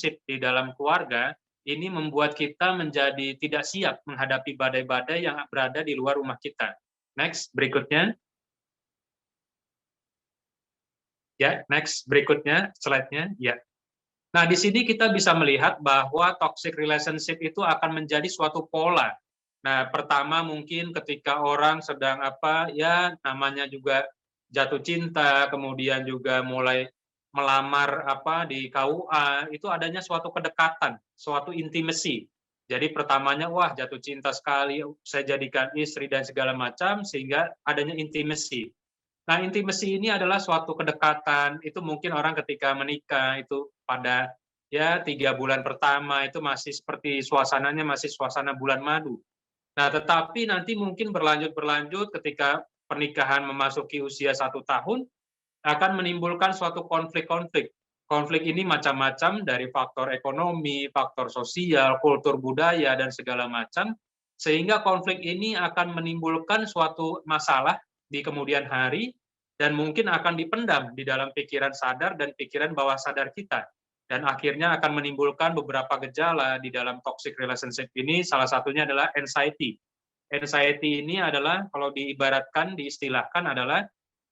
di dalam keluarga ini membuat kita menjadi tidak siap menghadapi badai-badai yang berada di luar rumah kita. Next, berikutnya. Ya, next berikutnya slide-nya. Ya. Nah, di sini kita bisa melihat bahwa toxic relationship itu akan menjadi suatu pola. Nah, pertama mungkin ketika orang sedang ya namanya juga jatuh cinta, kemudian juga mulai melamar di KUA, itu adanya suatu kedekatan, suatu intimacy. Jadi pertamanya wah jatuh cinta sekali, saya jadikan istri dan segala macam sehingga adanya intimacy. Nah, intimacy ini adalah suatu kedekatan, itu mungkin orang ketika menikah itu pada ya 3 bulan pertama itu masih seperti suasananya masih suasana bulan madu. Nah, tetapi nanti mungkin berlanjut ketika pernikahan memasuki usia 1 tahun, akan menimbulkan suatu konflik-konflik. Konflik ini macam-macam dari faktor ekonomi, faktor sosial, kultur budaya, dan segala macam, sehingga konflik ini akan menimbulkan suatu masalah di kemudian hari, dan mungkin akan dipendam di dalam pikiran sadar dan pikiran bawah sadar kita. Dan akhirnya akan menimbulkan beberapa gejala di dalam toxic relationship ini, salah satunya adalah anxiety. Anxiety ini adalah, kalau diibaratkan, diistilahkan adalah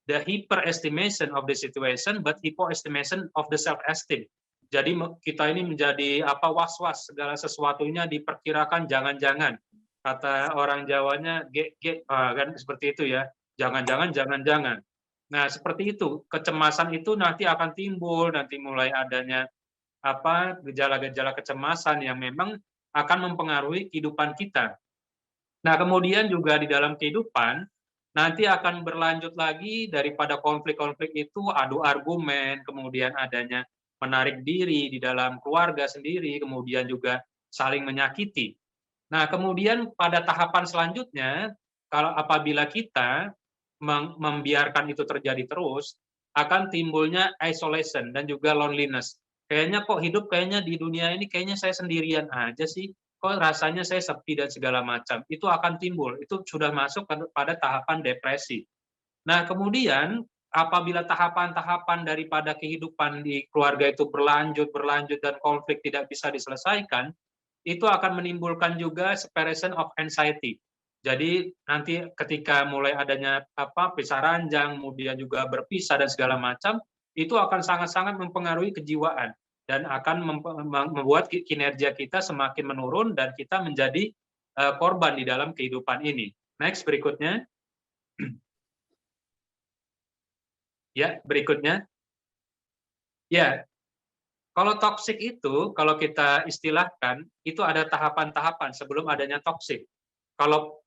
the hyperestimation of the situation, but hypoestimation of the self-esteem. Jadi kita ini menjadi was-was, segala sesuatunya diperkirakan jangan-jangan. Kata orang Jawanya, kan seperti itu ya, jangan-jangan, jangan-jangan. Nah, seperti itu, kecemasan itu nanti akan timbul, nanti mulai adanya gejala-gejala kecemasan yang memang akan mempengaruhi kehidupan kita. Nah, kemudian juga di dalam kehidupan, nanti akan berlanjut lagi daripada konflik-konflik itu adu argumen, kemudian adanya menarik diri di dalam keluarga sendiri, kemudian juga saling menyakiti. Nah, kemudian pada tahapan selanjutnya, kalau apabila kita membiarkan itu terjadi terus, akan timbulnya isolation dan juga loneliness. Kayaknya kok hidup kayaknya di dunia ini kayaknya saya sendirian aja sih, kok rasanya saya sepi dan segala macam. Itu akan timbul, itu sudah masuk pada tahapan depresi. Nah, kemudian apabila tahapan-tahapan daripada kehidupan di keluarga itu berlanjut dan konflik tidak bisa diselesaikan, itu akan menimbulkan juga separation of anxiety. Jadi nanti ketika mulai adanya pisah ranjang, kemudian juga berpisah dan segala macam, itu akan sangat-sangat mempengaruhi kejiwaan dan akan membuat kinerja kita semakin menurun dan kita menjadi korban di dalam kehidupan ini. Next, berikutnya. Ya, berikutnya. Ya, kalau toksik itu, kalau kita istilahkan, itu ada tahapan-tahapan sebelum adanya toksik. Kalau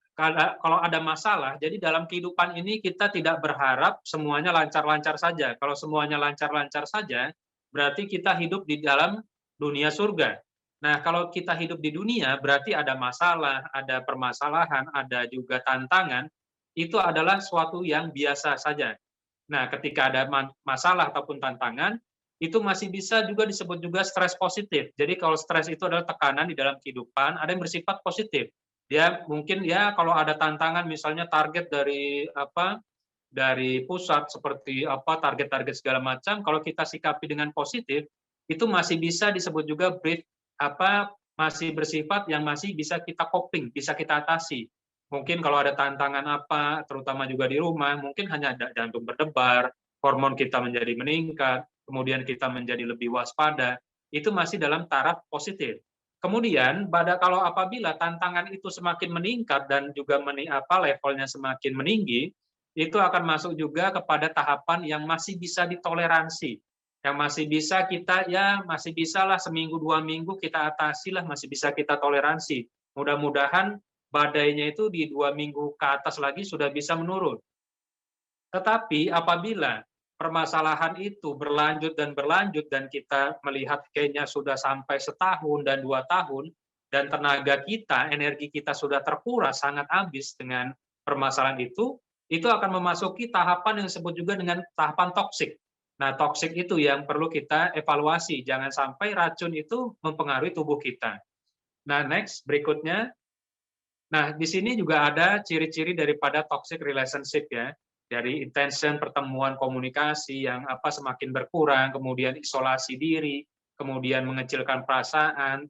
ada masalah, jadi dalam kehidupan ini kita tidak berharap semuanya lancar-lancar saja. Kalau semuanya lancar-lancar saja, berarti kita hidup di dalam dunia surga. Nah, kalau kita hidup di dunia, berarti ada masalah, ada permasalahan, ada juga tantangan, itu adalah suatu yang biasa saja. Nah, ketika ada masalah ataupun tantangan, itu masih bisa juga disebut juga stres positif. Jadi kalau stres itu adalah tekanan di dalam kehidupan, ada yang bersifat positif. Dia mungkin ya kalau ada tantangan misalnya target dari pusat seperti target-target segala macam, kalau kita sikapi dengan positif, itu masih bisa disebut juga masih bersifat yang masih bisa kita coping, bisa kita atasi. Mungkin kalau ada tantangan terutama juga di rumah, mungkin hanya jantung berdebar, hormon kita menjadi meningkat, kemudian kita menjadi lebih waspada, itu masih dalam taraf positif. Kemudian, kalau apabila tantangan itu semakin meningkat dan juga levelnya semakin meninggi, itu akan masuk juga kepada tahapan yang masih bisa ditoleransi, yang masih bisa kita masih bisalah seminggu 2 minggu kita atasi lah, masih bisa kita toleransi. Mudah-mudahan badainya itu di 2 minggu ke atas lagi sudah bisa menurun. Tetapi apabila permasalahan itu berlanjut dan kita melihat kayaknya sudah sampai 1 tahun dan 2 tahun, dan tenaga kita, energi kita sudah terkuras sangat habis dengan permasalahan itu akan memasuki tahapan yang disebut juga dengan tahapan toksik. Nah, toksik itu yang perlu kita evaluasi, jangan sampai racun itu mempengaruhi tubuh kita. Nah, next, berikutnya. Nah, di sini juga ada ciri-ciri daripada toxic relationship ya. Dari intention pertemuan komunikasi yang semakin berkurang, kemudian isolasi diri, kemudian mengecilkan perasaan,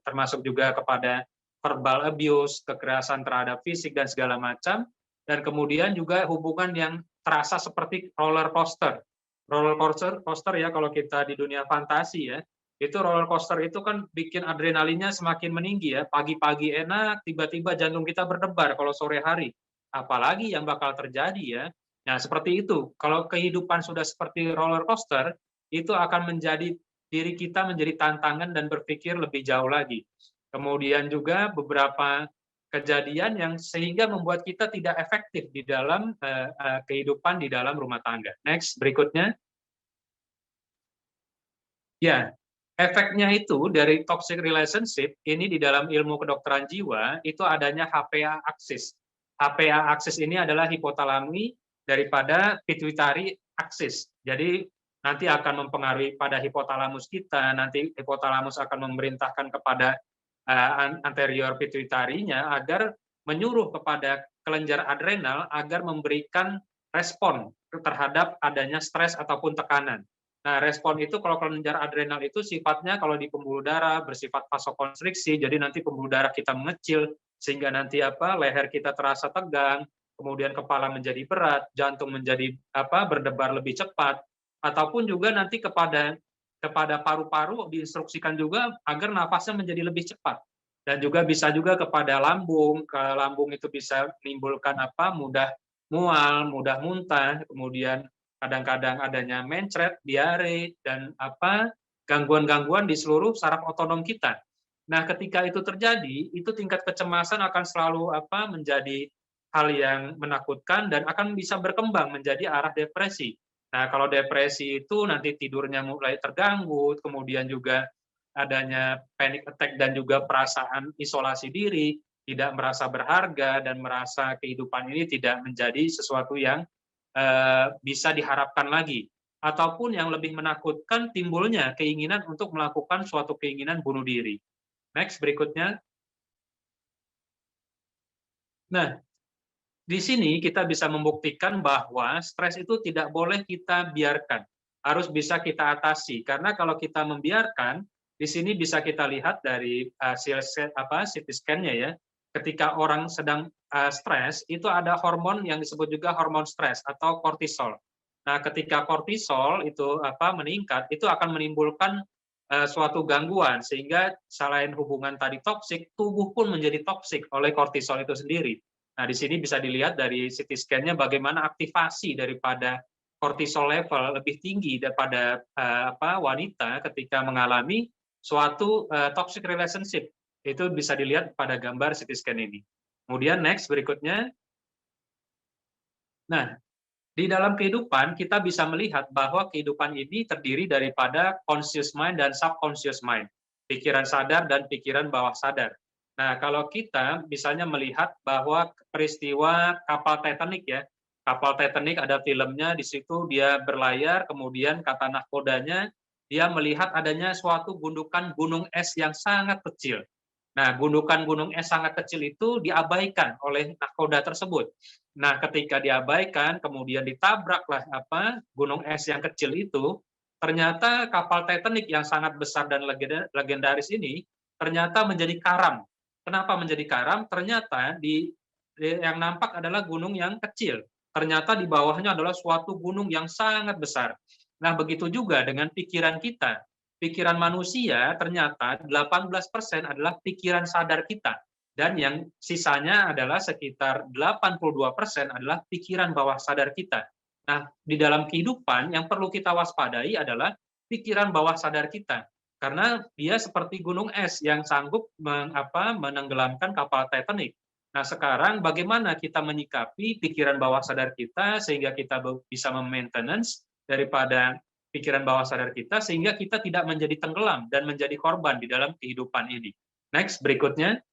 termasuk juga kepada verbal abuse, kekerasan terhadap fisik dan segala macam, dan kemudian juga hubungan yang terasa seperti roller coaster. Roller coaster ya kalau kita di dunia fantasi ya, itu roller coaster itu kan bikin adrenalinnya semakin meninggi ya. Pagi-pagi enak, tiba-tiba jantung kita berdebar kalau sore hari. Apalagi yang bakal terjadi ya. Nah, seperti itu. Kalau kehidupan sudah seperti roller coaster, itu akan menjadi diri kita menjadi tantangan dan berpikir lebih jauh lagi. Kemudian juga beberapa kejadian yang sehingga membuat kita tidak efektif di dalam kehidupan di dalam rumah tangga. Next, berikutnya. Ya, efeknya itu dari toxic relationship ini di dalam ilmu kedokteran jiwa itu adanya HPA axis. HPA axis ini adalah hipotalami daripada pituitary axis. Jadi nanti akan mempengaruhi pada hipotalamus kita, nanti hipotalamus akan memerintahkan kepada anterior pituitarinya agar menyuruh kepada kelenjar adrenal agar memberikan respon terhadap adanya stres ataupun tekanan. Nah, respon itu kalau kelenjar adrenal itu sifatnya kalau di pembuluh darah bersifat vasokonstriksi, jadi nanti pembuluh darah kita mengecil sehingga nanti leher kita terasa tegang, kemudian kepala menjadi berat, jantung menjadi berdebar lebih cepat, ataupun juga nanti kepada paru-paru diinstruksikan juga agar nafasnya menjadi lebih cepat. Dan juga bisa juga kepada lambung, lambung itu bisa menimbulkan mudah mual, mudah muntah, kemudian kadang-kadang adanya mencret, diare, dan gangguan-gangguan di seluruh saraf otonom kita. Nah, ketika itu terjadi, itu tingkat kecemasan akan selalu menjadi hal yang menakutkan dan akan bisa berkembang menjadi arah depresi. Nah, kalau depresi itu nanti tidurnya mulai terganggu, kemudian juga adanya panic attack dan juga perasaan isolasi diri, tidak merasa berharga dan merasa kehidupan ini tidak menjadi sesuatu yang bisa diharapkan lagi. Ataupun yang lebih menakutkan timbulnya keinginan untuk melakukan suatu keinginan bunuh diri. Next, berikutnya. Nah, di sini kita bisa membuktikan bahwa stres itu tidak boleh kita biarkan, harus bisa kita atasi. Karena kalau kita membiarkan, di sini bisa kita lihat dari hasil CT scan-nya ya. Ketika orang sedang stres, itu ada hormon yang disebut juga hormon stres atau kortisol. Nah, ketika kortisol itu meningkat, itu akan menimbulkan suatu gangguan sehingga selain hubungan tadi toksik, tubuh pun menjadi toksik oleh kortisol itu sendiri. Nah, di sini bisa dilihat dari CT scan-nya bagaimana aktivasi daripada kortisol level lebih tinggi daripada wanita ketika mengalami suatu toxic relationship. Itu bisa dilihat pada gambar CT scan ini. Kemudian next berikutnya. Nah, di dalam kehidupan kita bisa melihat bahwa kehidupan ini terdiri daripada conscious mind dan subconscious mind. Pikiran sadar dan pikiran bawah sadar. Nah, kalau kita misalnya melihat bahwa peristiwa kapal Titanic ya, kapal Titanic ada filmnya, di situ dia berlayar, kemudian kata nahkodanya, dia melihat adanya suatu gundukan gunung es yang sangat kecil. Nah, gundukan gunung es sangat kecil itu diabaikan oleh nahkoda tersebut. Nah, ketika diabaikan, kemudian ditabraklah gunung es yang kecil itu, ternyata kapal Titanic yang sangat besar dan legendaris ini ternyata menjadi karam. Kenapa menjadi karam? Ternyata yang nampak adalah gunung yang kecil. Ternyata di bawahnya adalah suatu gunung yang sangat besar. Nah, begitu juga dengan pikiran kita. Pikiran manusia ternyata 18% adalah pikiran sadar kita. Dan yang sisanya adalah sekitar 82% adalah pikiran bawah sadar kita. Nah, di dalam kehidupan yang perlu kita waspadai adalah pikiran bawah sadar kita. Karena dia seperti gunung es yang sanggup menenggelamkan kapal Titanic. Nah, sekarang bagaimana kita menyikapi pikiran bawah sadar kita sehingga kita bisa memaintenance daripada pikiran bawah sadar kita sehingga kita tidak menjadi tenggelam dan menjadi korban di dalam kehidupan ini. Next, berikutnya.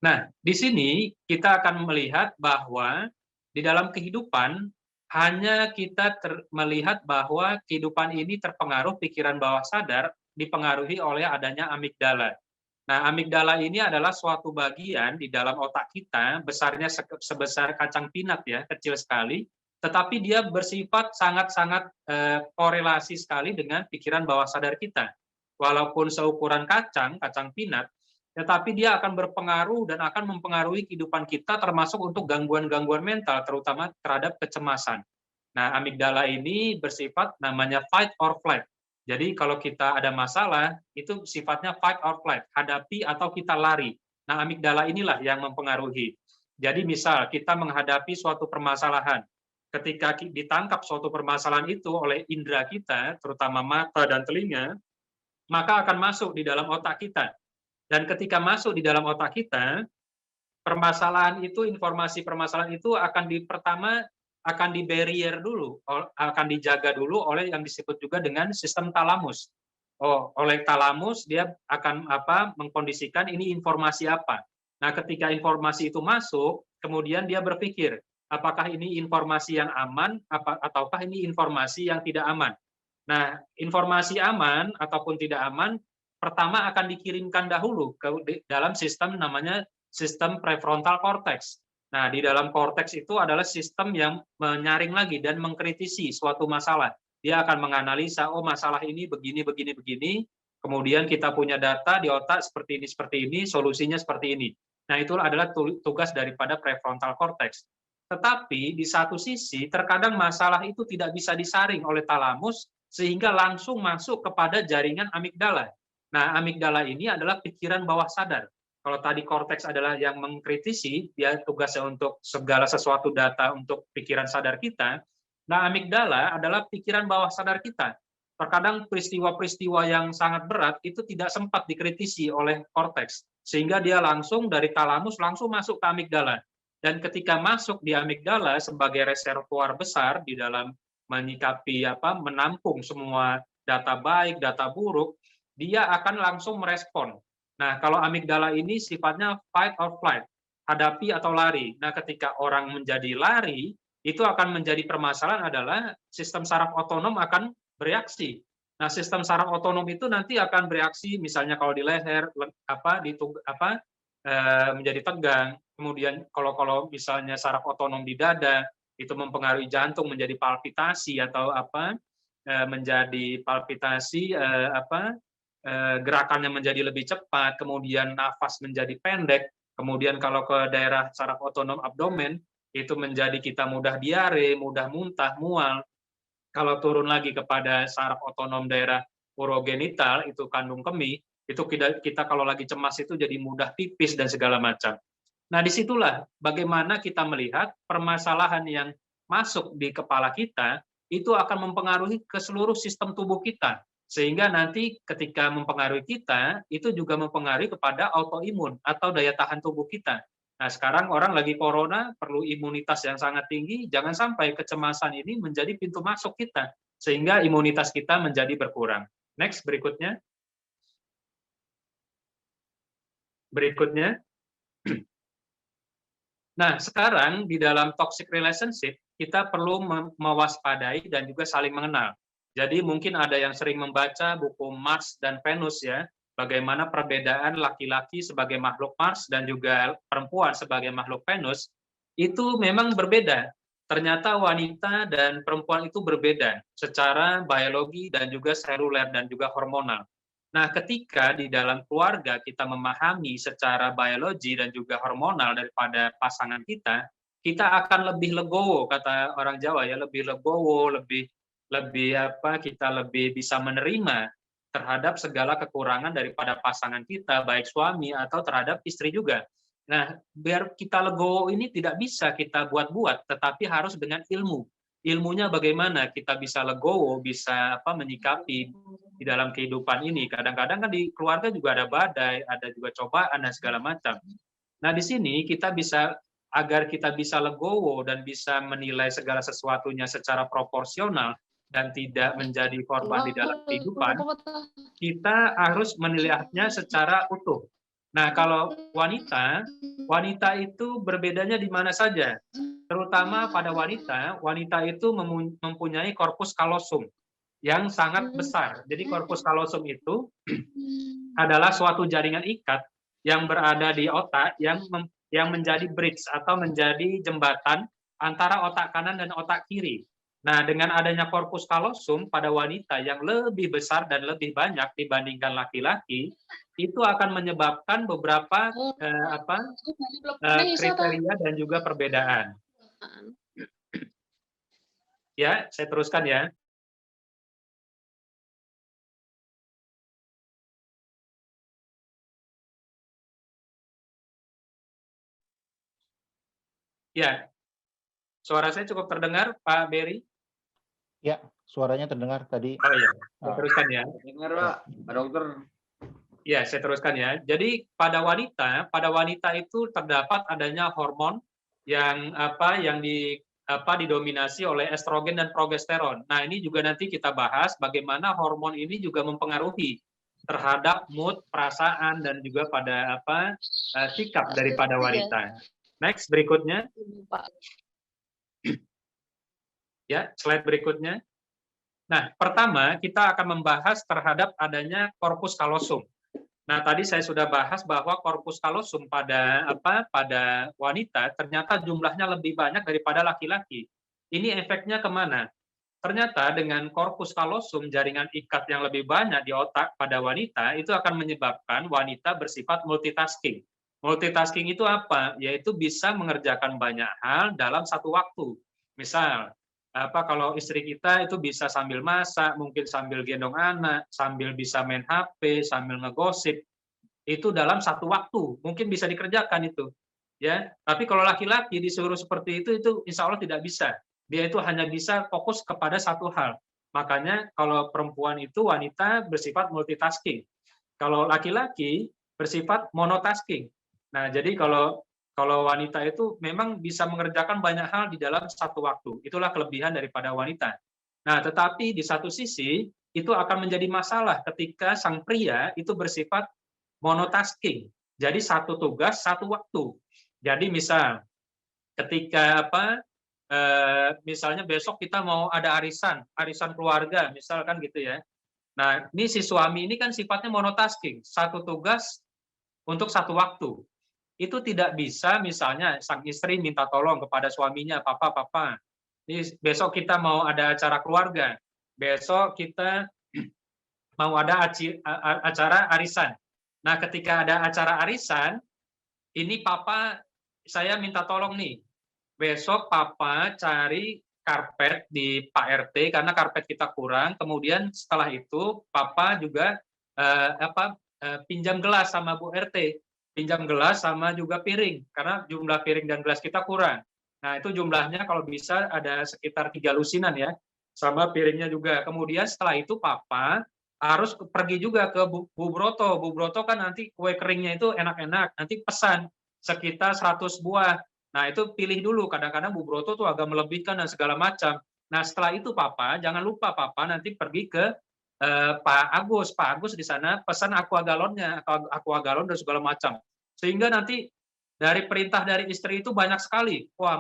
Nah, di sini kita akan melihat bahwa di dalam kehidupan hanya kita melihat bahwa kehidupan ini terpengaruh pikiran bawah sadar dipengaruhi oleh adanya amigdala. Nah, amigdala ini adalah suatu bagian di dalam otak kita, besarnya sebesar kacang pinat ya, kecil sekali, tetapi dia bersifat sangat-sangat korelasi sekali dengan pikiran bawah sadar kita. Walaupun seukuran kacang peanut, tetapi dia akan berpengaruh dan akan mempengaruhi kehidupan kita termasuk untuk gangguan-gangguan mental, terutama terhadap kecemasan. Nah, amigdala ini bersifat namanya fight or flight. Jadi kalau kita ada masalah, itu sifatnya fight or flight, hadapi atau kita lari. Nah, amigdala inilah yang mempengaruhi. Jadi misal kita menghadapi suatu permasalahan, ketika ditangkap suatu permasalahan itu oleh indera kita, terutama mata dan telinga, maka akan masuk di dalam otak kita. Dan ketika masuk di dalam otak kita, permasalahan itu, informasi permasalahan itu pertama akan di barrier dulu, akan dijaga dulu oleh yang disebut juga dengan sistem talamus. Oleh talamus dia akan mengkondisikan ini informasi apa. Nah, ketika informasi itu masuk, kemudian dia berpikir, apakah ini informasi yang aman ataukah ini informasi yang tidak aman. Nah, informasi aman ataupun tidak aman pertama akan dikirimkan dahulu ke dalam sistem namanya sistem prefrontal cortex. Nah, di dalam korteks itu adalah sistem yang menyaring lagi dan mengkritisi suatu masalah. Dia akan menganalisa, masalah ini begini, begini, begini. Kemudian kita punya data di otak seperti ini, solusinya seperti ini. Nah, itu adalah tugas daripada prefrontal cortex. Tetapi di satu sisi, terkadang masalah itu tidak bisa disaring oleh talamus, sehingga langsung masuk kepada jaringan amigdala. Nah, amigdala ini adalah pikiran bawah sadar. Kalau tadi korteks adalah yang mengkritisi, dia tugasnya untuk segala sesuatu data untuk pikiran sadar kita. Nah, amigdala adalah pikiran bawah sadar kita. Terkadang peristiwa-peristiwa yang sangat berat itu tidak sempat dikritisi oleh korteks, sehingga dia langsung dari talamus langsung masuk ke amigdala. Dan ketika masuk di amigdala sebagai reservoir besar di dalam menyikapi menampung semua data baik, data buruk, dia akan langsung merespon. Nah, kalau amigdala ini sifatnya fight or flight, hadapi atau lari. Nah, ketika orang menjadi lari, itu akan menjadi permasalahan adalah sistem saraf otonom akan bereaksi. Nah, sistem saraf otonom itu nanti akan bereaksi, misalnya kalau di leher, menjadi tegang. Kemudian kalau misalnya saraf otonom di dada, itu mempengaruhi jantung menjadi palpitasi atau menjadi palpitasi gerakannya menjadi lebih cepat, kemudian nafas menjadi pendek, kemudian kalau ke daerah saraf otonom abdomen, itu menjadi kita mudah diare, mudah muntah, mual. Kalau turun lagi kepada saraf otonom daerah urogenital, itu kandung kemih, itu kita kalau lagi cemas itu jadi mudah pipis dan segala macam. Nah, disitulah bagaimana kita melihat permasalahan yang masuk di kepala kita, itu akan mempengaruhi ke seluruh sistem tubuh kita. Sehingga nanti ketika mempengaruhi kita, itu juga mempengaruhi kepada autoimun atau daya tahan tubuh kita. Nah, sekarang orang lagi corona, perlu imunitas yang sangat tinggi, jangan sampai kecemasan ini menjadi pintu masuk kita, sehingga imunitas kita menjadi berkurang. Next, berikutnya. Berikutnya. Nah, sekarang di dalam toxic relationship, kita perlu mewaspadai dan juga saling mengenal. Jadi mungkin ada yang sering membaca buku Mars dan Venus ya, bagaimana perbedaan laki-laki sebagai makhluk Mars dan juga perempuan sebagai makhluk Venus, itu memang berbeda. Ternyata wanita dan perempuan itu berbeda secara biologi dan juga seluler dan juga hormonal. Nah, ketika di dalam keluarga kita memahami secara biologi dan juga hormonal daripada pasangan kita, kita akan lebih legowo, kata orang Jawa ya, lebih legowo, kita lebih bisa menerima terhadap segala kekurangan daripada pasangan kita, baik suami atau terhadap istri juga. Nah, biar kita legowo ini tidak bisa kita buat-buat, tetapi harus dengan ilmu. Ilmunya bagaimana kita bisa legowo, bisa menyikapi di dalam kehidupan ini. Kadang-kadang kan di keluarga juga ada badai, ada juga cobaan dan segala macam. Nah, di sini kita bisa, agar kita bisa legowo dan bisa menilai segala sesuatunya secara proporsional dan tidak menjadi korban di dalam kehidupan, kita harus menilainya secara utuh. Nah, kalau wanita itu berbedanya di mana saja. Terutama pada wanita itu mempunyai korpus kalosum yang sangat besar. Jadi korpus kalosum itu adalah suatu jaringan ikat yang berada di otak yang menjadi bridge atau menjadi jembatan antara otak kanan dan otak kiri. Nah, dengan adanya corpus callosum pada wanita yang lebih besar dan lebih banyak dibandingkan laki-laki, itu akan menyebabkan beberapa kriteria dan juga perbedaan. Ya, saya teruskan ya. Ya, suara saya cukup terdengar, Pak Berry? Ya, suaranya terdengar tadi. Oh iya, saya teruskan ya. Dengar, Pak, Pak Dokter. Ya, saya teruskan ya. Jadi pada wanita itu terdapat adanya hormon yang didominasi oleh estrogen dan progesteron. Nah, ini juga nanti kita bahas bagaimana hormon ini juga mempengaruhi terhadap mood, perasaan dan juga pada sikap daripada wanita. Next, berikutnya. Ya, slide berikutnya. Nah, pertama kita akan membahas terhadap adanya corpus callosum. Nah, tadi saya sudah bahas bahwa corpus callosum pada wanita ternyata jumlahnya lebih banyak daripada laki-laki. Ini efeknya kemana? Ternyata dengan corpus callosum, jaringan ikat yang lebih banyak di otak pada wanita, itu akan menyebabkan wanita bersifat multitasking. Multitasking itu apa? Yaitu bisa mengerjakan banyak hal dalam satu waktu. Misal, kalau istri kita itu bisa sambil masak, mungkin sambil gendong anak, sambil bisa main HP, sambil ngegosip, itu dalam satu waktu mungkin bisa dikerjakan itu, ya. Tapi kalau laki-laki disuruh seperti itu insya Allah tidak bisa. Dia itu hanya bisa fokus kepada satu hal. Makanya kalau perempuan itu wanita bersifat multitasking. Kalau laki-laki bersifat monotasking. Nah, jadi kalau wanita itu memang bisa mengerjakan banyak hal di dalam satu waktu. Itulah kelebihan daripada wanita. Nah, tetapi di satu sisi itu akan menjadi masalah ketika sang pria itu bersifat monotasking. Jadi satu tugas, satu waktu. Jadi misal ketika misalnya besok kita mau ada arisan keluarga, misalkan gitu ya. Nah, ini si suami ini kan sifatnya monotasking, satu tugas untuk satu waktu. Itu tidak bisa misalnya sang istri minta tolong kepada suaminya, papa, ini besok kita mau ada acara keluarga, besok kita mau ada acara arisan. Nah, ketika ada acara arisan, ini papa saya minta tolong nih, besok papa cari karpet di Pak RT karena karpet kita kurang, kemudian setelah itu papa juga pinjam gelas sama Bu RT. Pinjam gelas sama juga piring, karena jumlah piring dan gelas kita kurang. Nah, itu jumlahnya kalau bisa ada sekitar 3 lusinan ya, sama piringnya juga. Kemudian setelah itu Papa harus pergi juga ke Bu Broto. Bu Broto kan nanti kue keringnya itu enak-enak, nanti pesan sekitar 100 buah. Nah, itu pilih dulu, kadang-kadang Bu Broto tuh agak melebihkan dan segala macam. Nah, setelah itu Papa, jangan lupa Papa nanti pergi ke Pak Agus di sana pesan aqua galonnya, aqua galon dan segala macam. Sehingga nanti dari perintah dari istri itu banyak sekali. Wah,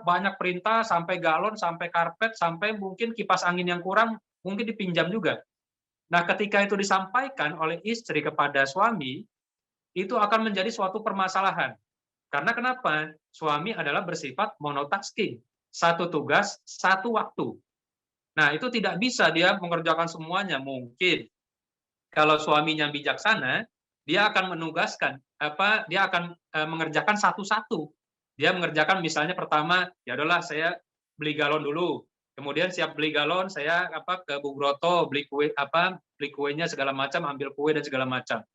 banyak perintah sampai galon, sampai karpet, sampai mungkin kipas angin yang kurang mungkin dipinjam juga. Nah, ketika itu disampaikan oleh istri kepada suami, itu akan menjadi suatu permasalahan. Karena kenapa? Suami adalah bersifat monotasking. Satu tugas, satu waktu. Nah, itu tidak bisa dia mengerjakan semuanya. Mungkin kalau suaminya bijaksana, dia akan menugaskan, dia akan mengerjakan satu-satu. Dia mengerjakan misalnya pertama, ya adalah saya beli galon dulu. Kemudian siap beli galon, saya ke Bu Broto beli kuenya segala macam, ambil kue dan segala macam.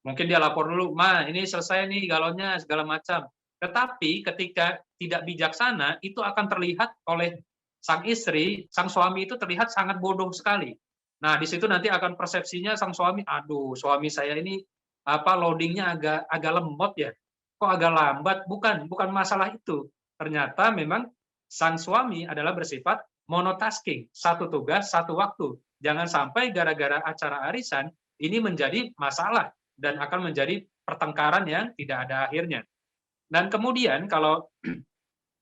Mungkin dia lapor dulu, "Ma, ini selesai nih galonnya," segala macam. Tetapi ketika tidak bijaksana, itu akan terlihat oleh sang istri, sang suami itu terlihat sangat bodoh sekali. Nah, di situ nanti akan persepsinya sang suami, aduh, suami saya ini loadingnya agak lemot ya, kok agak lambat. Bukan masalah itu. Ternyata memang sang suami adalah bersifat monotasking, satu tugas, satu waktu. Jangan sampai gara-gara acara arisan ini menjadi masalah dan akan menjadi pertengkaran yang tidak ada akhirnya. Dan kemudian kalau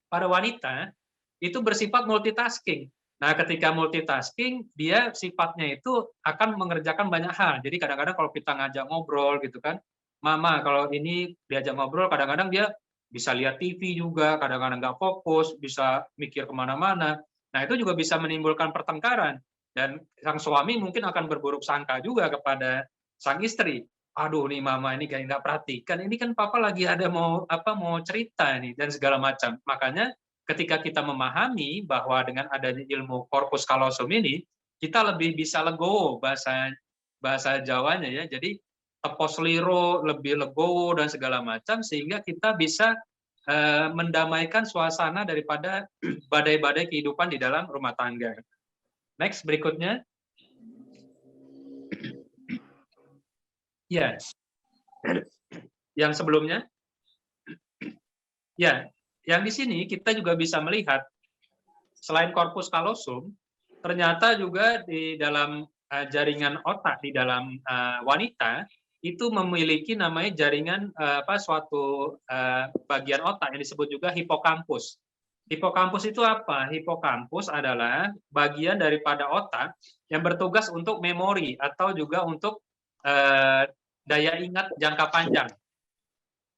pada wanita itu bersifat multitasking. Nah, ketika multitasking, dia sifatnya itu akan mengerjakan banyak hal. Jadi kadang-kadang kalau kita ngajak ngobrol gitu kan, Mama kalau ini diajak ngobrol, kadang-kadang dia bisa lihat TV juga, kadang-kadang nggak fokus, bisa mikir kemana-mana. Nah, itu juga bisa menimbulkan pertengkaran. Dan sang suami mungkin akan berburuk sangka juga kepada sang istri. Aduh, nih mama ini kayak nggak perhatikan. Ini kan papa lagi ada mau cerita nih dan segala macam. Makanya ketika kita memahami bahwa dengan adanya ilmu corpus callosum ini, kita lebih bisa legowo bahasa Jawanya ya. Jadi tepos liro, lebih legowo dan segala macam sehingga kita bisa mendamaikan suasana daripada badai-badai kehidupan di dalam rumah tangga. Next, berikutnya. Ya, yang sebelumnya. Ya, yang di sini kita juga bisa melihat selain corpus callosum, ternyata juga di dalam jaringan otak di dalam wanita itu memiliki namanya jaringan suatu bagian otak yang disebut juga hipokampus. Hipokampus itu apa? Hipokampus adalah bagian daripada otak yang bertugas untuk memori atau juga untuk daya ingat jangka panjang.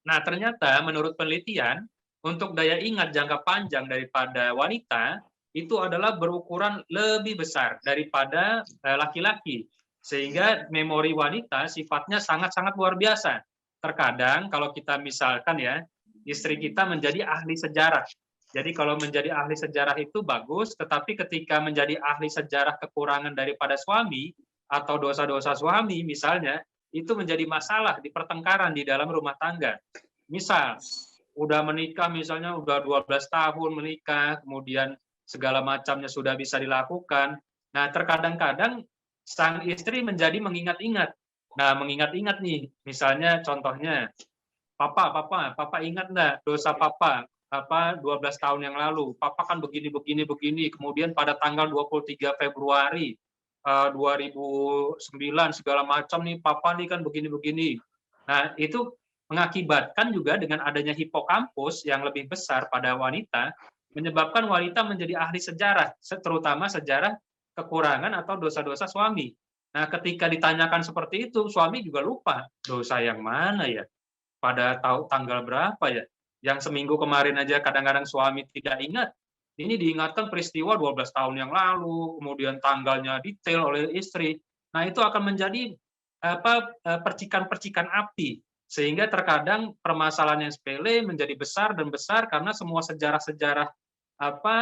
Nah, ternyata menurut penelitian, untuk daya ingat jangka panjang daripada wanita, itu adalah berukuran lebih besar daripada laki-laki. Sehingga memori wanita sifatnya sangat-sangat luar biasa. Terkadang kalau kita misalkan ya, istri kita menjadi ahli sejarah. Jadi kalau menjadi ahli sejarah itu bagus, tetapi ketika menjadi ahli sejarah kekurangan daripada suami, atau dosa-dosa suami misalnya, itu menjadi masalah di pertengkaran di dalam rumah tangga. Misal, udah menikah misalnya udah 12 tahun menikah, kemudian segala macamnya sudah bisa dilakukan. Nah, terkadang-kadang sang istri menjadi mengingat-ingat. Nah, mengingat-ingat nih, misalnya contohnya, Papa ingat nggak dosa Papa 12 tahun yang lalu? Papa kan begini, kemudian pada tanggal 23 Februari 2009 segala macam nih, Papa nih kan begini. Nah, itu mengakibatkan juga dengan adanya hipokampus yang lebih besar pada wanita, menyebabkan wanita menjadi ahli sejarah, terutama sejarah kekurangan atau dosa-dosa suami. Nah, ketika ditanyakan seperti itu, suami juga lupa, dosa yang mana ya? Pada tanggal berapa ya? Yang seminggu kemarin aja kadang-kadang suami tidak ingat, ini diingatkan peristiwa 12 tahun yang lalu, kemudian tanggalnya detail oleh istri. Nah, itu akan menjadi percikan-percikan api, sehingga terkadang permasalahan yang sepele menjadi besar dan besar karena semua sejarah-sejarah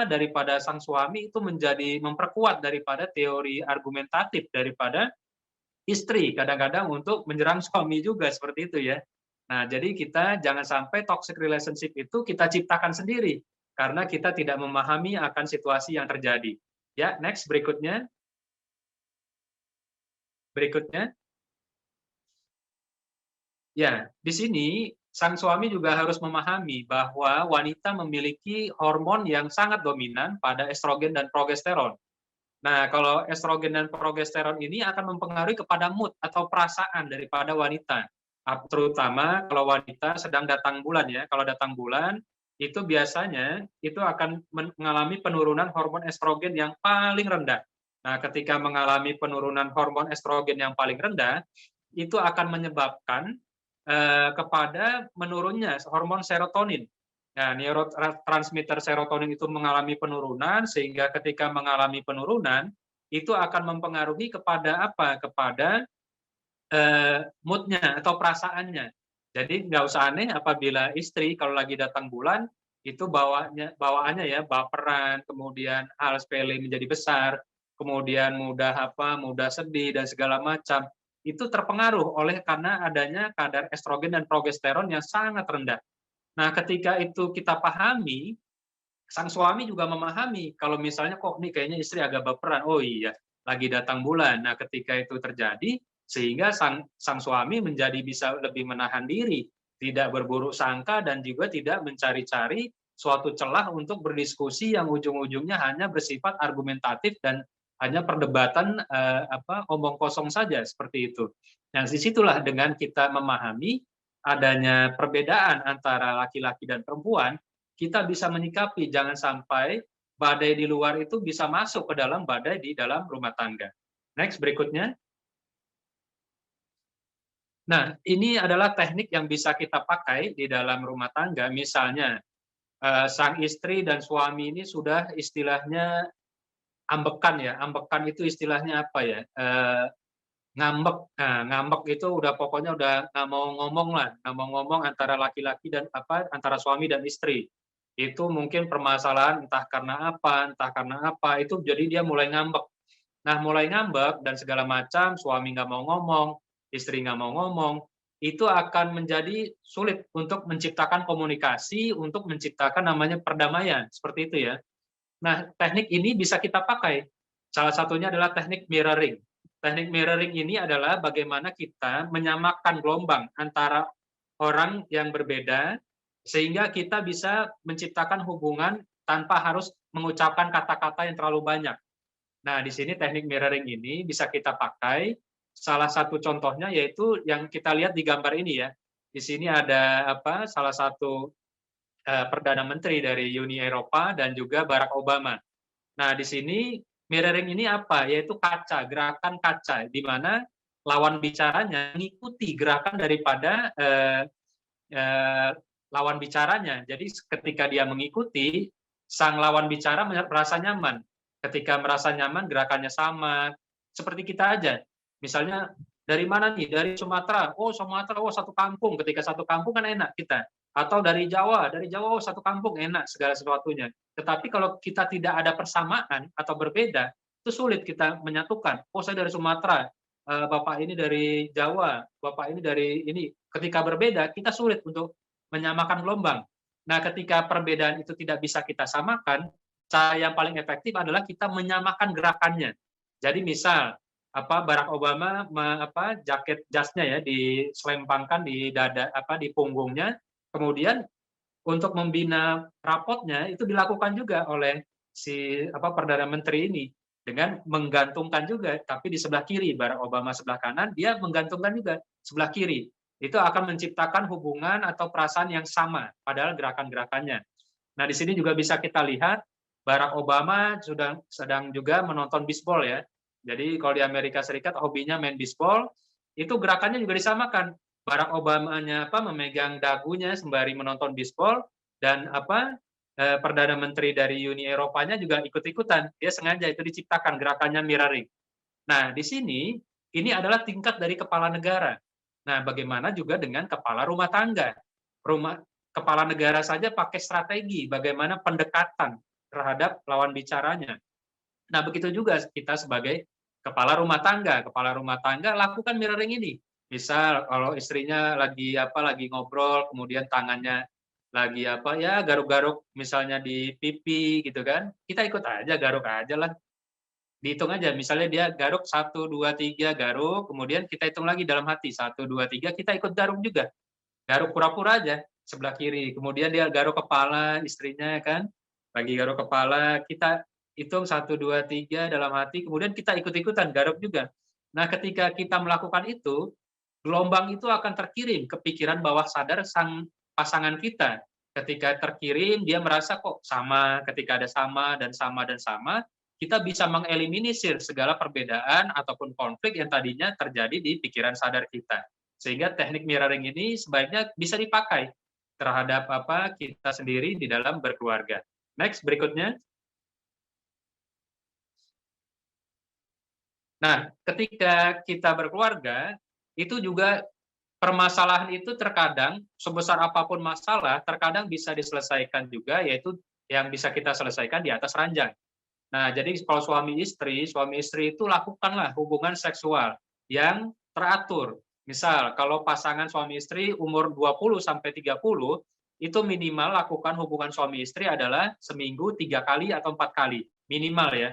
daripada sang suami itu menjadi memperkuat daripada teori argumentatif daripada istri kadang-kadang untuk menyerang suami juga seperti itu ya. Nah, jadi kita jangan sampai toxic relationship itu kita ciptakan sendiri karena kita tidak memahami akan situasi yang terjadi. Ya, next berikutnya. Berikutnya. Ya, di sini sang suami juga harus memahami bahwa wanita memiliki hormon yang sangat dominan pada estrogen dan progesteron. Nah, kalau estrogen dan progesteron ini akan mempengaruhi kepada mood atau perasaan daripada wanita. Terutama kalau wanita sedang datang bulan ya. Kalau datang bulan, itu biasanya itu akan mengalami penurunan hormon estrogen yang paling rendah. Nah, ketika mengalami penurunan hormon estrogen yang paling rendah, itu akan menyebabkan kepada menurunnya hormon serotonin. Nah, neurotransmitter serotonin itu mengalami penurunan, sehingga ketika mengalami penurunan, itu akan mempengaruhi kepada apa? Kepada mood-nya atau perasaannya. Jadi nggak usah aneh apabila istri kalau lagi datang bulan, itu bawaannya ya baperan, kemudian hal sepele menjadi besar, kemudian mudah sedih dan segala macam. Itu terpengaruh oleh karena adanya kadar estrogen dan progesteron yang sangat rendah. Nah, ketika itu kita pahami, sang suami juga memahami kalau misalnya kok nih kayaknya istri agak baperan. Oh iya, lagi datang bulan. Nah, ketika itu terjadi, sehingga sang suami menjadi bisa lebih menahan diri, tidak berburuk sangka dan juga tidak mencari-cari suatu celah untuk berdiskusi yang ujung-ujungnya hanya bersifat argumentatif dan hanya perdebatan omong kosong saja seperti itu. Nah, disitulah dengan kita memahami adanya perbedaan antara laki-laki dan perempuan, kita bisa menyikapi jangan sampai badai di luar itu bisa masuk ke dalam badai di dalam rumah tangga. Next, berikutnya. Nah, ini adalah teknik yang bisa kita pakai di dalam rumah tangga. Misalnya, sang istri dan suami ini sudah istilahnya ambekan ya. Ambekan itu istilahnya apa ya? Ngambek. Nah, ngambek itu udah pokoknya udah nggak mau ngomong lah, nggak mau ngomong antara laki-laki dan antara suami dan istri. Itu mungkin permasalahan entah karena apa, itu jadi dia mulai ngambek. Nah, mulai ngambek dan segala macam, suami nggak mau ngomong, istri nggak mau ngomong, itu akan menjadi sulit untuk menciptakan komunikasi, untuk menciptakan namanya perdamaian, seperti itu ya. Nah, teknik ini bisa kita pakai. Salah satunya adalah teknik mirroring. Teknik mirroring ini adalah bagaimana kita menyamakan gelombang antara orang yang berbeda, sehingga kita bisa menciptakan hubungan tanpa harus mengucapkan kata-kata yang terlalu banyak. Nah, di sini teknik mirroring ini bisa kita pakai. Salah satu contohnya yaitu yang kita lihat di gambar ini ya. Di sini ada salah satu Perdana Menteri dari Uni Eropa dan juga Barack Obama. Nah, di sini mirroring ini apa? Yaitu kaca, gerakan kaca, di mana lawan bicaranya mengikuti gerakan daripada lawan bicaranya. Jadi ketika dia mengikuti, sang lawan bicara merasa nyaman. Ketika merasa nyaman, gerakannya sama. Seperti kita aja. Misalnya, dari mana nih? Dari Sumatera. Oh, Sumatera, oh satu kampung. Ketika satu kampung kan enak kita. Atau dari Jawa, oh satu kampung enak segala sesuatunya. Tetapi kalau kita tidak ada persamaan atau berbeda, itu sulit kita menyatukan. Oh, saya dari Sumatera, Bapak ini dari Jawa, Bapak ini dari ini. Ketika berbeda, kita sulit untuk menyamakan gelombang. Nah, ketika perbedaan itu tidak bisa kita samakan, cara yang paling efektif adalah kita menyamakan gerakannya. Jadi misal Barack Obama jaket jasnya ya diselempangkan di dada di punggungnya, kemudian untuk membina rapotnya itu dilakukan juga oleh si Perdana Menteri ini dengan menggantungkan juga, tapi di sebelah kiri, Barack Obama sebelah kanan, dia menggantungkan juga sebelah kiri. Itu akan menciptakan hubungan atau perasaan yang sama, padahal gerakan-gerakannya. Nah, di sini juga bisa kita lihat Barack Obama sedang juga menonton bisbol ya. Jadi kalau di Amerika Serikat hobinya main bisbol, itu gerakannya juga disamakan. Barack Obama-nya memegang dagunya sembari menonton bisbol, dan Perdana Menteri dari Uni Eropanya juga ikut-ikutan. Dia sengaja itu diciptakan gerakannya mirroring. Nah, di sini ini adalah tingkat dari kepala negara. Nah, bagaimana juga dengan kepala rumah tangga? Kepala negara saja pakai strategi bagaimana pendekatan terhadap lawan bicaranya. Nah, begitu juga kita sebagai kepala rumah tangga. Kepala rumah tangga lakukan mirroring ini. Misal kalau istrinya lagi ngobrol, kemudian tangannya lagi garuk-garuk misalnya di pipi gitu kan, kita ikut aja, garuk aja lah. Dihitung aja, misalnya dia garuk 1, 2, 3 garuk, kemudian kita hitung lagi dalam hati 1, 2, 3, kita ikut garuk juga. Garuk pura-pura aja sebelah kiri, kemudian dia garuk kepala istrinya kan, lagi garuk kepala, kita hitung 1, 2, 3 dalam hati, kemudian kita ikut-ikutan garuk juga. Nah, ketika kita melakukan itu, gelombang itu akan terkirim ke pikiran bawah sadar sang pasangan kita. Ketika terkirim, dia merasa kok sama, ketika ada sama dan sama dan sama, kita bisa mengeliminir segala perbedaan ataupun konflik yang tadinya terjadi di pikiran sadar kita. Sehingga teknik mirroring ini sebaiknya bisa dipakai terhadap kita sendiri di dalam berkeluarga. Next, berikutnya. Nah, ketika kita berkeluarga, itu juga permasalahan itu terkadang, sebesar apapun masalah, terkadang bisa diselesaikan juga, yaitu yang bisa kita selesaikan di atas ranjang. Nah, jadi kalau suami istri itu lakukanlah hubungan seksual yang teratur. Misal, kalau pasangan suami istri umur 20 sampai 30, itu minimal lakukan hubungan suami istri adalah seminggu 3 kali atau 4 kali, minimal ya.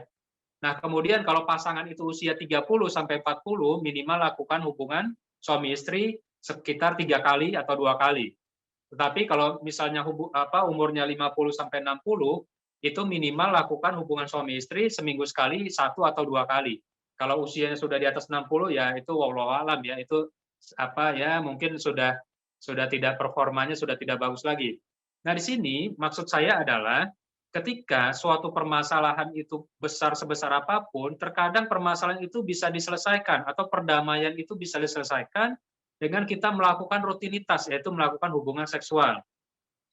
Nah, kemudian kalau pasangan itu usia 30 sampai 40, minimal lakukan hubungan suami istri sekitar 3 kali atau 2 kali. Tetapi kalau misalnya umurnya 50 sampai 60, itu minimal lakukan hubungan suami istri seminggu sekali 1 atau 2 kali. Kalau usianya sudah di atas 60 ya itu wallahu alam ya, itu mungkin sudah tidak performanya sudah tidak bagus lagi. Nah, di sini maksud saya adalah ketika suatu permasalahan itu besar sebesar apapun, terkadang permasalahan itu bisa diselesaikan atau perdamaian itu bisa diselesaikan dengan kita melakukan rutinitas, yaitu melakukan hubungan seksual.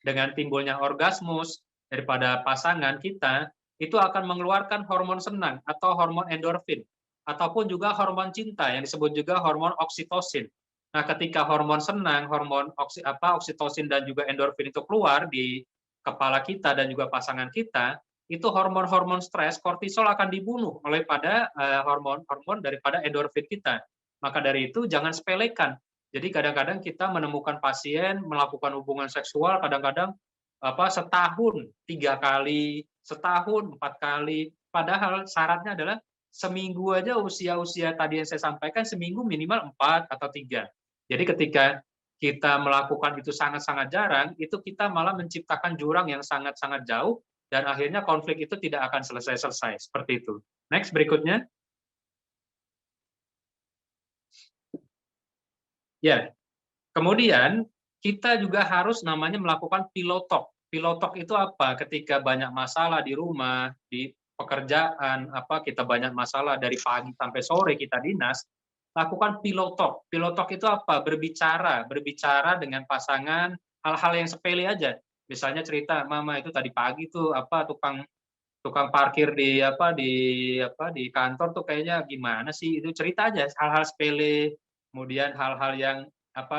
Dengan timbulnya orgasmus daripada pasangan kita, itu akan mengeluarkan hormon senang atau hormon endorfin, ataupun juga hormon cinta yang disebut juga hormon oksitosin. Nah, ketika hormon senang, hormon oksitosin dan juga endorfin itu keluar di kepala kita dan juga pasangan kita, itu hormon-hormon stres, kortisol akan dibunuh oleh pada hormon-hormon daripada endorfin kita. Maka dari itu jangan sepelekan. Jadi kadang-kadang kita menemukan pasien melakukan hubungan seksual kadang-kadang setahun 3 kali, setahun 4 kali. Padahal syaratnya adalah seminggu aja usia-usia tadi yang saya sampaikan, seminggu minimal 4 atau 3. Jadi ketika kita melakukan itu sangat-sangat jarang, itu kita malah menciptakan jurang yang sangat-sangat jauh, dan akhirnya konflik itu tidak akan selesai-selesai. Seperti itu. Next, berikutnya. Ya, kemudian kita juga harus namanya melakukan pillow talk. Pillow talk itu apa? Ketika banyak masalah di rumah, di pekerjaan, kita banyak masalah dari pagi sampai sore kita dinas, lakukan pillow talk. Pillow talk itu apa? Berbicara dengan pasangan hal-hal yang sepele aja. Misalnya cerita, mama itu tadi pagi tuh tukang parkir di kantor tuh kayaknya gimana sih, itu cerita aja hal-hal sepele. Kemudian hal-hal yang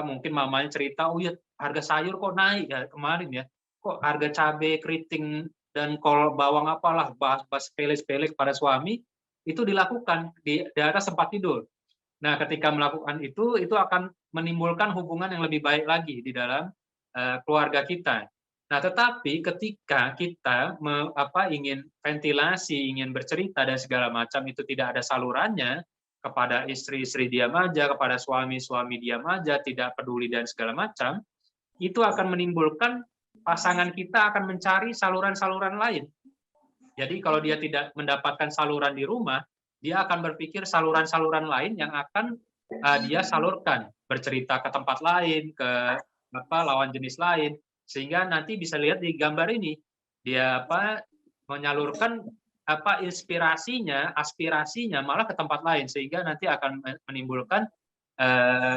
mungkin mamanya cerita, oh ya harga sayur kok naik ya kemarin ya, kok harga cabai keriting dan kol bawang apalah, bahas sepele-sepele kepada suami, itu dilakukan di atas tempat tidur. Nah, ketika melakukan itu akan menimbulkan hubungan yang lebih baik lagi di dalam keluarga kita. Nah, tetapi ketika kita ingin ventilasi, ingin bercerita dan segala macam itu tidak ada salurannya, kepada istri-istri diam aja, kepada suami-suami diam aja, tidak peduli dan segala macam, itu akan menimbulkan pasangan kita akan mencari saluran-saluran lain. Jadi kalau dia tidak mendapatkan saluran di rumah, dia akan berpikir saluran-saluran lain yang akan dia salurkan, bercerita ke tempat lain, ke lawan jenis lain, sehingga nanti bisa lihat di gambar ini, dia menyalurkan inspirasinya, aspirasinya malah ke tempat lain, sehingga nanti akan menimbulkan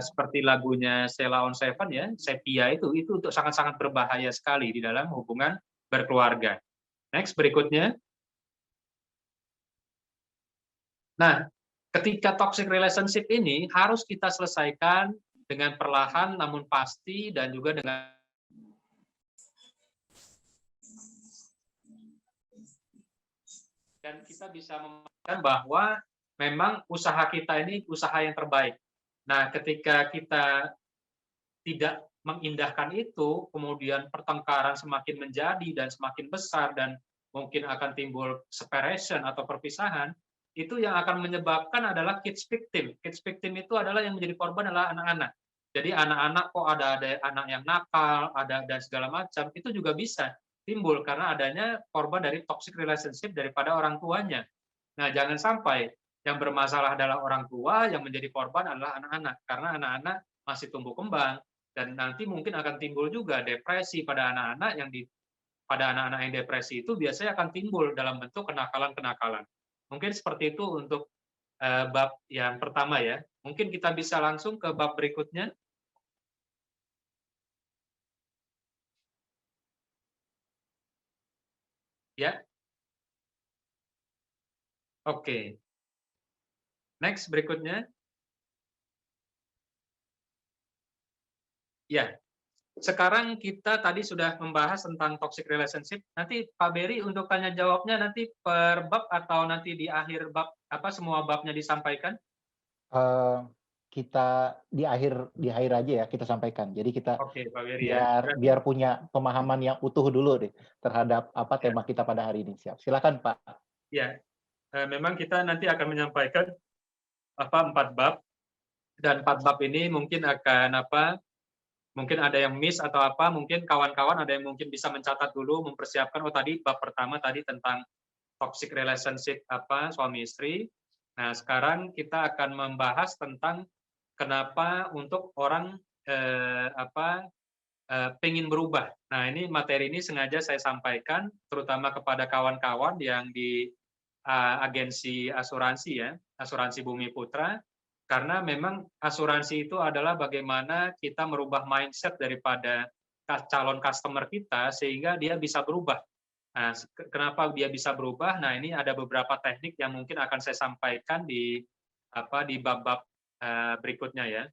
seperti lagunya Sheila on 7 ya, sepia itu untuk sangat-sangat berbahaya sekali di dalam hubungan berkeluarga. Next, berikutnya. Nah, ketika toxic relationship ini harus kita selesaikan dengan perlahan namun pasti, dan juga dengan dan kita bisa memastikan bahwa memang usaha kita ini usaha yang terbaik. Nah, ketika kita tidak mengindahkan itu, kemudian pertengkaran semakin menjadi dan semakin besar, dan mungkin akan timbul separation atau perpisahan, itu yang akan menyebabkan adalah kids victim. Kids victim itu adalah yang menjadi korban adalah anak-anak. Jadi anak-anak kok ada anak yang nakal, ada dan segala macam, itu juga bisa timbul karena adanya korban dari toxic relationship daripada orang tuanya. Nah, jangan sampai yang bermasalah adalah orang tua, yang menjadi korban adalah anak-anak, karena anak-anak masih tumbuh kembang, dan nanti mungkin akan timbul juga depresi pada anak-anak yang depresi itu biasanya akan timbul dalam bentuk kenakalan-kenakalan. Mungkin seperti itu untuk bab yang pertama ya. Mungkin kita bisa langsung ke bab berikutnya. Ya. Oke. Next, berikutnya. Ya. Sekarang kita tadi sudah membahas tentang toxic relationship. Nanti Pak Beri untuk tanya jawabnya nanti per bab atau nanti di akhir bab, semua babnya disampaikan? Kita di akhir aja ya kita sampaikan. Jadi kita Oke, Pak Beri ya. biar punya pemahaman yang utuh dulu deh terhadap tema kita pada hari ini. Silakan Pak. Ya, memang kita nanti akan menyampaikan 4 bab, dan 4 bab ini mungkin akan mungkin ada yang miss atau mungkin kawan-kawan ada yang mungkin bisa mencatat dulu, mempersiapkan, tadi bab pertama tadi tentang toxic relationship suami istri. Nah, sekarang kita akan membahas tentang kenapa untuk orang pengen berubah. Nah, ini materi ini sengaja saya sampaikan terutama kepada kawan-kawan yang di agensi asuransi ya, Asuransi Bumi Putra. Karena memang asuransi itu adalah bagaimana kita merubah mindset daripada calon customer kita sehingga dia bisa berubah. Nah, kenapa dia bisa berubah? Nah, ini ada beberapa teknik yang mungkin akan saya sampaikan di bab-bab berikutnya ya.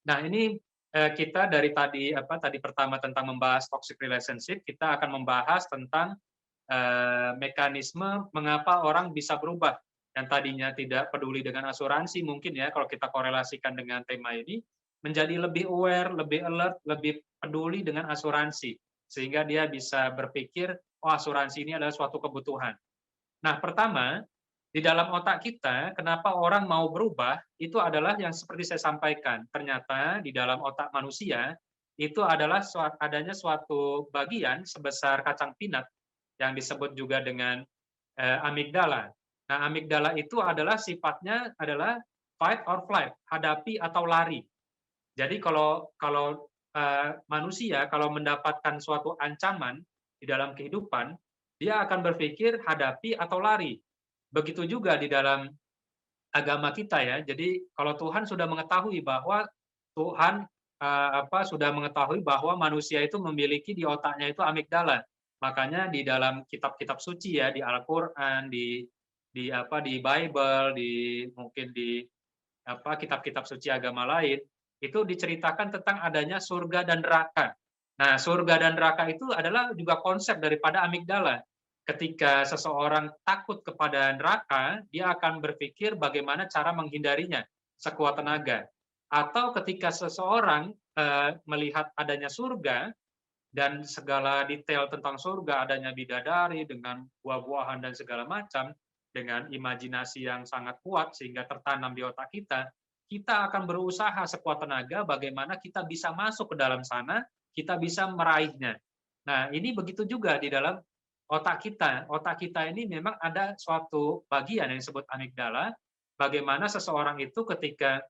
Nah, ini kita dari tadi pertama tentang membahas toxic relationship, kita akan membahas tentang mekanisme mengapa orang bisa berubah. Yang tadinya tidak peduli dengan asuransi mungkin ya kalau kita korelasikan dengan tema ini menjadi lebih aware, lebih alert, lebih peduli dengan asuransi sehingga dia bisa berpikir oh asuransi ini adalah suatu kebutuhan. Nah, pertama di dalam otak kita kenapa orang mau berubah itu adalah yang seperti saya sampaikan. Ternyata di dalam otak manusia itu adalah adanya suatu bagian sebesar kacang pinat yang disebut juga dengan amigdala. Nah, amigdala itu adalah sifatnya adalah fight or flight, hadapi atau lari. Jadi kalau manusia kalau mendapatkan suatu ancaman di dalam kehidupan, dia akan berpikir hadapi atau lari. Begitu juga di dalam agama kita ya. Jadi kalau Tuhan sudah mengetahui bahwa Tuhan sudah mengetahui bahwa manusia itu memiliki di otaknya itu amigdala. Makanya di dalam kitab-kitab suci ya, di Al-Qur'an, di Bible, mungkin di kitab-kitab suci agama lain, itu diceritakan tentang adanya surga dan neraka. Nah, surga dan neraka itu adalah juga konsep daripada amigdala. Ketika seseorang takut kepada neraka, dia akan berpikir bagaimana cara menghindarinya sekuat tenaga. Atau ketika seseorang melihat adanya surga dan segala detail tentang surga, adanya bidadari dengan buah-buahan dan segala macam, dengan imajinasi yang sangat kuat sehingga tertanam di otak kita, kita akan berusaha sekuat tenaga bagaimana kita bisa masuk ke dalam sana, kita bisa meraihnya. Nah, ini begitu juga di dalam otak kita. Otak kita ini memang ada suatu bagian yang disebut amigdala, bagaimana seseorang itu ketika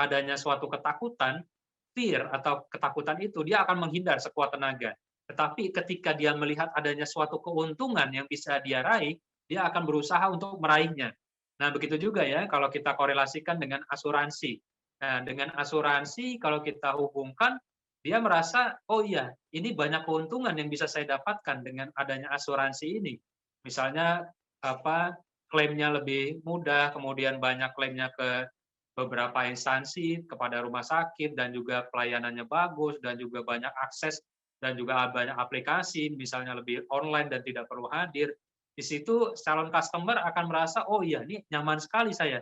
adanya suatu ketakutan, fear atau ketakutan itu, dia akan menghindar sekuat tenaga. Tetapi ketika dia melihat adanya suatu keuntungan yang bisa dia raih, dia akan berusaha untuk meraihnya. Nah, begitu juga ya kalau kita korelasikan dengan asuransi. Nah, dengan asuransi kalau kita hubungkan, dia merasa, oh iya, ini banyak keuntungan yang bisa saya dapatkan dengan adanya asuransi ini. Misalnya klaimnya lebih mudah, kemudian banyak klaimnya ke beberapa instansi, kepada rumah sakit, dan juga pelayanannya bagus, dan juga banyak akses, dan juga banyak aplikasi, misalnya lebih online dan tidak perlu hadir. Di situ calon customer akan merasa, oh iya, ini nyaman sekali saya.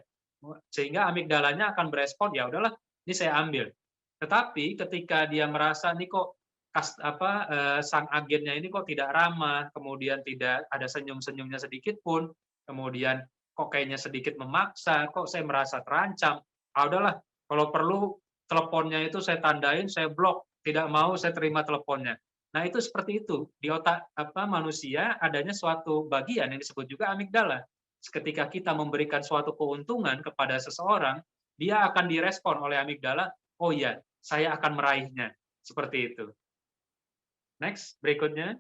Sehingga amigdalanya akan berespon, ya udahlah, ini saya ambil. Tetapi ketika dia merasa, nih kok sang agennya ini kok tidak ramah, kemudian tidak ada senyum-senyumnya sedikit pun, kemudian kok kayaknya sedikit memaksa, kok saya merasa terancam. Udahlah, kalau perlu teleponnya itu saya tandain, saya blok, tidak mau saya terima teleponnya. Nah, itu seperti itu. Di otak manusia adanya suatu bagian yang disebut juga amigdala. Ketika kita memberikan suatu keuntungan kepada seseorang, dia akan direspon oleh amigdala, oh iya, saya akan meraihnya. Seperti itu. Next, berikutnya.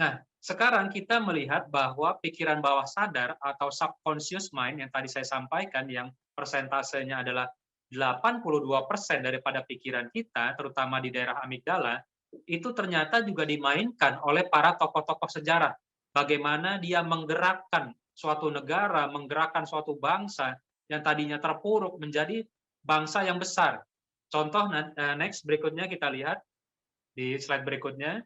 Nah, sekarang kita melihat bahwa pikiran bawah sadar atau subconscious mind yang tadi saya sampaikan, yang persentasenya adalah 82% daripada pikiran kita, terutama di daerah amigdala, itu ternyata juga dimainkan oleh para tokoh-tokoh sejarah. Bagaimana dia menggerakkan suatu negara, menggerakkan suatu bangsa yang tadinya terpuruk menjadi bangsa yang besar. Contoh, next berikutnya kita lihat di slide berikutnya.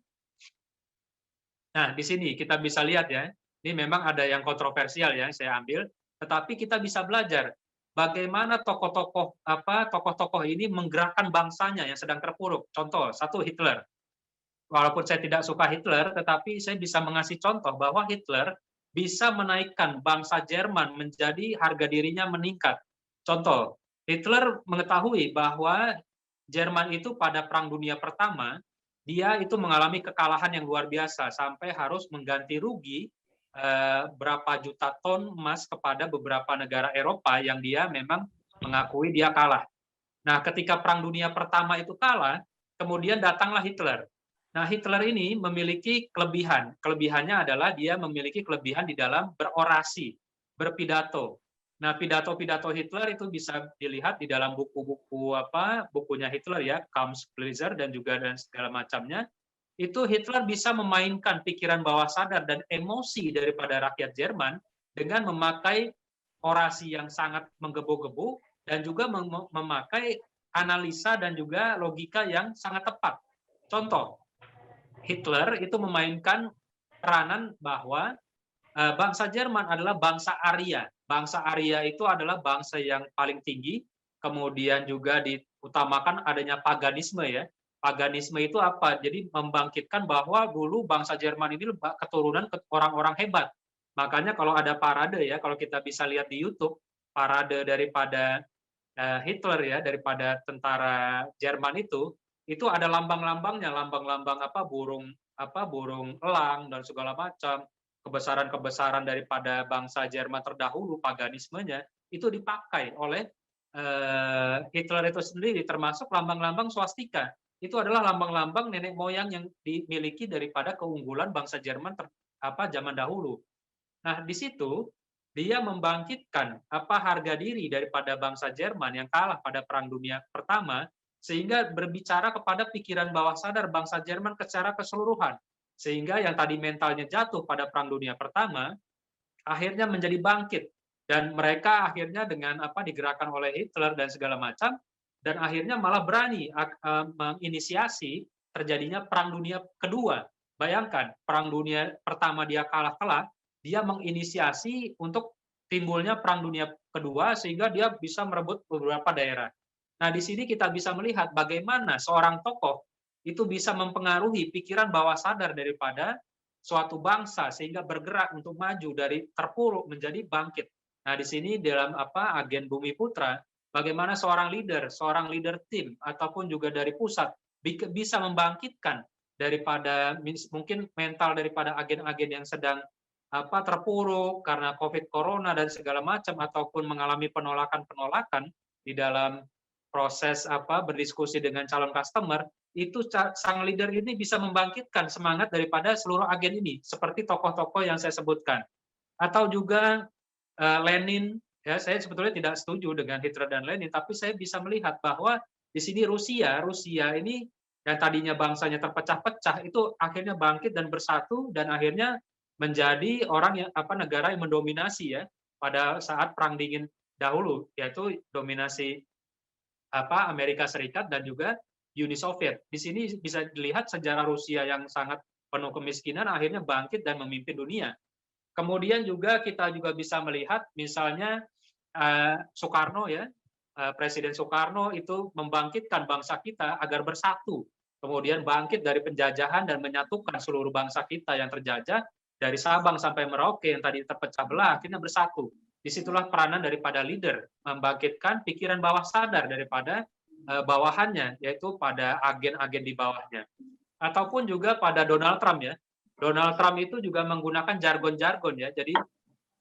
Nah, di sini kita bisa lihat ya, ini memang ada yang kontroversial ya, saya ambil, tetapi kita bisa belajar bagaimana tokoh-tokoh ini menggerakkan bangsanya yang sedang terpuruk. Contoh, satu Hitler. Walaupun saya tidak suka Hitler, tetapi saya bisa mengasih contoh bahwa Hitler bisa menaikkan bangsa Jerman menjadi harga dirinya meningkat. Contoh, Hitler mengetahui bahwa Jerman itu pada Perang Dunia Pertama, dia itu mengalami kekalahan yang luar biasa, sampai harus mengganti rugi berapa juta ton emas kepada beberapa negara Eropa yang dia memang mengakui dia kalah. Nah, ketika Perang Dunia Pertama itu kalah, kemudian datanglah Hitler. Nah, Hitler ini memiliki kelebihan. Kelebihannya adalah dia memiliki kelebihan di dalam berorasi, berpidato. Nah, pidato-pidato Hitler itu bisa dilihat di dalam buku-buku bukunya Hitler ya, Kampfbläser dan juga dan segala macamnya. Itu Hitler bisa memainkan pikiran bawah sadar dan emosi daripada rakyat Jerman dengan memakai orasi yang sangat menggebu-gebu dan juga memakai analisa dan juga logika yang sangat tepat. Contoh, Hitler itu memainkan peranan bahwa bangsa Jerman adalah bangsa Arya. Bangsa Arya itu adalah bangsa yang paling tinggi, kemudian juga diutamakan adanya paganisme ya. Paganisme itu apa? Jadi membangkitkan bahwa dulu bangsa Jerman ini keturunan orang-orang hebat. Makanya kalau ada parade ya, kalau kita bisa lihat di YouTube, parade daripada Hitler ya, daripada tentara Jerman itu ada lambang-lambangnya, lambang-lambang burung elang dan segala macam, kebesaran-kebesaran daripada bangsa Jerman terdahulu, paganismenya itu dipakai oleh Hitler itu sendiri, termasuk lambang-lambang swastika. Itu adalah lambang-lambang nenek moyang yang dimiliki daripada keunggulan bangsa Jerman zaman dahulu. Nah, di situ dia membangkitkan harga diri daripada bangsa Jerman yang kalah pada Perang Dunia Pertama, sehingga berbicara kepada pikiran bawah sadar bangsa Jerman secara keseluruhan. Sehingga yang tadi mentalnya jatuh pada Perang Dunia Pertama, akhirnya menjadi bangkit. Dan mereka akhirnya dengan digerakkan oleh Hitler dan segala macam, dan akhirnya malah berani menginisiasi terjadinya Perang Dunia Kedua. Bayangkan, Perang Dunia Pertama dia kalah telak, dia menginisiasi untuk timbulnya Perang Dunia Kedua sehingga dia bisa merebut beberapa daerah. Nah, di sini kita bisa melihat bagaimana seorang tokoh itu bisa mempengaruhi pikiran bawah sadar daripada suatu bangsa sehingga bergerak untuk maju dari terpuruk menjadi bangkit. Nah, di sini dalam agen Bumi Putra, bagaimana seorang leader tim ataupun juga dari pusat bisa membangkitkan daripada mungkin mental daripada agen-agen yang sedang terpuruk karena COVID Corona dan segala macam ataupun mengalami penolakan-penolakan di dalam proses berdiskusi dengan calon customer, itu sang leader ini bisa membangkitkan semangat daripada seluruh agen ini, seperti tokoh-tokoh yang saya sebutkan. Atau juga Lenin, ya saya sebetulnya tidak setuju dengan Hitler dan Lenin, tapi saya bisa melihat bahwa di sini Rusia ini yang tadinya bangsanya terpecah-pecah itu akhirnya bangkit dan bersatu dan akhirnya menjadi negara yang mendominasi ya pada saat Perang Dingin dahulu, yaitu dominasi Amerika Serikat dan juga Uni Soviet. Di sini bisa dilihat sejarah Rusia yang sangat penuh kemiskinan akhirnya bangkit dan memimpin dunia. Kemudian juga kita juga bisa melihat misalnya Soekarno ya, Presiden Soekarno itu membangkitkan bangsa kita agar bersatu. Kemudian bangkit dari penjajahan dan menyatukan seluruh bangsa kita yang terjajah dari Sabang sampai Merauke yang tadi terpecah belah akhirnya bersatu. Disitulah peranan daripada leader membangkitkan pikiran bawah sadar daripada bawahannya, yaitu pada agen-agen di bawahnya. Ataupun juga pada Donald Trump ya. Donald Trump itu juga menggunakan jargon-jargon ya. Jadi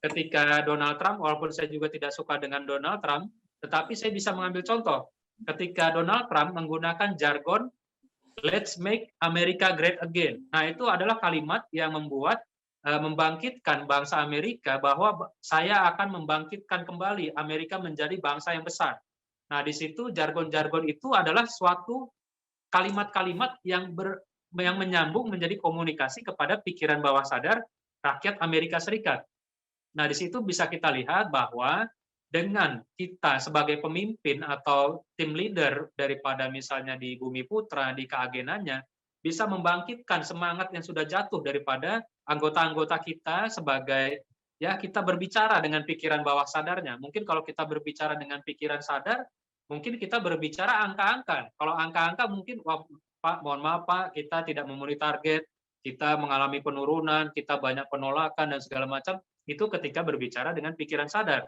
ketika Donald Trump, walaupun saya juga tidak suka dengan Donald Trump, tetapi saya bisa mengambil contoh. Ketika Donald Trump menggunakan jargon "Let's make America great again". Nah, itu adalah kalimat yang membangkitkan bangsa Amerika bahwa saya akan membangkitkan kembali Amerika menjadi bangsa yang besar. Nah, di situ jargon-jargon itu adalah suatu kalimat-kalimat yang menyambung menjadi komunikasi kepada pikiran bawah sadar rakyat Amerika Serikat. Nah, di situ bisa kita lihat bahwa dengan kita sebagai pemimpin atau tim leader daripada misalnya di Bumi Putra, di keagenannya, bisa membangkitkan semangat yang sudah jatuh daripada anggota-anggota kita sebagai ya kita berbicara dengan pikiran bawah sadarnya. Mungkin kalau kita berbicara dengan pikiran sadar, mungkin kita berbicara angka-angka. Kalau angka-angka mungkin Pak, mohon maaf Pak, kita tidak memenuhi target, kita mengalami penurunan, kita banyak penolakan dan segala macam, itu ketika berbicara dengan pikiran sadar.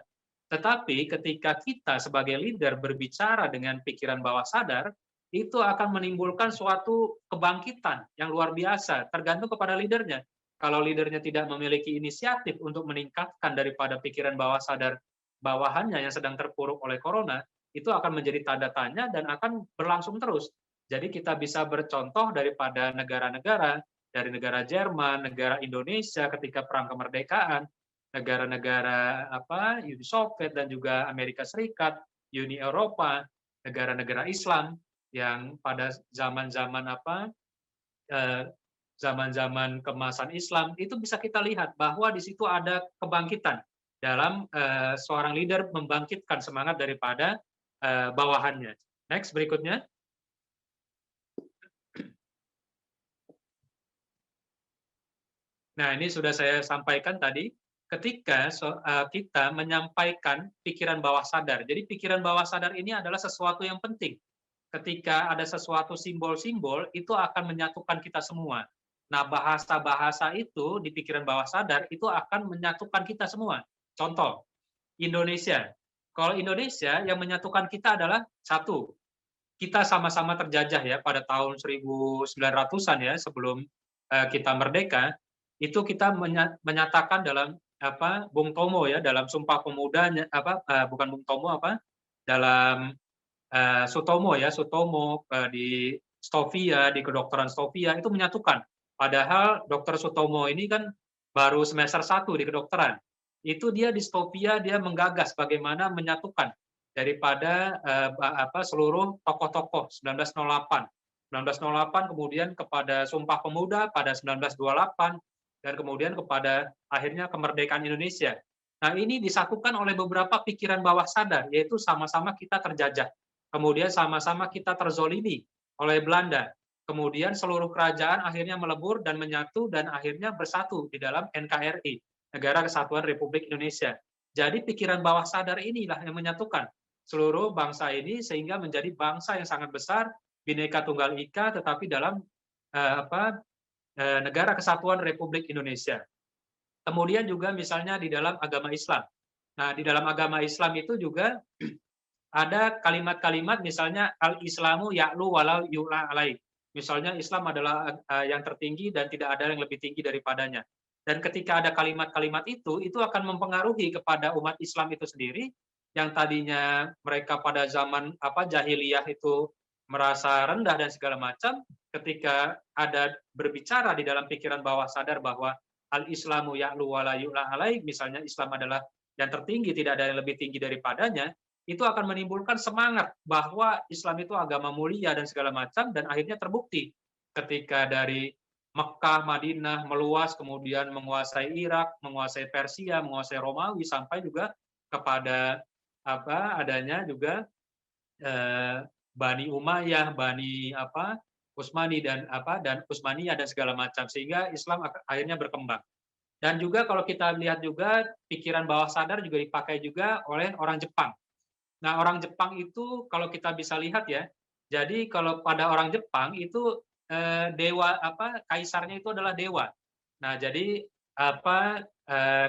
Tetapi ketika kita sebagai leader berbicara dengan pikiran bawah sadar, itu akan menimbulkan suatu kebangkitan yang luar biasa, tergantung kepada leadernya. Kalau leadernya tidak memiliki inisiatif untuk meningkatkan daripada pikiran bawah sadar bawahannya yang sedang terpuruk oleh corona, itu akan menjadi tanda tanya dan akan berlangsung terus. Jadi kita bisa bercontoh daripada negara-negara, dari negara Jerman, negara Indonesia ketika perang kemerdekaan, negara-negara Uni Soviet dan juga Amerika Serikat, Uni Eropa, negara-negara Islam yang pada zaman-zaman zaman-zaman kemasan Islam itu bisa kita lihat bahwa di situ ada kebangkitan dalam seorang leader membangkitkan semangat daripada bawahannya. Next berikutnya. Nah, ini sudah saya sampaikan tadi, ketika kita menyampaikan pikiran bawah sadar. Jadi pikiran bawah sadar ini adalah sesuatu yang penting. Ketika ada sesuatu simbol-simbol, itu akan menyatukan kita semua. Nah, bahasa-bahasa itu di pikiran bawah sadar itu akan menyatukan kita semua. Contoh, Indonesia. Kalau Indonesia yang menyatukan kita adalah satu, kita sama-sama terjajah ya pada tahun 1900-an ya sebelum kita merdeka, itu kita menyatakan dalam Bung Tomo ya dalam Sumpah Pemuda bukan Bung Tomo dalam Sutomo ya Sutomo di Stovia di kedokteran Stovia itu menyatukan. Padahal Dokter Sutomo ini kan baru semester 1 di kedokteran. Itu dia di Stovia dia menggagas bagaimana menyatukan daripada seluruh tokoh-tokoh 1908. 1908 kemudian kepada Sumpah Pemuda pada 1928 dan kemudian kepada akhirnya kemerdekaan Indonesia. Nah, ini disatukan oleh beberapa pikiran bawah sadar, yaitu sama-sama kita terjajah. Kemudian sama-sama kita terzolimi oleh Belanda. Kemudian seluruh kerajaan akhirnya melebur dan menyatu dan akhirnya bersatu di dalam NKRI, Negara Kesatuan Republik Indonesia. Jadi pikiran bawah sadar inilah yang menyatukan seluruh bangsa ini sehingga menjadi bangsa yang sangat besar, Bhinneka Tunggal Ika, tetapi dalam Negara Kesatuan Republik Indonesia. Kemudian juga misalnya di dalam agama Islam. Nah, di dalam agama Islam itu juga ada kalimat-kalimat misalnya al-islamu ya'lu walau yu'la alaih. Misalnya Islam adalah yang tertinggi dan tidak ada yang lebih tinggi daripadanya. Dan ketika ada kalimat-kalimat itu akan mempengaruhi kepada umat Islam itu sendiri yang tadinya mereka pada zaman jahiliyah itu merasa rendah dan segala macam, ketika ada berbicara di dalam pikiran bawah sadar bahwa al-islamu ya'lu wala yu'la alaih, misalnya Islam adalah yang tertinggi, tidak ada yang lebih tinggi daripadanya, itu akan menimbulkan semangat bahwa Islam itu agama mulia dan segala macam, dan akhirnya terbukti ketika dari Mekah, Madinah meluas, kemudian menguasai Irak, menguasai Persia, menguasai Romawi, sampai juga kepada adanya juga Bani Umayyah, Bani Utsmani dan Utsmaniyah dan segala macam, sehingga Islam akhirnya berkembang. Dan juga kalau kita lihat juga pikiran bawah sadar juga dipakai juga oleh orang Jepang. Nah, orang Jepang itu kalau kita bisa lihat ya, jadi kalau pada orang Jepang itu dewa kaisarnya itu adalah dewa. Nah, jadi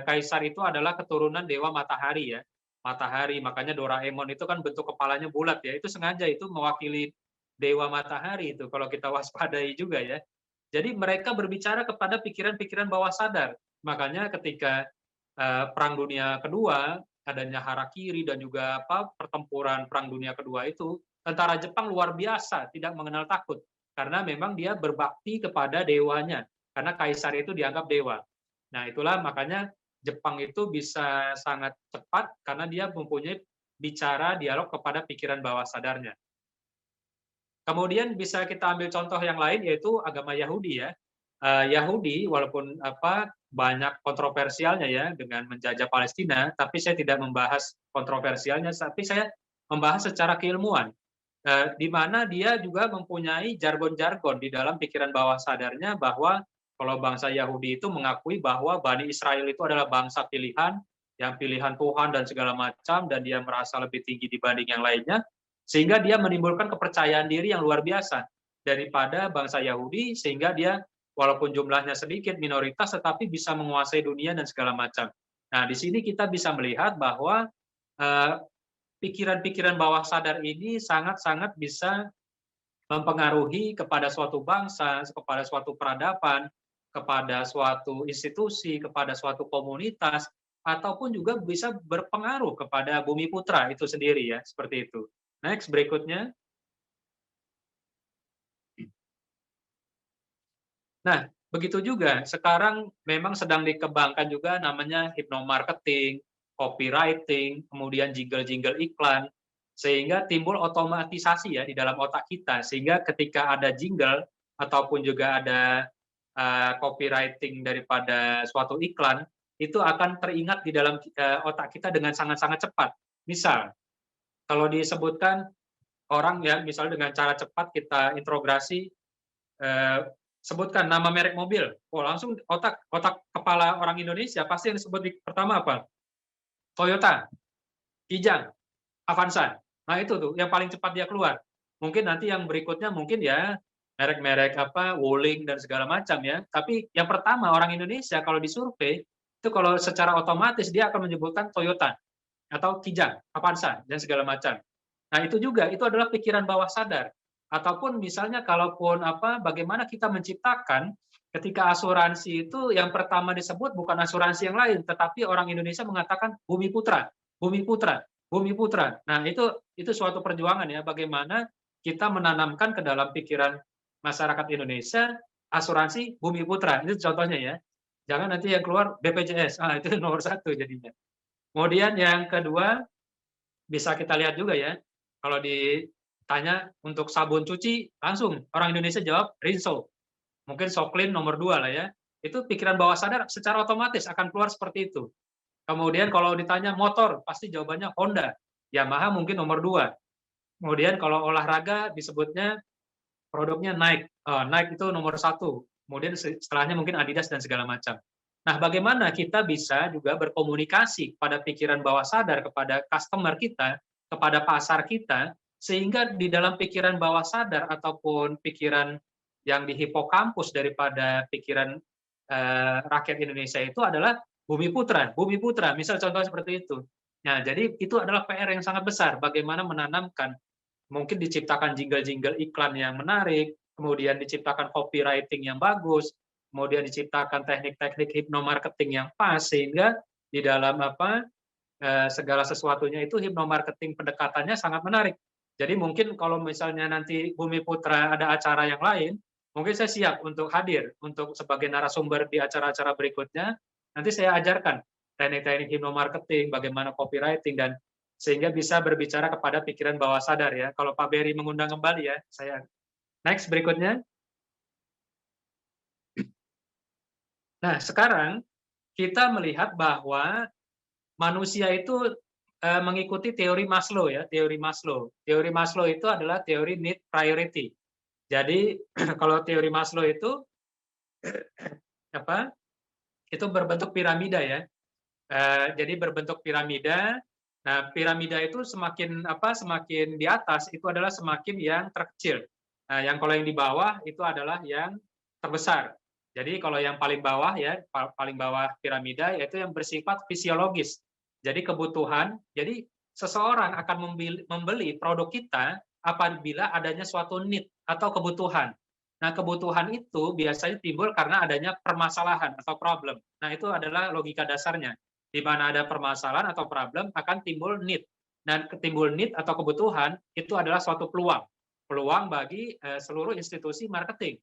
kaisar itu adalah keturunan dewa matahari ya. Matahari, makanya Doraemon itu kan bentuk kepalanya bulat ya. Itu sengaja itu mewakili dewa matahari itu kalau kita waspadai juga ya. Jadi mereka berbicara kepada pikiran-pikiran bawah sadar. Makanya ketika Perang Dunia Kedua, adanya harakiri dan juga pertempuran Perang Dunia Kedua itu, tentara Jepang luar biasa, tidak mengenal takut. Karena memang dia berbakti kepada dewanya. Karena kaisar itu dianggap dewa. Nah, itulah makanya Jepang itu bisa sangat cepat karena dia mempunyai bicara dialog kepada pikiran bawah sadarnya. Kemudian bisa kita ambil contoh yang lain yaitu agama Yahudi ya. Yahudi walaupun banyak kontroversialnya ya dengan menjajah Palestina, tapi saya tidak membahas kontroversialnya, tapi saya membahas secara keilmuan, di mana dia juga mempunyai jargon-jargon di dalam pikiran bawah sadarnya bahwa kalau bangsa Yahudi itu mengakui bahwa Bani Israel itu adalah bangsa pilihan, yang pilihan Tuhan dan segala macam, dan dia merasa lebih tinggi dibanding yang lainnya, sehingga dia menimbulkan kepercayaan diri yang luar biasa daripada bangsa Yahudi, sehingga dia walaupun jumlahnya sedikit, minoritas, tetapi bisa menguasai dunia dan segala macam. Nah, di sini kita bisa melihat bahwa pikiran-pikiran bawah sadar ini sangat-sangat bisa mempengaruhi kepada suatu bangsa, kepada suatu peradaban, kepada suatu institusi, kepada suatu komunitas, ataupun juga bisa berpengaruh kepada bumi putra itu sendiri ya, seperti itu. Next, berikutnya. Nah, begitu juga sekarang memang sedang dikembangkan juga namanya hypnomarketing, copywriting, kemudian jingle-jingle iklan, sehingga timbul otomatisasi ya di dalam otak kita, sehingga ketika ada jingle ataupun juga ada copywriting daripada suatu iklan, itu akan teringat di dalam otak kita dengan sangat-sangat cepat. Misal, kalau disebutkan orang ya, misalnya dengan cara cepat kita integrasi, eh, sebutkan nama merek mobil, oh langsung otak otak kepala orang Indonesia pasti yang disebut pertama apa? Toyota, Kijang, Avanza. Nah itu tuh yang paling cepat dia keluar. Mungkin nanti yang berikutnya mungkin ya merek-merek apa, Wuling dan segala macam ya. Tapi yang pertama orang Indonesia kalau disurvei itu kalau secara otomatis dia akan menyebutkan Toyota atau Kijang, Avanza dan segala macam. Nah, itu juga itu adalah pikiran bawah sadar. Ataupun misalnya kalaupun apa bagaimana kita menciptakan ketika asuransi itu yang pertama disebut bukan asuransi yang lain, tetapi orang Indonesia mengatakan Bumi Putra, Bumi Putra, Bumi Putra. Nah, itu suatu perjuangan ya bagaimana kita menanamkan ke dalam pikiran masyarakat Indonesia asuransi Bumi Putra. Itu contohnya ya. Jangan nanti yang keluar BPJS. Ah, itu nomor satu jadinya. Kemudian yang kedua, bisa kita lihat juga ya, kalau ditanya untuk sabun cuci, langsung orang Indonesia jawab Rinso. Mungkin Soklin nomor 2 lah ya. Itu pikiran bawah sadar secara otomatis akan keluar seperti itu. Kemudian kalau ditanya motor, pasti jawabannya Honda. Yamaha mungkin nomor 2. Kemudian kalau olahraga disebutnya produknya Nike. Nike itu nomor 1. Kemudian setelahnya mungkin Adidas dan segala macam. Nah, bagaimana kita bisa juga berkomunikasi pada pikiran bawah sadar kepada customer kita, kepada pasar kita, sehingga di dalam pikiran bawah sadar ataupun pikiran yang di hipokampus daripada pikiran rakyat Indonesia itu adalah Bumi Putra, Bumi Putra, misal contoh seperti itu. Nah, jadi itu adalah PR yang sangat besar, bagaimana menanamkan, mungkin diciptakan jingle-jingle iklan yang menarik, kemudian diciptakan copywriting yang bagus, kemudian diciptakan teknik-teknik hipnomarketing yang pas sehingga di dalam apa segala sesuatunya itu hipnomarketing pendekatannya sangat menarik. Jadi mungkin kalau misalnya nanti Bumi Putra ada acara yang lain, mungkin saya siap untuk hadir untuk sebagai narasumber di acara-acara berikutnya. Nanti saya ajarkan teknik-teknik hipnomarketing, bagaimana copywriting dan sehingga bisa berbicara kepada pikiran bawah sadar ya. Kalau Pak Berry mengundang kembali ya, saya next berikutnya. Nah, sekarang kita melihat bahwa manusia itu mengikuti teori Maslow ya, teori Maslow. Teori Maslow itu adalah teori need priority. Jadi kalau teori Maslow itu apa? Itu berbentuk piramida ya. Jadi berbentuk piramida. Nah, piramida itu semakin apa? Semakin di atas itu adalah semakin yang terkecil. Nah, yang kalau yang di bawah itu adalah yang terbesar. Jadi kalau yang paling bawah ya, paling bawah piramida yaitu yang bersifat fisiologis. Jadi kebutuhan. Jadi seseorang akan membeli produk kita apabila adanya suatu need atau kebutuhan. Nah, kebutuhan itu biasanya timbul karena adanya permasalahan atau problem. Nah, itu adalah logika dasarnya. Di mana ada permasalahan atau problem akan timbul need. Dan timbul need atau kebutuhan itu adalah suatu peluang. Peluang bagi seluruh institusi marketing.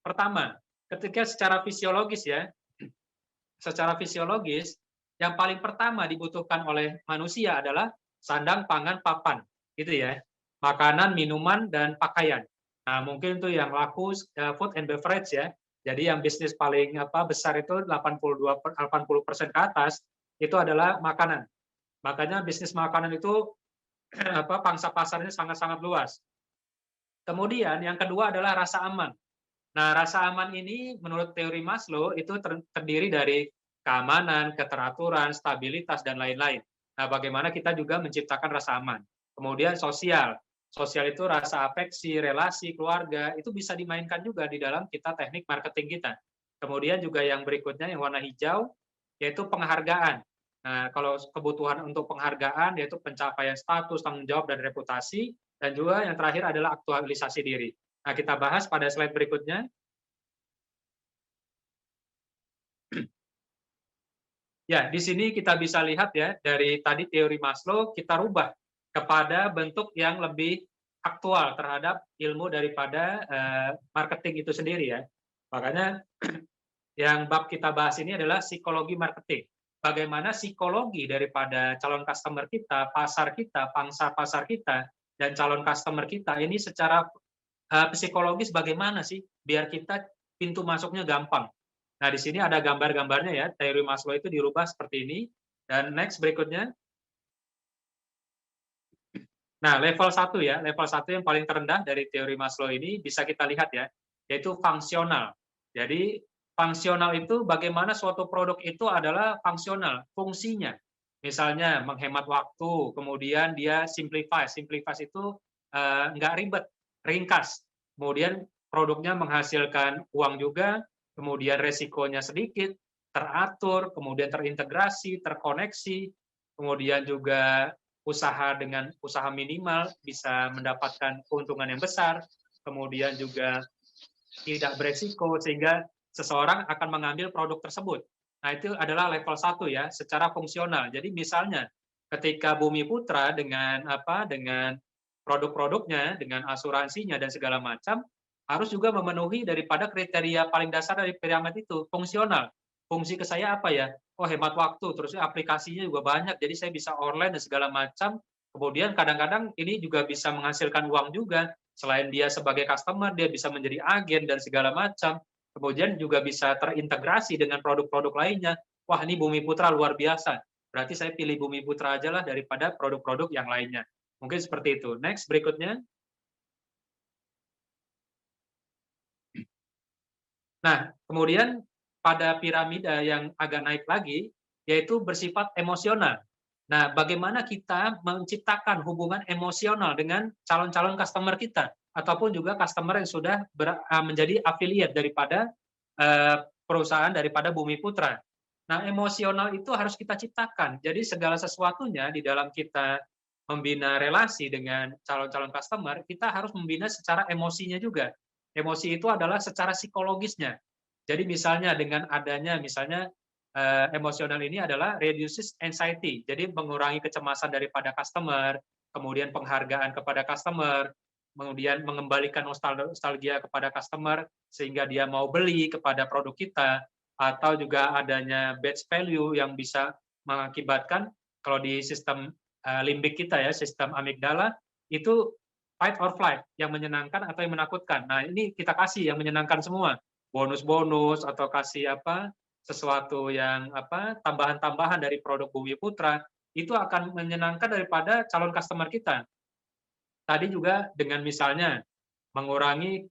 Pertama, ketika secara fisiologis ya, secara fisiologis, yang paling pertama dibutuhkan oleh manusia adalah sandang, pangan, papan. Gitu ya. Makanan, minuman, dan pakaian. Nah, mungkin itu yang laku food and beverage ya. Jadi yang bisnis paling besar itu 80% ke atas itu adalah makanan. Makanya bisnis makanan itu pangsa pasarnya sangat-sangat luas. Kemudian yang kedua adalah rasa aman. Nah, rasa aman ini menurut teori Maslow itu terdiri dari keamanan, keteraturan, stabilitas dan lain-lain. Nah, bagaimana kita juga menciptakan rasa aman. Kemudian sosial. Sosial itu rasa afeksi, relasi, keluarga, itu bisa dimainkan juga di dalam kita teknik marketing kita. Kemudian juga yang berikutnya yang warna hijau, yaitu penghargaan. Nah, kalau kebutuhan untuk penghargaan yaitu pencapaian status, tanggung jawab, dan reputasi, dan juga yang terakhir adalah aktualisasi diri. Nah, kita bahas pada slide berikutnya. Ya, di sini kita bisa lihat ya, dari tadi teori Maslow, kita rubah kepada bentuk yang lebih aktual terhadap ilmu daripada marketing itu sendiri ya. Makanya yang bab kita bahas ini adalah psikologi marketing. Bagaimana psikologi daripada calon customer kita, pangsa pasar kita, dan calon customer kita ini secara psikologis bagaimana sih biar kita pintu masuknya gampang. Nah, di sini ada gambar-gambarnya ya, teori Maslow itu dirubah seperti ini. Dan next berikutnya. Nah, level 1 ya, level 1 yang paling terendah dari teori Maslow ini bisa kita lihat ya, yaitu fungsional. Jadi, fungsional itu bagaimana suatu produk itu adalah fungsional, fungsinya. Misalnya menghemat waktu, kemudian dia simplify. Simplify itu nggak ribet, ringkas. Kemudian produknya menghasilkan uang juga, kemudian resikonya sedikit, teratur, kemudian terintegrasi, terkoneksi, kemudian juga usaha dengan usaha minimal bisa mendapatkan keuntungan yang besar, kemudian juga tidak beresiko sehingga seseorang akan mengambil produk tersebut. Nah, itu adalah level 1 ya, secara fungsional. Jadi misalnya ketika Bumi Putra dengan produk-produknya, dengan asuransinya dan segala macam harus juga memenuhi daripada kriteria paling dasar dari piramid itu, fungsional. Fungsi ke saya apa ya? Oh, hemat waktu, terus aplikasinya juga banyak, jadi saya bisa online dan segala macam. Kemudian kadang-kadang ini juga bisa menghasilkan uang juga. Selain dia sebagai customer, dia bisa menjadi agen dan segala macam. Kemudian juga bisa terintegrasi dengan produk-produk lainnya. Wah, ini Bumi Putra luar biasa. Berarti saya pilih Bumi Putra aja lah daripada produk-produk yang lainnya. Mungkin seperti itu. Next, berikutnya. Nah, kemudian pada piramida yang agak naik lagi, yaitu bersifat emosional. Nah, bagaimana kita menciptakan hubungan emosional dengan calon-calon customer kita, ataupun juga customer yang sudah menjadi affiliate daripada perusahaan daripada Bumi Putra. Nah, emosional itu harus kita ciptakan. Jadi segala sesuatunya di dalam kita membina relasi dengan calon-calon customer, kita harus membina secara emosinya juga. Emosi itu adalah secara psikologisnya. Jadi misalnya dengan adanya misalnya emosional ini adalah reduces anxiety, jadi mengurangi kecemasan daripada customer, kemudian penghargaan kepada customer, kemudian mengembalikan nostalgia kepada customer sehingga dia mau beli kepada produk kita, atau juga adanya batch value yang bisa mengakibatkan kalau di sistem limbik kita ya, sistem amigdala itu fight or flight, yang menyenangkan atau yang menakutkan. Nah, ini kita kasih yang menyenangkan semua. Bonus-bonus atau kasih sesuatu yang tambahan-tambahan dari produk Bumi Putra, itu akan menyenangkan daripada calon customer kita. Tadi juga dengan misalnya mengurangi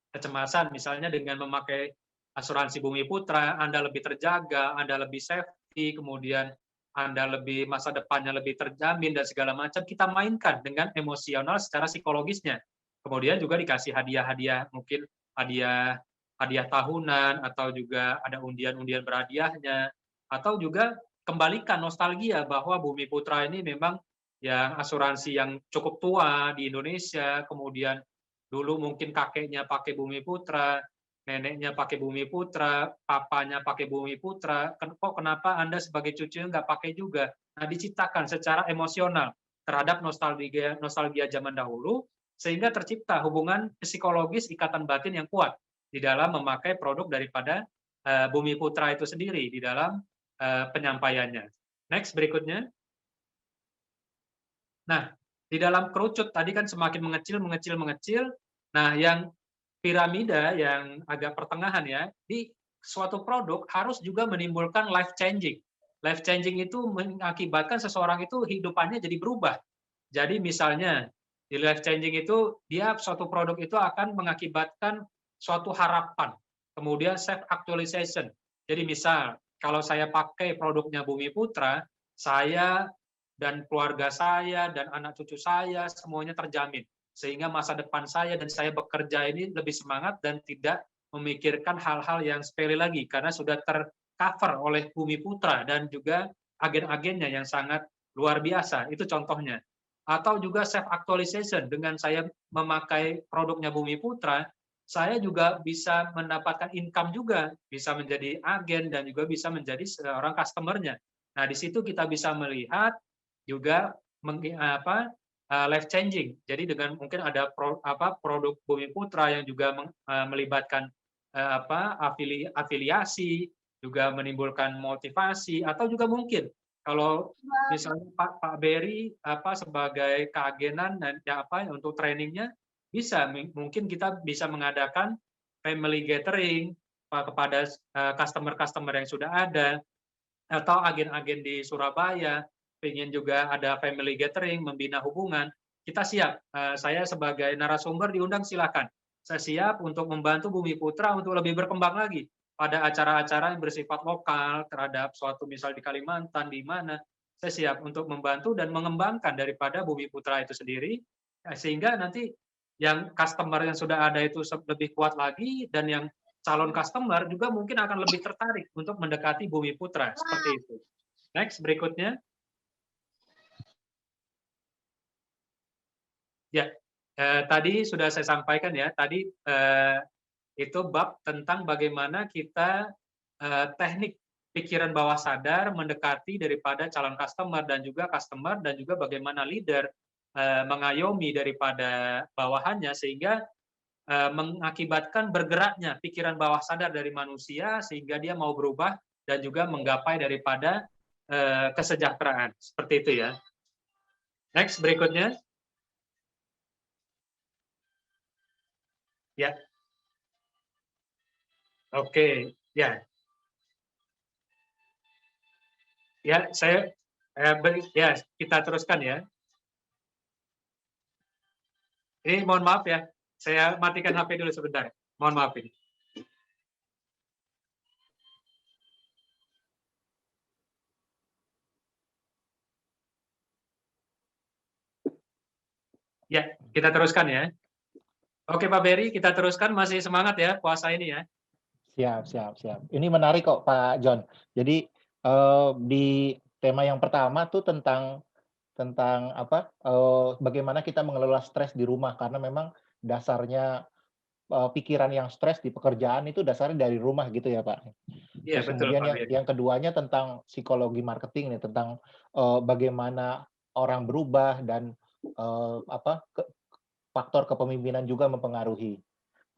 kecemasan, misalnya dengan memakai asuransi Bumi Putra, Anda lebih terjaga, Anda lebih safety, kemudian Anda lebih masa depannya lebih terjamin dan segala macam, kita mainkan dengan emosional secara psikologisnya. Kemudian juga dikasih hadiah-hadiah, mungkin hadiah tahunan, atau juga ada undian-undian berhadiahnya, atau juga kembalikan nostalgia bahwa Bumi Putra ini memang yang asuransi yang cukup tua di Indonesia, kemudian dulu mungkin kakeknya pakai Bumi Putra, neneknya pakai Bumi Putra, papanya pakai Bumi Putra, kok kenapa Anda sebagai cucunya nggak pakai juga? Nah, diciptakan secara emosional terhadap nostalgia zaman dahulu, sehingga tercipta hubungan psikologis ikatan batin yang kuat di dalam memakai produk daripada Bumi Putra itu sendiri di dalam penyampaiannya. Next, berikutnya. Nah, di dalam kerucut tadi kan semakin mengecil. Nah, yang piramida yang agak pertengahan ya, di suatu produk harus juga menimbulkan life changing. Life changing itu mengakibatkan seseorang itu hidupannya jadi berubah. Jadi misalnya di life changing itu dia suatu produk itu akan mengakibatkan suatu harapan. Kemudian self actualization. Jadi misal kalau saya pakai produknya Bumi Putra, saya dan keluarga saya dan anak cucu saya semuanya terjamin, sehingga masa depan saya dan saya bekerja ini lebih semangat dan tidak memikirkan hal-hal yang sepele lagi karena sudah tercover oleh Bumi Putra dan juga agen-agennya yang sangat luar biasa. Itu contohnya. Atau juga self actualization, dengan saya memakai produknya Bumi Putra, saya juga bisa mendapatkan income juga, bisa menjadi agen dan juga bisa menjadi seorang customer-nya. Nah, di situ kita bisa melihat juga life changing. Jadi dengan mungkin ada produk Bumi Putra yang juga melibatkan afiliasi, juga menimbulkan motivasi, atau juga mungkin kalau misalnya Pak Berry sebagai keagenan dan untuk trainingnya mungkin kita bisa mengadakan family gathering kepada customer-customer yang sudah ada, atau agen-agen di Surabaya ingin juga ada family gathering, membina hubungan, kita siap. Saya sebagai narasumber diundang, silakan. Saya siap untuk membantu Bumi Putra untuk lebih berkembang lagi pada acara-acara yang bersifat lokal terhadap suatu misal di Kalimantan, di mana saya siap untuk membantu dan mengembangkan daripada Bumi Putra itu sendiri, sehingga nanti yang customer yang sudah ada itu lebih kuat lagi, dan yang calon customer juga mungkin akan lebih tertarik untuk mendekati Bumi Putra, seperti itu. Next, berikutnya. Ya, tadi sudah saya sampaikan ya, tadi itu bab tentang bagaimana kita teknik pikiran bawah sadar mendekati daripada calon customer dan juga bagaimana leader mengayomi daripada bawahannya sehingga mengakibatkan bergeraknya pikiran bawah sadar dari manusia sehingga dia mau berubah dan juga menggapai daripada kesejahteraan. Seperti itu ya. Next, berikutnya. Ya. Oke, ya. Ya, kita teruskan ya. Ini mohon maaf ya, saya matikan HP dulu sebentar. Mohon maaf ini. Ya, kita teruskan ya. Oke Pak Berry, kita teruskan, masih semangat ya puasa ini ya. Siap. Ini menarik kok Pak John. Jadi di tema yang pertama tuh tentang bagaimana kita mengelola stres di rumah, karena memang dasarnya pikiran yang stres di pekerjaan itu dasarnya dari rumah gitu ya Pak. Iya, Terus betul kemudian Pak Berry. yang keduanya tentang psikologi marketing nih, tentang bagaimana orang berubah dan faktor kepemimpinan juga mempengaruhi.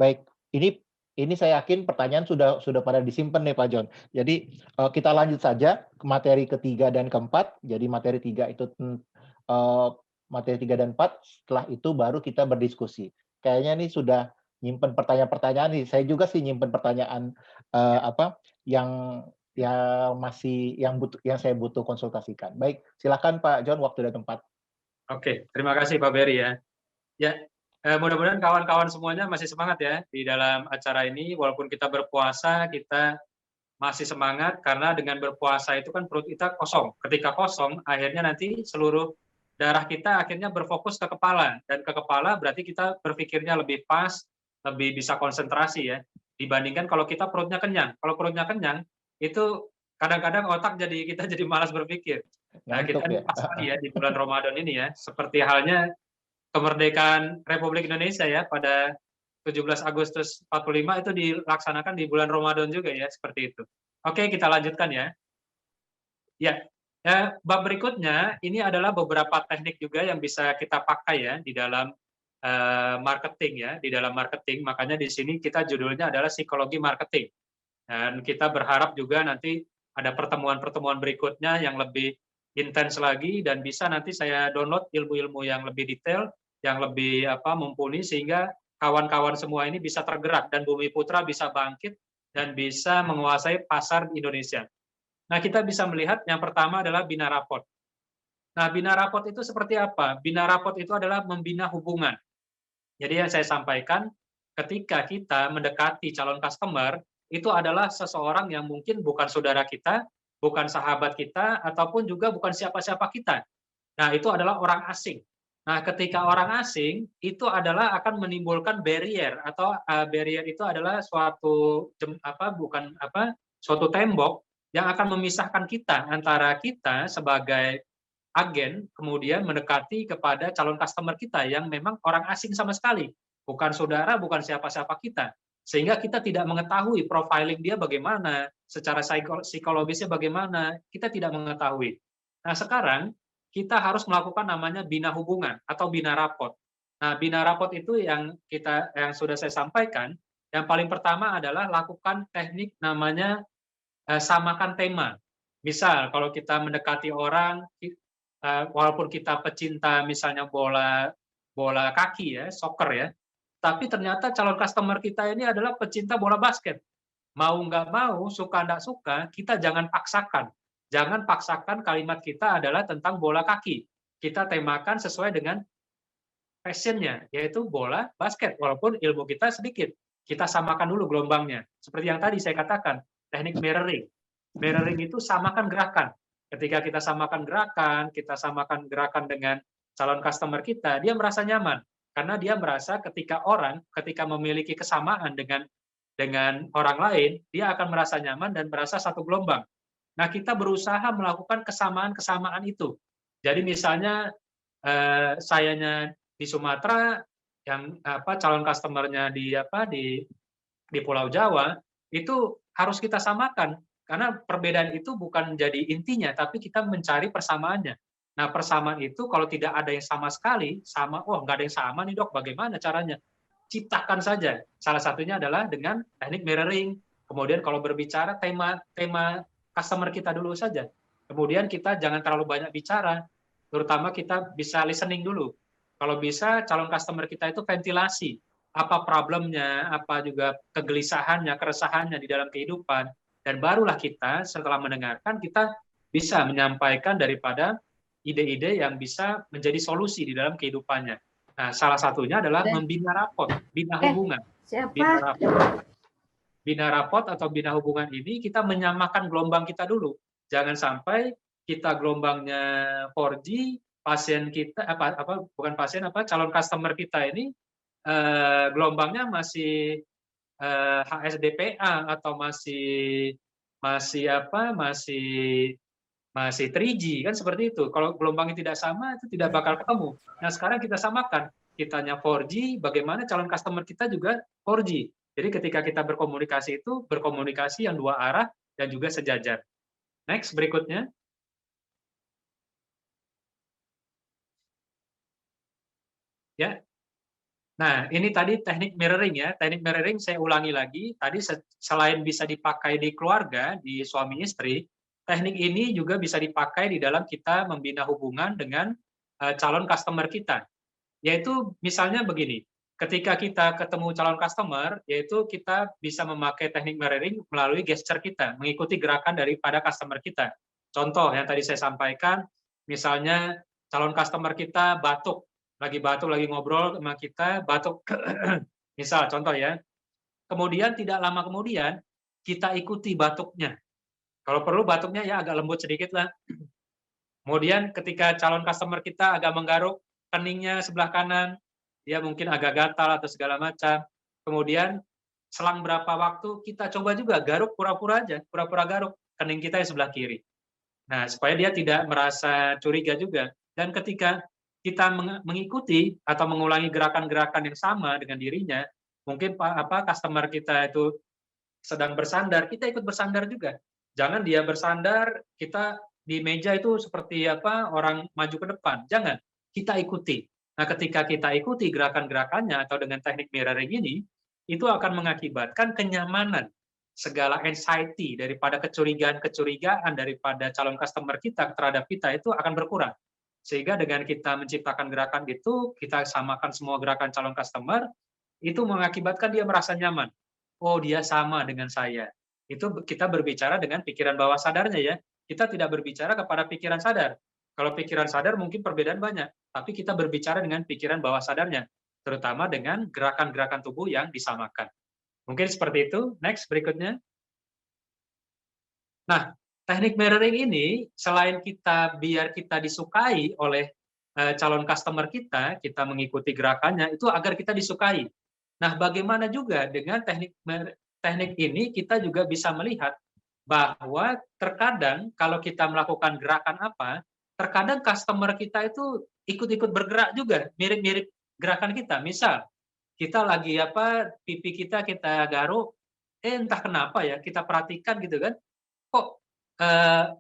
Baik, ini saya yakin pertanyaan sudah pada disimpan nih Pak John. Jadi kita lanjut saja ke materi ketiga dan keempat. Jadi materi 3 itu materi 3 dan 4, setelah itu baru kita berdiskusi. Kayaknya nih sudah nyimpen pertanyaan-pertanyaan nih. Saya juga sih nyimpen pertanyaan yang saya butuh konsultasikan. Baik, silakan Pak John, waktu dan tempat. Oke, terima kasih Pak Berry ya. Ya, mudah-mudahan kawan-kawan semuanya masih semangat ya di dalam acara ini. Walaupun kita berpuasa, kita masih semangat karena dengan berpuasa itu kan perut kita kosong. Ketika kosong, akhirnya nanti seluruh darah kita akhirnya berfokus ke kepala, dan ke kepala berarti kita berpikirnya lebih pas, lebih bisa konsentrasi ya. Dibandingkan kalau kita perutnya kenyang. Kalau perutnya kenyang, itu kadang-kadang kita jadi malas berpikir. Nah, kita Ngantuk ya. pas lagi ya di bulan Ramadan ini ya, seperti halnya kemerdekaan Republik Indonesia ya pada 17 Agustus 45 itu dilaksanakan di bulan Ramadan juga ya, seperti itu. Oke, kita lanjutkan ya. Ya, bab berikutnya ini adalah beberapa teknik juga yang bisa kita pakai ya di dalam marketing ya, di dalam marketing. Makanya di sini kita judulnya adalah psikologi marketing. Dan kita berharap juga nanti ada pertemuan-pertemuan berikutnya yang lebih intens lagi dan bisa nanti saya download ilmu-ilmu yang lebih detail, yang lebih mumpuni sehingga kawan-kawan semua ini bisa tergerak dan Bumi Putra bisa bangkit dan bisa menguasai pasar di Indonesia. Nah, kita bisa melihat yang pertama adalah bina raport. Nah, bina raport itu seperti apa? Bina raport itu adalah membina hubungan. Jadi yang saya sampaikan, ketika kita mendekati calon customer, itu adalah seseorang yang mungkin bukan saudara kita, bukan sahabat kita, ataupun juga bukan siapa-siapa kita. Nah, itu adalah orang asing. Nah, ketika orang asing, itu adalah akan menimbulkan barrier, atau barrier itu adalah suatu tembok yang akan memisahkan kita antara kita sebagai agen kemudian mendekati kepada calon customer kita yang memang orang asing sama sekali, bukan saudara, bukan siapa-siapa kita, sehingga kita tidak mengetahui profiling dia bagaimana, secara psikologisnya bagaimana, kita tidak mengetahui. Nah, sekarang kita harus melakukan namanya bina hubungan atau bina rapot. Nah, bina rapot itu yang sudah saya sampaikan. Yang paling pertama adalah lakukan teknik namanya samakan tema. Misal kalau kita mendekati orang, walaupun kita pecinta misalnya bola kaki ya, soccer ya, tapi ternyata calon customer kita ini adalah pecinta bola basket. Mau nggak mau, suka nggak suka, kita jangan paksakan. Jangan paksakan kalimat kita adalah tentang bola kaki. Kita temakan sesuai dengan passion-nya, yaitu bola basket, walaupun ilmu kita sedikit. Kita samakan dulu gelombangnya. Seperti yang tadi saya katakan, teknik mirroring. Mirroring itu samakan gerakan. Ketika kita samakan gerakan dengan calon customer kita, dia merasa nyaman. Karena dia merasa ketika memiliki kesamaan dengan orang lain, dia akan merasa nyaman dan merasa satu gelombang. Nah, kita berusaha melakukan kesamaan-kesamaan itu. Jadi misalnya sayanya di Sumatera, yang calon customer-nya di Pulau Jawa, itu harus kita samakan. Karena perbedaan itu bukan menjadi intinya, tapi kita mencari persamaannya. Nah, persamaan itu kalau tidak ada yang sama sekali, nggak ada yang sama nih dok, bagaimana caranya? Ciptakan saja. Salah satunya adalah dengan teknik mirroring. Kemudian kalau berbicara tema customer kita dulu saja. Kemudian kita jangan terlalu banyak bicara, terutama kita bisa listening dulu. Kalau bisa calon customer kita itu ventilasi. Apa problemnya, apa juga kegelisahannya, keresahannya di dalam kehidupan. Dan barulah kita setelah mendengarkan, kita bisa menyampaikan daripada ide-ide yang bisa menjadi solusi di dalam kehidupannya. Nah, salah satunya adalah membina rapot, bina hubungan. Bina rapot atau bina hubungan ini kita menyamakan gelombang kita dulu. Jangan sampai kita gelombangnya 4G, pasien kita calon customer kita ini gelombangnya masih HSDPA atau masih 3G kan seperti itu. Kalau gelombangnya tidak sama itu tidak bakal ketemu. Nah, sekarang kita samakan. Kitanya 4G, bagaimana calon customer kita juga 4G. Jadi ketika kita berkomunikasi itu berkomunikasi yang dua arah dan juga sejajar. Next, berikutnya. Ya. Nah, ini tadi teknik mirroring ya. Teknik mirroring saya ulangi lagi. Tadi selain bisa dipakai di keluarga, di suami istri, teknik ini juga bisa dipakai di dalam kita membina hubungan dengan calon customer kita. Yaitu misalnya begini, ketika kita ketemu calon customer, yaitu kita bisa memakai teknik mirroring melalui gesture kita, mengikuti gerakan daripada customer kita. Contoh yang tadi saya sampaikan, misalnya calon customer kita batuk, lagi ngobrol sama kita, batuk, misal contoh ya. Kemudian tidak lama kemudian, kita ikuti batuknya. Kalau perlu batuknya ya agak lembut sedikit lah. Kemudian ketika calon customer kita agak menggaruk, keningnya sebelah kanan, dia mungkin agak gatal atau segala macam. Kemudian selang berapa waktu kita coba juga garuk pura-pura aja, pura-pura garuk kening kita yang sebelah kiri. Nah, supaya dia tidak merasa curiga juga. Dan ketika kita mengikuti atau mengulangi gerakan-gerakan yang sama dengan dirinya, mungkin customer kita itu sedang bersandar, kita ikut bersandar juga. Jangan dia bersandar, kita di meja itu seperti orang maju ke depan. Jangan. Kita ikuti. Nah, ketika kita ikuti gerakan-gerakannya atau dengan teknik mirroring ini, itu akan mengakibatkan kenyamanan, segala anxiety daripada kecurigaan daripada calon customer kita terhadap kita itu akan berkurang. Sehingga dengan kita menciptakan gerakan itu, kita samakan semua gerakan calon customer, itu mengakibatkan dia merasa nyaman. Oh, dia sama dengan saya. Itu kita berbicara dengan pikiran bawah sadarnya ya. Kita tidak berbicara kepada pikiran sadar. Kalau pikiran sadar mungkin perbedaan banyak, tapi kita berbicara dengan pikiran bawah sadarnya, terutama dengan gerakan-gerakan tubuh yang disamakan. Mungkin seperti itu. Next, berikutnya. Nah, teknik mirroring ini, selain biar kita disukai oleh calon customer kita mengikuti gerakannya, itu agar kita disukai. Nah, bagaimana juga dengan teknik ini, kita juga bisa melihat bahwa terkadang kalau kita melakukan gerakan apa, terkadang customer kita itu ikut-ikut bergerak juga, mirip-mirip gerakan kita. Misal, kita lagi pipi kita garuk, entah kenapa ya, kita perhatikan gitu kan, kok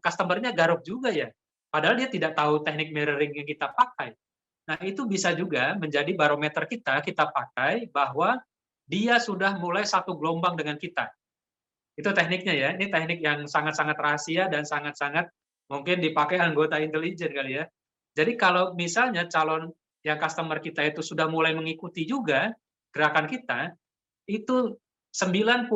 customer-nya garuk juga ya. Padahal dia tidak tahu teknik mirroring yang kita pakai. Nah, itu bisa juga menjadi barometer kita pakai bahwa dia sudah mulai satu gelombang dengan kita. Itu tekniknya ya. Ini teknik yang sangat-sangat rahasia dan sangat-sangat mungkin dipakai anggota intelijen kali ya. Jadi kalau misalnya calon yang customer kita itu sudah mulai mengikuti juga gerakan kita, itu 99%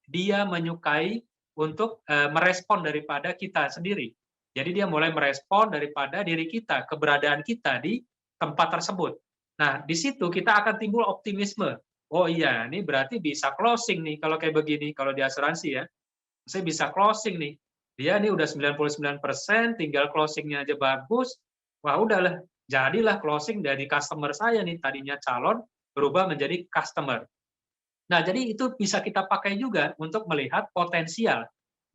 dia menyukai untuk merespon daripada kita sendiri. Jadi dia mulai merespon daripada diri kita, keberadaan kita di tempat tersebut. Nah, di situ kita akan timbul optimisme. Oh iya, ini berarti bisa closing nih kalau kayak begini, kalau di asuransi ya. Saya bisa closing nih. Dia nih udah 99%, tinggal closingnya aja bagus. Wah udahlah, jadilah closing dari customer saya nih, tadinya calon, berubah menjadi customer. Nah, jadi itu bisa kita pakai juga untuk melihat potensial.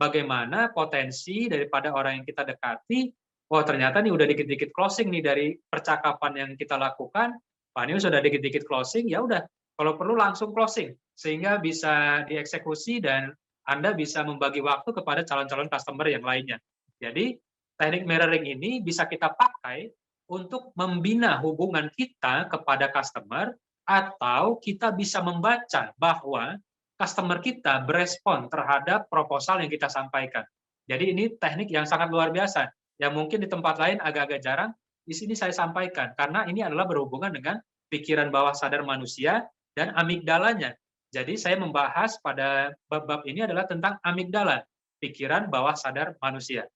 Bagaimana potensi daripada orang yang kita dekati, oh ternyata nih udah dikit-dikit closing nih dari percakapan yang kita lakukan, Pak ini sudah dikit-dikit closing, ya udah, kalau perlu langsung closing, sehingga bisa dieksekusi dan Anda bisa membagi waktu kepada calon-calon customer yang lainnya. Jadi, teknik mirroring ini bisa kita pakai untuk membina hubungan kita kepada customer, atau kita bisa membaca bahwa customer kita berespon terhadap proposal yang kita sampaikan. Jadi ini teknik yang sangat luar biasa, yang mungkin di tempat lain agak-agak jarang, di sini saya sampaikan, karena ini adalah berhubungan dengan pikiran bawah sadar manusia dan amigdalanya. Jadi saya membahas pada bab-bab ini adalah tentang amigdala, pikiran bawah sadar manusia.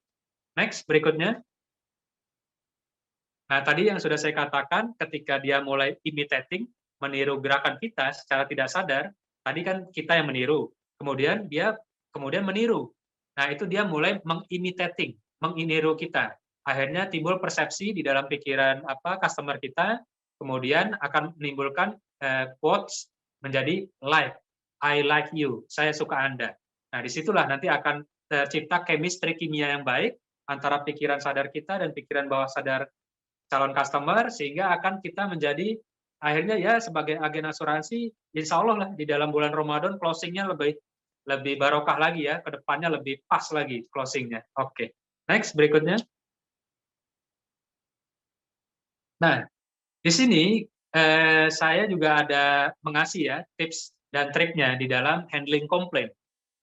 Next, berikutnya. Nah, tadi yang sudah saya katakan, ketika dia mulai imitating, meniru gerakan kita secara tidak sadar, tadi kan kita yang meniru, kemudian dia kemudian meniru. Nah, itu dia mulai mengimitating, menginiru kita. Akhirnya timbul persepsi di dalam pikiran customer kita, kemudian akan menimbulkan quotes menjadi like, I like you, saya suka Anda. Nah, disitulah nanti akan tercipta chemistry kimia yang baik antara pikiran sadar kita dan pikiran bawah sadar calon customer, sehingga akan kita menjadi akhirnya ya sebagai agen asuransi, insya Allah lah di dalam bulan Ramadan closingnya lebih barokah lagi ya, ke depannya lebih pas lagi closingnya. Oke, next berikutnya. Nah, di sini saya juga ada mengasih ya tips dan triknya di dalam handling komplain.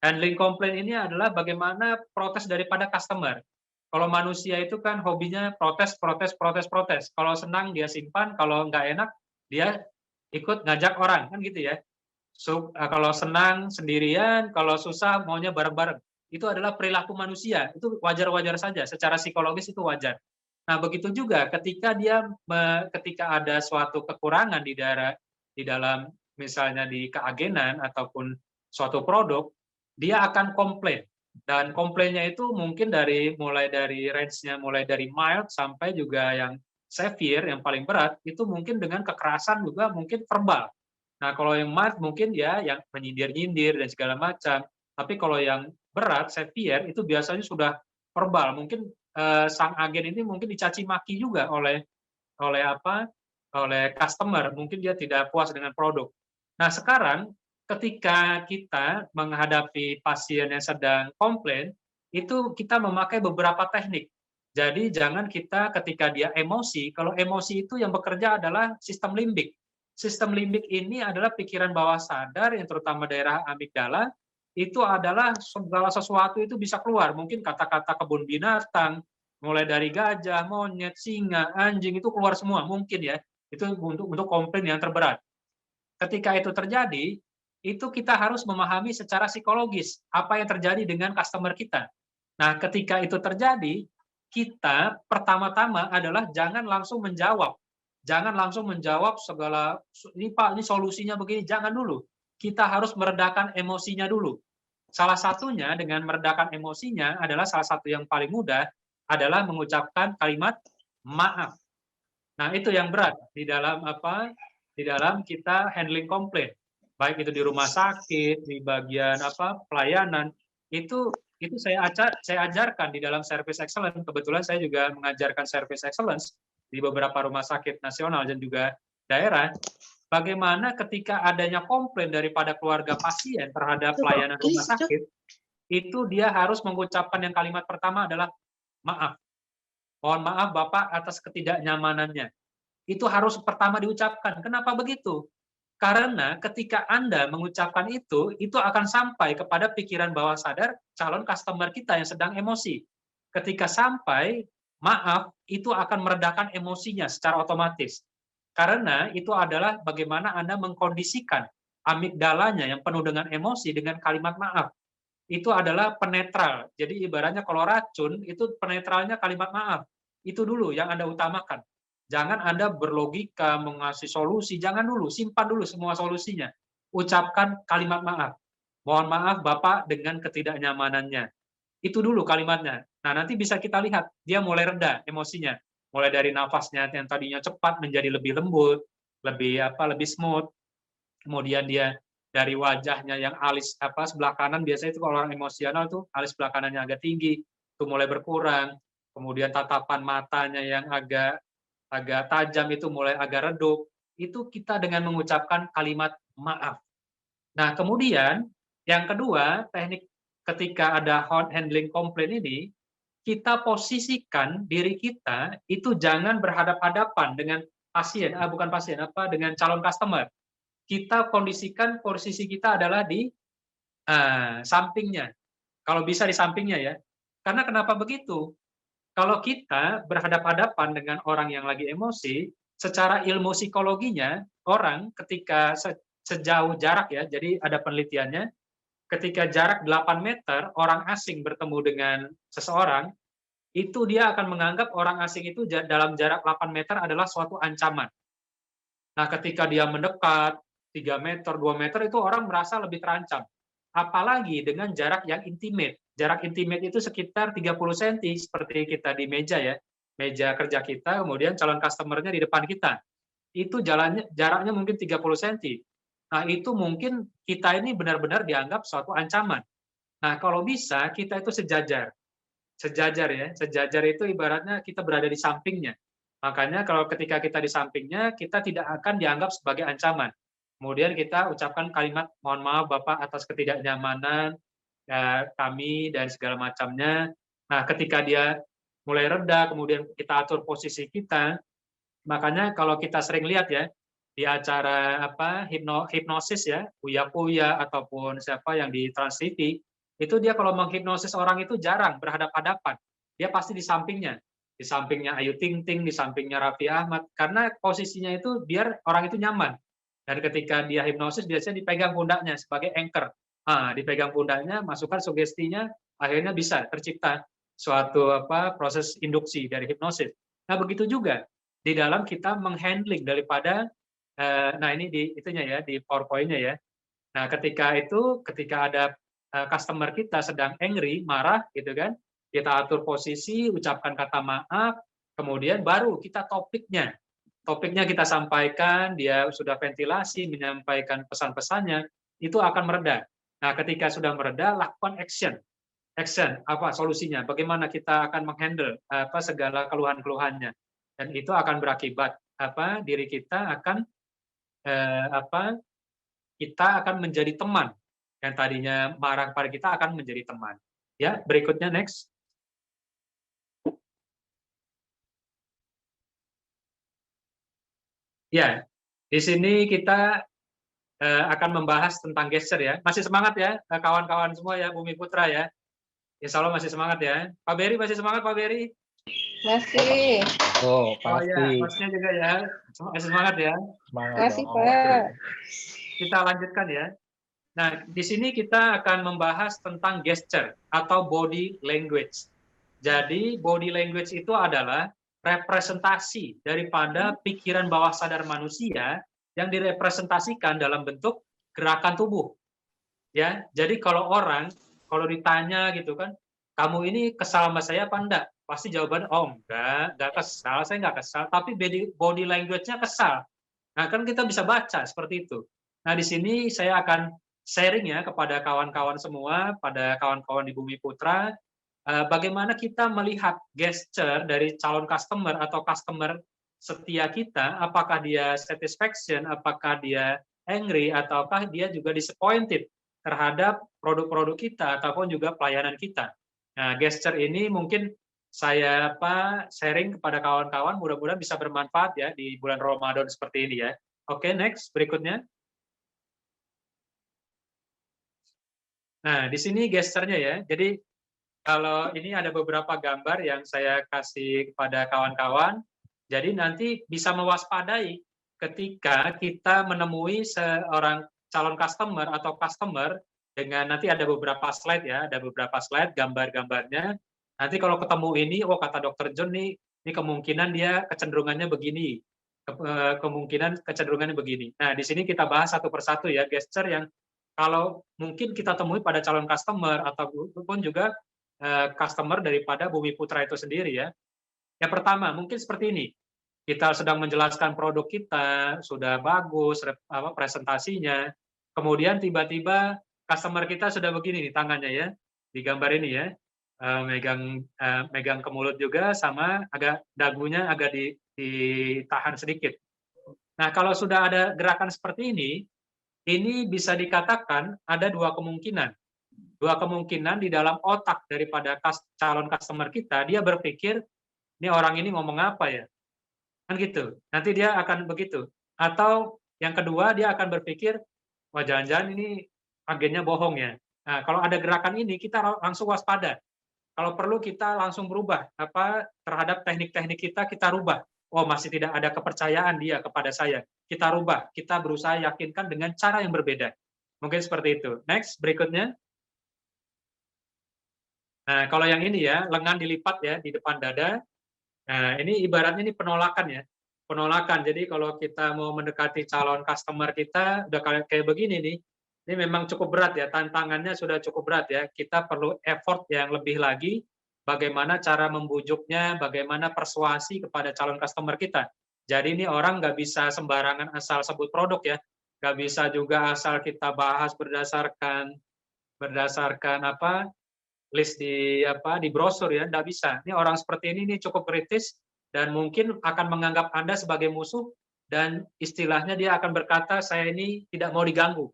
Handling komplain ini adalah bagaimana protes daripada customer. Kalau manusia itu kan hobinya protes, protes, protes, protes. Kalau senang dia simpan, kalau nggak enak dia ikut ngajak orang, kan gitu ya. Kalau senang sendirian, kalau susah maunya bareng-bareng. Itu adalah perilaku manusia, itu wajar-wajar saja, secara psikologis itu wajar. Nah, begitu juga ketika ada suatu kekurangan di dalam misalnya di keagenan ataupun suatu produk, dia akan komplain. Dan komplainnya itu mungkin mulai dari range-nya mulai dari mild sampai juga yang severe, yang paling berat, itu mungkin dengan kekerasan juga mungkin verbal. Nah, kalau yang mild mungkin ya yang menyindir-nyindir dan segala macam. Tapi kalau yang berat, severe, itu biasanya sudah verbal. Mungkin sang agen ini mungkin dicaci maki juga oleh customer. Mungkin dia tidak puas dengan produk. Nah, sekarang ketika kita menghadapi pasien yang sedang komplain, itu kita memakai beberapa teknik. Jadi jangan kita ketika dia emosi, kalau emosi itu yang bekerja adalah sistem limbik. Sistem limbik ini adalah pikiran bawah sadar yang terutama daerah amigdala, itu adalah segala sesuatu itu bisa keluar. Mungkin kata-kata kebun binatang, mulai dari gajah, monyet, singa, anjing, itu keluar semua, mungkin ya. Itu untuk komplain yang terberat. Ketika itu terjadi, itu kita harus memahami secara psikologis apa yang terjadi dengan customer kita. Nah, ketika itu terjadi, kita pertama-tama adalah jangan langsung menjawab. Jangan langsung menjawab segala, ini Pak, ini solusinya begini, jangan dulu. Kita harus meredakan emosinya dulu. Salah satunya dengan meredakan emosinya adalah salah satu yang paling mudah adalah mengucapkan kalimat maaf. Nah, itu yang berat di dalam di dalam kita handling komplain, baik itu di rumah sakit, di bagian pelayanan, itu saya ajarkan di dalam service excellence. Kebetulan saya juga mengajarkan service excellence di beberapa rumah sakit nasional dan juga daerah. Bagaimana ketika adanya komplain daripada keluarga pasien terhadap pelayanan rumah sakit, itu dia harus mengucapkan yang kalimat pertama adalah maaf. mohon maaf Bapak atas ketidaknyamanannya. Itu harus pertama diucapkan. Kenapa begitu? Karena ketika Anda mengucapkan itu akan sampai kepada pikiran bawah sadar calon customer kita yang sedang emosi. Ketika sampai, maaf, itu akan meredakan emosinya secara otomatis. Karena itu adalah bagaimana Anda mengkondisikan amigdalanya yang penuh dengan emosi dengan kalimat maaf. Itu adalah penetral. Jadi ibaratnya kalau racun, itu penetralnya kalimat maaf. Itu dulu yang Anda utamakan. Jangan Anda berlogika, mengasih solusi, jangan dulu, simpan dulu semua solusinya. Ucapkan kalimat maaf. Mohon maaf Bapak dengan ketidaknyamanannya. Itu dulu kalimatnya. Nah, nanti bisa kita lihat, dia mulai reda emosinya. Mulai dari nafasnya yang tadinya cepat menjadi lebih lembut, lebih smooth. Kemudian dia dari wajahnya yang alis sebelah kanan, biasanya itu kalau orang emosional tuh alis sebelah kanannya agak tinggi, itu mulai berkurang. Kemudian tatapan matanya yang agak tajam itu mulai agak redup, itu kita dengan mengucapkan kalimat maaf. Nah, kemudian yang kedua, teknik ketika ada handling komplain ini, kita posisikan diri kita itu jangan berhadap-hadapan dengan pasien, dengan calon customer. Kita kondisikan posisi kita adalah di sampingnya. Kalau bisa di sampingnya ya. Karena kenapa begitu? Kalau kita berhadapan-hadapan dengan orang yang lagi emosi, secara ilmu psikologinya, orang ketika sejauh jarak ya, jadi ada penelitiannya, ketika jarak 8 meter, orang asing bertemu dengan seseorang, itu dia akan menganggap orang asing itu dalam jarak 8 meter adalah suatu ancaman. Nah, ketika dia mendekat, 3 meter, 2 meter, itu orang merasa lebih terancam. Apalagi dengan jarak yang intimate. Jarak intimate itu sekitar 30 cm, seperti kita di meja ya, meja kerja kita, kemudian calon customer-nya di depan kita. Itu jaraknya mungkin 30 cm. Nah, itu mungkin kita ini benar-benar dianggap suatu ancaman. Nah, kalau bisa, kita itu sejajar. Sejajar ya, sejajar itu ibaratnya kita berada di sampingnya. Makanya kalau ketika kita di sampingnya, kita tidak akan dianggap sebagai ancaman. Kemudian kita ucapkan kalimat, mohon maaf Bapak atas ketidaknyamanan kami dan segala macamnya. Nah, ketika dia mulai reda, kemudian kita atur posisi kita, makanya kalau kita sering lihat ya, di acara hipnosis ya, Uya ataupun siapa yang di Trans TV, itu dia kalau menghipnosis orang itu jarang berhadap-hadapan. Dia pasti di sampingnya Ayu Ting Ting, di sampingnya Raffi Ahmad, karena posisinya itu biar orang itu nyaman. Dan ketika dia hipnosis biasanya dipegang pundaknya sebagai anchor. Dipegang pundaknya, masukkan sugestinya, akhirnya bisa tercipta suatu proses induksi dari hipnosis. Nah, begitu juga di dalam kita menghandling daripada nah ini di PowerPoint-nya ya. Nah, ketika ada customer kita sedang angry, marah gitu kan, kita atur posisi, ucapkan kata maaf, kemudian baru kita topiknya kita sampaikan, dia sudah ventilasi, menyampaikan pesan-pesannya, itu akan mereda. Nah, ketika sudah mereda, lakukan action. Apa solusinya? Bagaimana kita akan menghandle segala keluhan-keluhannya. Dan itu akan berakibat diri kita akan kita akan menjadi teman. Yang tadinya marah kepada kita akan menjadi teman. Ya, berikutnya next. Ya, di sini kita akan membahas tentang gesture ya. Masih semangat ya, kawan-kawan semua ya, Bumi Putra ya. Insya Allah masih semangat ya. Pak Beri masih semangat, Pak Beri? Masih. Oh, pasti. Oh ya, masnya juga ya. Masih semangat ya. Semangat Masih, dong. Pak. Kita lanjutkan ya. Nah, di sini kita akan membahas tentang gesture atau body language. Jadi, body language itu adalah representasi daripada pikiran bawah sadar manusia yang direpresentasikan dalam bentuk gerakan tubuh. Ya, jadi kalau ditanya gitu kan, kamu ini kesal sama saya apa enggak? Pasti jawabannya, oh enggak kesal, saya enggak kesal, tapi body language-nya kesal. Nah, kan kita bisa baca seperti itu. Nah, di sini saya akan sharing ya kepada kawan-kawan semua, pada kawan-kawan di Bumi Putra, bagaimana kita melihat gesture dari calon customer atau customer setia kita, apakah dia satisfaction, apakah dia angry, ataukah dia juga disappointed terhadap produk-produk kita ataupun juga pelayanan kita. Nah, gesture ini mungkin saya sharing kepada kawan-kawan, mudah-mudahan bisa bermanfaat ya di bulan Ramadan seperti ini ya. Oke, next berikutnya. Nah, di sini gesturnya ya. Jadi kalau ini ada beberapa gambar yang saya kasih kepada kawan-kawan. Jadi nanti bisa mewaspadai ketika kita menemui seorang calon customer atau customer dengan nanti ada beberapa slide ya, ada beberapa slide gambar-gambarnya. Nanti kalau ketemu ini, oh kata Dokter John nih, ini kemungkinan dia kecenderungannya begini, kemungkinan kecenderungannya begini. Nah, di sini kita bahas satu persatu ya, gesture yang kalau mungkin kita temui pada calon customer ataupun juga customer daripada Bumi Putra itu sendiri ya. Yang pertama, mungkin seperti ini. Kita sedang menjelaskan produk kita, sudah bagus presentasinya. Kemudian tiba-tiba customer kita sudah begini nih tangannya ya, di gambar ini ya. Megang ke mulut juga sama agak dagunya agak ditahan sedikit. Nah, kalau sudah ada gerakan seperti ini bisa dikatakan ada dua kemungkinan. Dua kemungkinan di dalam otak daripada calon customer kita, dia berpikir, ini orang ini ngomong apa ya? Kan gitu. Nanti dia akan begitu. Atau yang kedua, dia akan berpikir, wah jangan-jangan ini agennya bohong ya. Nah, kalau ada gerakan ini, kita langsung waspada. Kalau perlu kita langsung berubah terhadap teknik-teknik kita rubah. Oh, masih tidak ada kepercayaan dia kepada saya. Kita rubah, kita berusaha yakinkan dengan cara yang berbeda. Mungkin seperti itu. Next, berikutnya. Nah, kalau yang ini ya, lengan dilipat ya di depan dada. Nah, ini ibaratnya ini penolakan ya. Penolakan. Jadi kalau kita mau mendekati calon customer kita, udah kayak begini nih, ini memang cukup berat ya, tantangannya sudah cukup berat ya. Kita perlu effort yang lebih lagi, bagaimana cara membujuknya, bagaimana persuasi kepada calon customer kita. Jadi ini orang nggak bisa sembarangan asal sebut produk ya, nggak bisa juga asal kita bahas berdasarkan list di brosur ya, nggak bisa. Ini orang seperti ini cukup kritis dan mungkin akan menganggap Anda sebagai musuh dan istilahnya dia akan berkata saya ini tidak mau diganggu.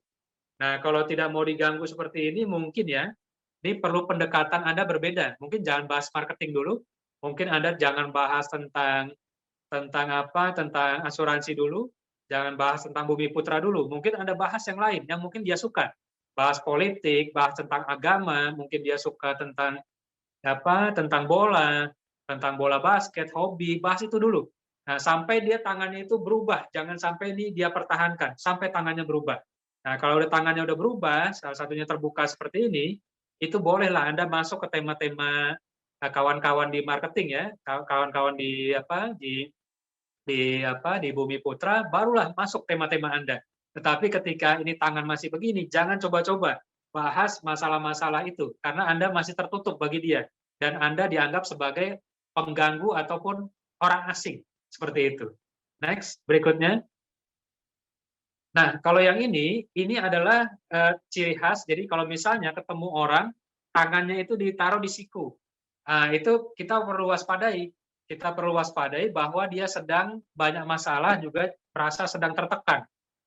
Nah, kalau tidak mau diganggu seperti ini, mungkin ya, ini perlu pendekatan Anda berbeda. Mungkin jangan bahas marketing dulu, mungkin Anda jangan bahas tentang asuransi dulu, jangan bahas tentang Bumi Putra dulu. Mungkin Anda bahas yang lain, yang mungkin dia suka. Bahas politik, bahas tentang agama, mungkin dia suka tentang bola basket, hobi, bahas itu dulu. Nah, sampai dia tangannya itu berubah, jangan sampai ini dia pertahankan, sampai tangannya berubah. Nah, kalau tangannya udah berubah, salah satunya terbuka seperti ini, itu bolehlah Anda masuk ke tema-tema kawan-kawan di marketing ya, kawan-kawan di Bumi Putra, barulah masuk tema-tema Anda. Tetapi ketika ini tangan masih begini, jangan coba-coba bahas masalah-masalah itu, karena Anda masih tertutup bagi dia, dan Anda dianggap sebagai pengganggu ataupun orang asing, seperti itu. Next, berikutnya. Nah, kalau yang ini adalah ciri khas. Jadi kalau misalnya ketemu orang, tangannya itu ditaruh di siku. Nah, itu kita perlu waspadai. Kita perlu waspadai bahwa dia sedang banyak masalah, juga merasa sedang tertekan.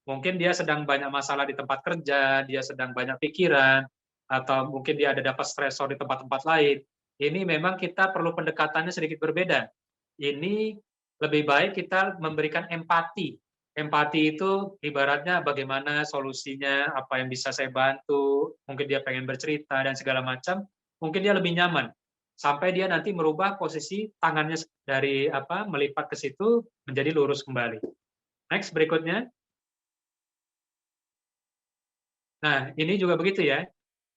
Mungkin dia sedang banyak masalah di tempat kerja, dia sedang banyak pikiran, atau mungkin dia ada dapat stresor di tempat-tempat lain. Ini memang kita perlu pendekatannya sedikit berbeda. Ini lebih baik kita memberikan empati. Empati itu ibaratnya bagaimana solusinya, apa yang bisa saya bantu, mungkin dia pengen bercerita dan segala macam, mungkin dia lebih nyaman. Sampai dia nanti merubah posisi tangannya dari melipat ke situ menjadi lurus kembali. Next, berikutnya. Nah, ini juga begitu ya.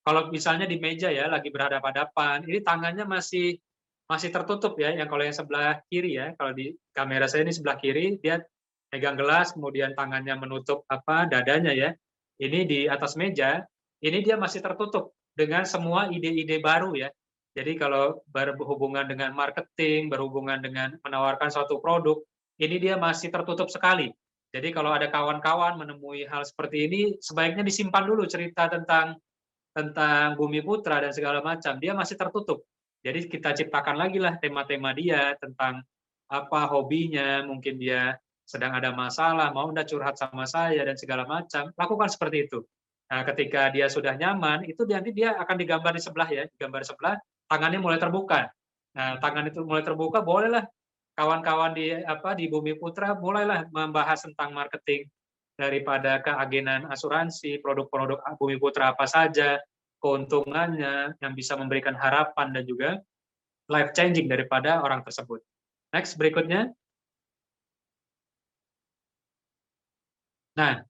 Kalau misalnya di meja ya, lagi berhadapan-hadapan, ini tangannya masih tertutup ya, yang kalau yang sebelah kiri ya, kalau di kamera saya ini sebelah kiri, dia pegang gelas, kemudian tangannya menutup dadanya ya. Ini di atas meja, ini dia masih tertutup dengan semua ide-ide baru ya. Jadi kalau berhubungan dengan marketing, berhubungan dengan menawarkan suatu produk, ini dia masih tertutup sekali. Jadi kalau ada kawan-kawan menemui hal seperti ini, sebaiknya disimpan dulu cerita tentang Bumi Putra dan segala macam. Dia masih tertutup. Jadi kita ciptakan lagi lah tema-tema dia tentang apa hobinya, mungkin dia sedang ada masalah, mau Anda curhat sama saya dan segala macam, lakukan seperti itu. Nah, ketika dia sudah nyaman, itu nanti dia akan digambar di sebelah ya, digambar sebelah, tangannya mulai terbuka. Nah, tangan itu mulai terbuka, bolehlah kawan-kawan di Bumi Putra mulailah membahas tentang marketing daripada keagenan asuransi, produk-produk Bumi Putra apa saja, keuntungannya yang bisa memberikan harapan dan juga life changing daripada orang tersebut. Next, berikutnya. Nah,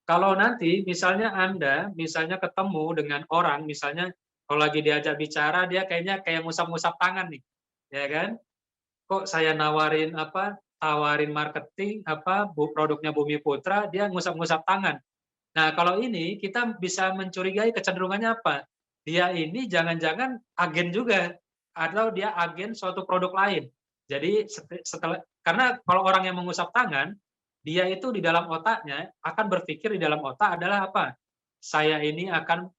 kalau nanti misalnya Anda ketemu dengan orang, misalnya kalau lagi diajak bicara, dia kayaknya kayak ngusap-ngusap tangan nih, ya kan? Kok saya tawarin marketing produknya Bumi Putra, dia ngusap-ngusap tangan. Nah, kalau ini kita bisa mencurigai kecenderungannya apa? Dia ini jangan-jangan agen juga, atau dia agen suatu produk lain. Jadi karena kalau orang yang mengusap tangan, dia itu di dalam otaknya akan berpikir di dalam otak adalah apa? Saya ini akan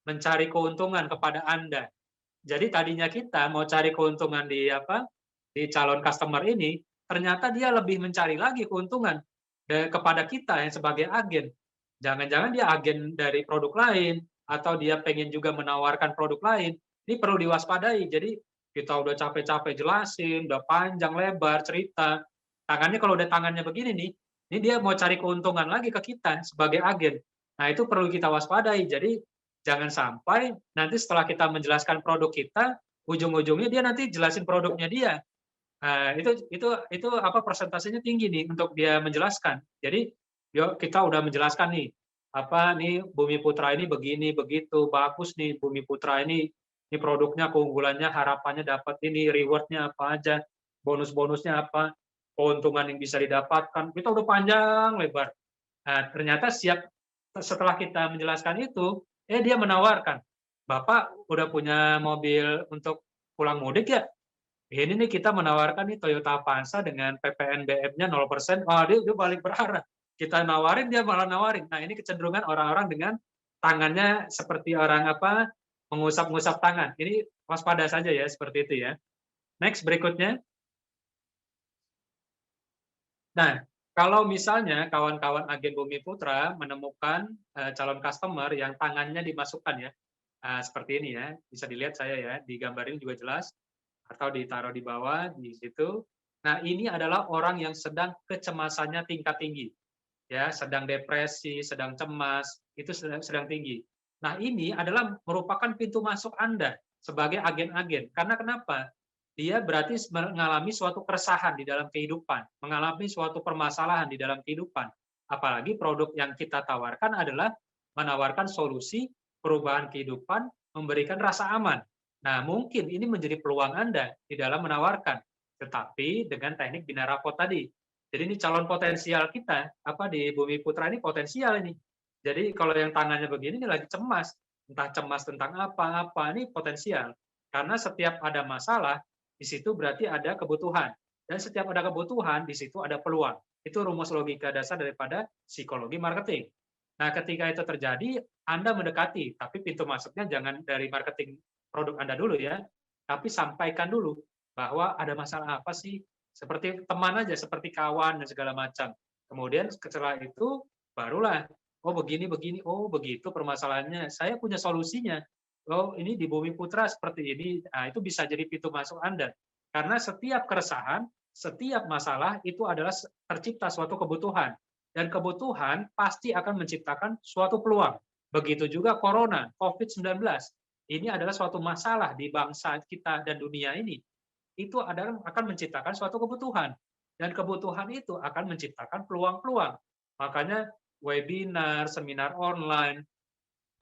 mencari keuntungan kepada Anda. Jadi tadinya kita mau cari keuntungan di calon customer ini, ternyata dia lebih mencari lagi keuntungan kepada kita yang sebagai agen. Jangan-jangan dia agen dari produk lain, atau dia pengen juga menawarkan produk lain. Ini perlu diwaspadai. Jadi kita udah capek-capek jelasin, udah panjang lebar cerita. Tangannya kalau udah tangannya begini nih, ini dia mau cari keuntungan lagi ke kita sebagai agen. Nah, itu perlu kita waspadai. Jadi jangan sampai nanti setelah kita menjelaskan produk kita, ujung-ujungnya dia nanti jelasin produknya dia. Nah, itu persentasenya tinggi nih untuk dia menjelaskan. Jadi, yuk kita udah menjelaskan nih, Bumi Putra ini begini begitu bagus nih, Bumi Putra ini produknya, keunggulannya, harapannya dapat ini, rewardnya apa aja, bonus-bonusnya apa, keuntungan yang bisa didapatkan. Kita udah panjang lebar. Nah, ternyata setelah kita menjelaskan itu, dia menawarkan, Bapak udah punya mobil untuk pulang mudik ya? Ini nih kita menawarkan nih Toyota Avanza dengan PPNBM-nya 0%. Dia balik berarah. Kita nawarin, dia malah nawarin. Nah, ini kecenderungan orang-orang dengan tangannya seperti orang mengusap-ngusap tangan. Ini waspada saja ya, seperti itu ya. Next, berikutnya. Nah, kalau misalnya kawan-kawan agen Bumi Putra menemukan calon customer yang tangannya dimasukkan ya, seperti ini ya, bisa dilihat saya ya, di gambar ini juga jelas, atau ditaruh di bawah, di situ. Nah, ini adalah orang yang sedang kecemasannya tingkat tinggi. Ya, sedang depresi, sedang cemas, itu sedang tinggi. Nah, ini adalah merupakan pintu masuk Anda sebagai agen-agen. Karena kenapa? Dia berarti mengalami suatu keresahan di dalam kehidupan, mengalami suatu permasalahan di dalam kehidupan. Apalagi produk yang kita tawarkan adalah menawarkan solusi perubahan kehidupan, memberikan rasa aman. Nah, mungkin ini menjadi peluang Anda di dalam menawarkan, tetapi dengan teknik bina rapot tadi. Jadi ini calon potensial kita di Bumi Putra ini potensial ini. Jadi kalau yang tangannya begini ini lagi cemas, entah cemas tentang apa-apa, ini potensial. Karena setiap ada masalah, di situ berarti ada kebutuhan. Dan setiap ada kebutuhan, di situ ada peluang. Itu rumus logika dasar daripada psikologi marketing. Nah, ketika itu terjadi, Anda mendekati, tapi pintu masuknya jangan dari marketing produk Anda dulu ya, tapi sampaikan dulu bahwa ada masalah apa sih, seperti teman aja, seperti kawan dan segala macam. Kemudian setelah itu barulah, oh begini, oh begitu permasalahannya, saya punya solusinya. Oh ini di Bumi Putra seperti ini, nah itu bisa jadi pintu masuk Anda. Karena setiap keresahan, setiap masalah itu adalah tercipta suatu kebutuhan. Dan kebutuhan pasti akan menciptakan suatu peluang. Begitu juga Corona, COVID-19. Ini adalah suatu masalah di bangsa kita dan dunia ini. Itu akan menciptakan suatu kebutuhan. Dan kebutuhan itu akan menciptakan peluang-peluang. Makanya webinar, seminar online,